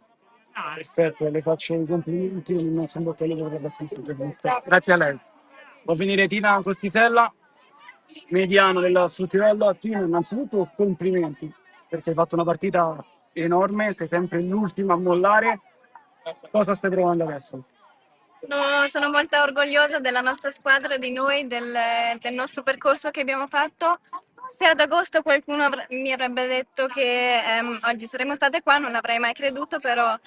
Perfetto, le faccio i complimenti e non sono bocca per la prossima stagione. Grazie a lei. Può venire Tina Costisella, mediano del Sudtirolo. Tina, innanzitutto complimenti, perché hai fatto una partita enorme, sei sempre l'ultima a mollare. Cosa stai provando adesso? No, sono molto orgogliosa della nostra squadra, di noi, del nostro percorso che abbiamo fatto. Se ad agosto qualcuno mi avrebbe detto che oggi saremmo state qua, non l'avrei mai creduto, però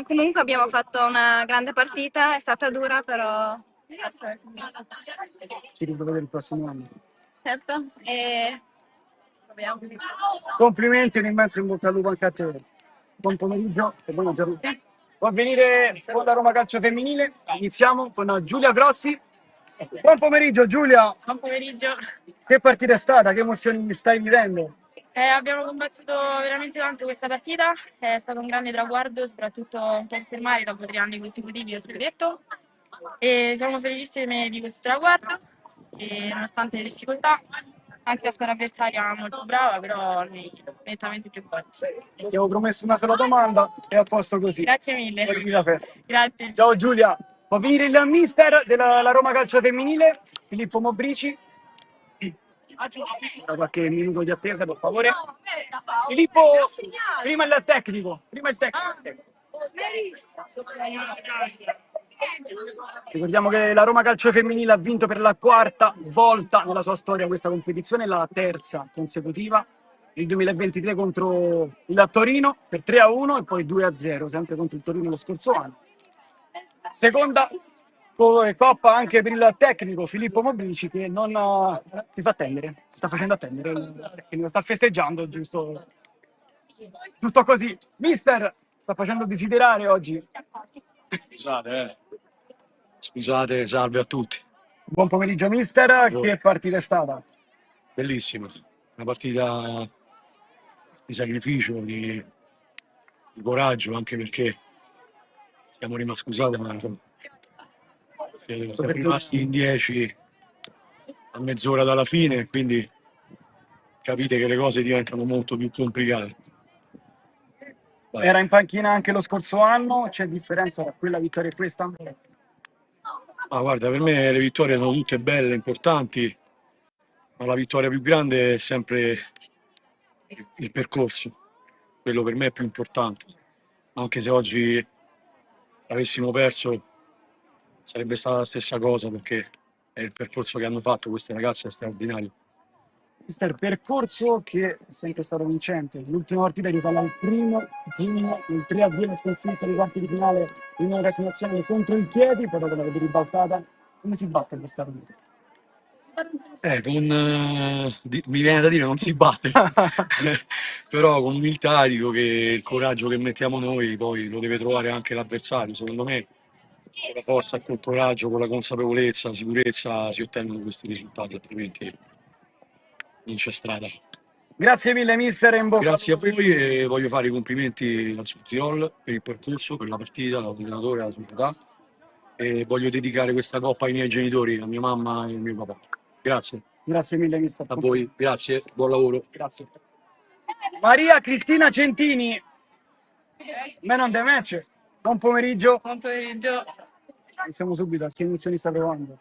comunque abbiamo fatto una grande partita, è stata dura, però Ci rivedere il prossimo anno. certo. E proviamo. Complimenti e un immenso in bocca al lupo anche a te. Buon pomeriggio e buona giornata. Può venire con la Roma Calcio Femminile. Iniziamo con Giulia Grossi. Buon pomeriggio Giulia. Buon pomeriggio. Che partita è stata? Che emozioni stai vivendo? Abbiamo combattuto veramente tanto questa partita, è stato un grande traguardo, soprattutto confermare dopo 3 anni consecutivi lo scudetto e siamo felicissimi di questo traguardo e nonostante le difficoltà anche la squadra avversaria è molto brava, però noi nettamente più forti. Ti avevo promesso una sola domanda e a posto così. Grazie mille. Poi la festa. Grazie. Ciao Giulia. Può venire il mister della Roma Calcio Femminile, Filippo Mobrici. Qualche minuto di attesa, per favore. Filippo, prima il tecnico. Ricordiamo che la Roma Calcio Femminile ha vinto per la quarta volta nella sua storia questa competizione, la terza consecutiva. Il 2023 contro il Torino per 3-1 e poi 2-0, sempre contro il Torino lo scorso anno. Seconda coppa anche per il tecnico Filippo Mobrici che non si fa attendere, si sta facendo attendere perché lo sta festeggiando, giusto così. Mister, sta facendo desiderare oggi. Scusate, salve a tutti. Buon pomeriggio mister, che partita è stata? Bellissima, una partita di sacrificio, di coraggio, anche perché siamo rimasti, scusate, ma siamo rimasti in 10 a mezz'ora dalla fine, quindi capite che le cose diventano molto più complicate. Era in panchina anche lo scorso anno, c'è differenza tra quella vittoria e questa? Ma guarda, per me le vittorie sono tutte belle, importanti, ma la vittoria più grande è sempre il percorso, quello per me è più importante. Anche se oggi avessimo perso sarebbe stata la stessa cosa, perché è il percorso che hanno fatto queste ragazze, è straordinario. Mister, percorso che è sempre stato vincente. L'ultima partita risale al 1° giugno, il 3-2 sconfitta nei quarti di finale in una nazionale contro il Chieti, poi dopo l'avete ribaltata. Come si batte questa partita? Mi viene da dire non si batte, però con umiltà dico che il coraggio che mettiamo noi poi lo deve trovare anche l'avversario. Secondo me con la forza, col coraggio, con la consapevolezza, la sicurezza si ottengono questi risultati, altrimenti non c'è strada. Grazie mille mister e in bocca. Grazie a voi e voglio fare i complimenti al Sudtirolo per il percorso, per la partita, all'allenatore, alla società, e voglio dedicare questa coppa ai miei genitori, a mia mamma e al mio papà. Grazie. Grazie mille mister. A voi, grazie, buon lavoro. Grazie. Maria Cristina Centini, man of the match. Buon pomeriggio. Buon pomeriggio. Iniziamo subito, a che emozioni sta provando?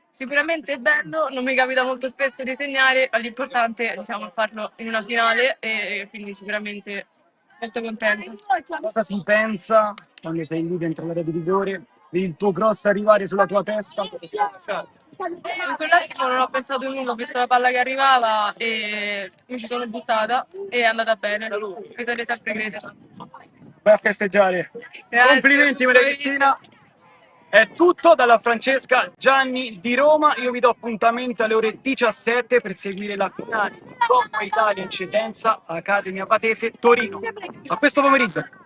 Sicuramente è bello, non mi capita molto spesso di segnare, ma l'importante è farlo in una finale e quindi sicuramente molto contenta. Cosa si pensa quando sei lì dentro l'area di rigore? Vedi il tuo cross arrivare sulla tua testa? In quell'attimo non ho pensato a nulla, ho visto la palla che arrivava e mi ci sono buttata e è andata bene. Mi sarei sempre grata. Vai a festeggiare. Grazie, Complimenti buon Maria pomeriggio. Cristina. È tutto dalla Francesca Gianni di Roma, io vi do appuntamento alle ore 17 per seguire la finale Coppa Italia Eccellenza Accademia Patese Torino. A questo pomeriggio!